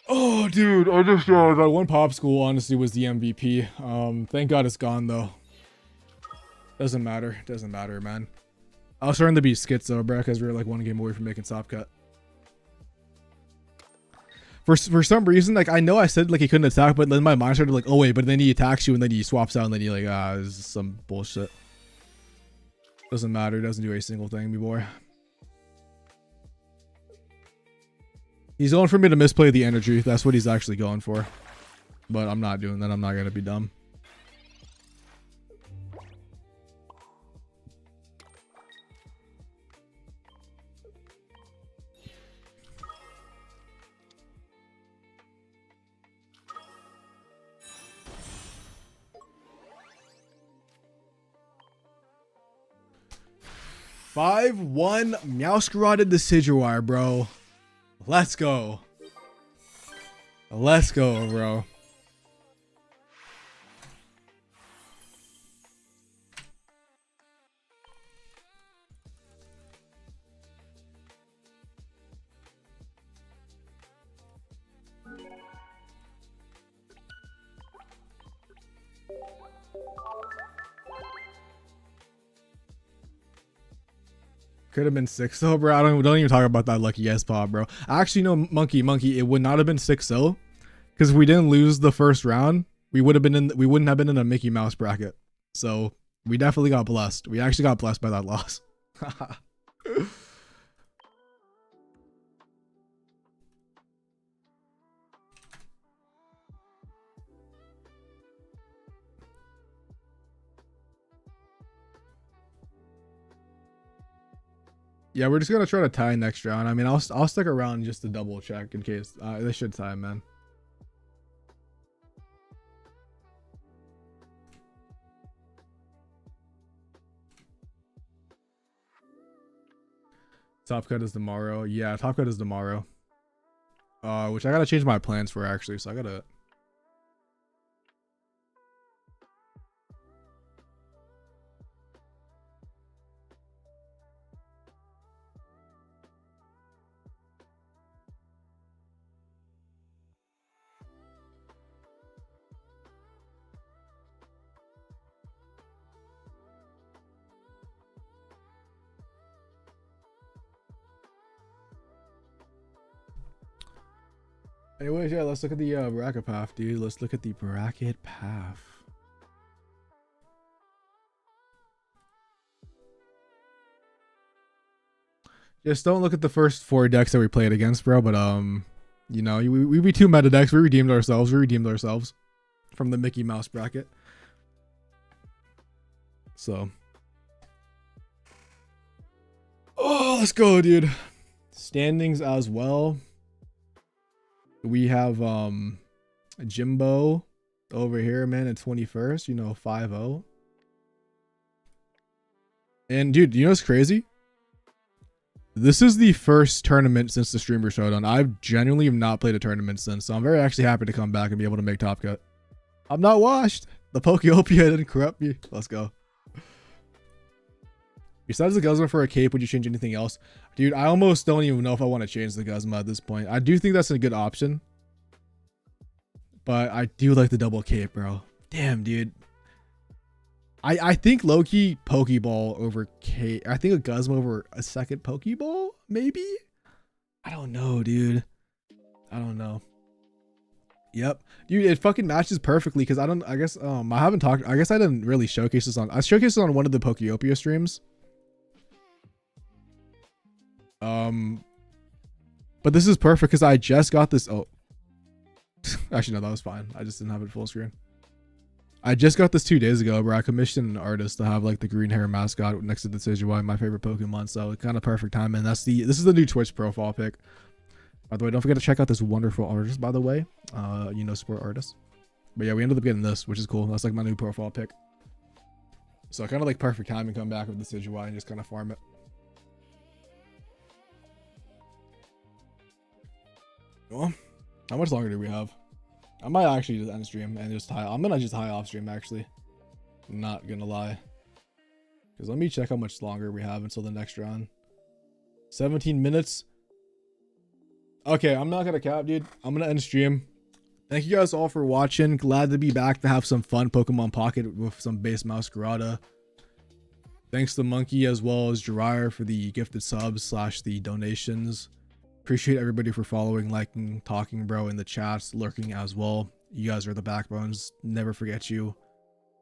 Speaker 1: Oh, dude, I just that one Popsicle honestly was the MVP. Thank God it's gone though. Doesn't matter, man. I was starting to be schizo, bro, because we were like one game away from making Top Cut. For some reason, like I know I said like he couldn't attack, but then my mind started like, oh wait, but then he attacks you and then he swaps out and then he like this is some bullshit. Doesn't matter, doesn't do a single thing, me boy. He's going for me to misplay the energy. That's what he's actually going for. But I'm not doing that. I'm not going to be dumb. (5-1) Meowscarda Decidueye, bro. Let's go. Let's go, bro. Could have been 6 though, bro. Don't even talk about that lucky S pop, bro. Actually, no, monkey. It would not have been 6-0 because if we didn't lose the first round, we wouldn't have been in a Mickey Mouse bracket. So we definitely got blessed. We actually got blessed by that loss. Yeah, we're just gonna try to tie next round. I mean, I'll stick around just to double check in case they should tie, man. Top cut is tomorrow. Yeah, top cut is tomorrow. Which I gotta change my plans for actually, so I gotta. Anyways, yeah, let's look at the bracket path, dude. Let's look at the bracket path. Just don't look at the first 4 decks that we played against, bro. But you know, we beat 2 meta decks. We redeemed ourselves. From the Mickey Mouse bracket. So, oh, let's go, dude. Standings as well. We have Jimbo over here, man, at 21st, you know, 5-0. And dude, you know what's crazy? This is the first tournament since the Streamer Showdown. I've genuinely have not played a tournament since, so I'm very actually happy to come back and be able to make Top Cut. I'm not washed. The Pokeopia didn't corrupt me. Let's go. Besides the Guzma for a cape, would you change anything else? Dude, I almost don't even know if I want to change the Guzma at this point. I do think that's a good option. But I do like the double cape, bro. Damn, dude. I think low-key Pokeball over cape. I think a Guzma over a second Pokeball, maybe? I don't know, dude. I don't know. Yep. Dude, it fucking matches perfectly because I guess I haven't talked. I guess I didn't really showcase this on. I showcased it on one of the Pokeopia streams. But this is perfect because I just got this. Oh, actually no, that was fine. I just didn't have it full screen. I just got this 2 days ago, bro. I commissioned an artist to have like the green hair mascot next to the Decidueye, my favorite Pokemon. So kind of perfect time. And this is the new Twitch profile pic. By the way, don't forget to check out this wonderful artist, by the way. You know, support artist. But yeah, we ended up getting this, which is cool. That's like my new profile pic. So kind of like perfect timing, come back with the Decidueye and just kind of farm it. Well, how much longer do we have? I might actually just end stream and just high. I'm gonna just high off stream actually. Not gonna lie. Because let me check how much longer we have until the next round. 17 minutes. Okay, I'm not gonna cap, dude. I'm gonna end stream. Thank you guys all for watching. Glad to be back to have some fun Pokemon Pocket with some base Meowscarda. Thanks to Monkey as well as Jiraiya for the gifted subs / the donations. Appreciate everybody for following, liking, talking, bro, in the chats, lurking as well. You guys are the backbones. Never forget you.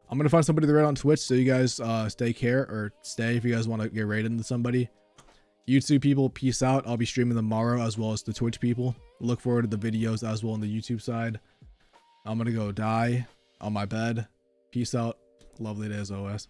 Speaker 1: I'm gonna find somebody to raid on Twitch, so you guys stay if you guys want to get raided into somebody. YouTube people, peace out. I'll be streaming tomorrow as well as the Twitch people. Look forward to the videos as well on the YouTube side. I'm gonna go die on my bed. Peace out. Lovely day as always.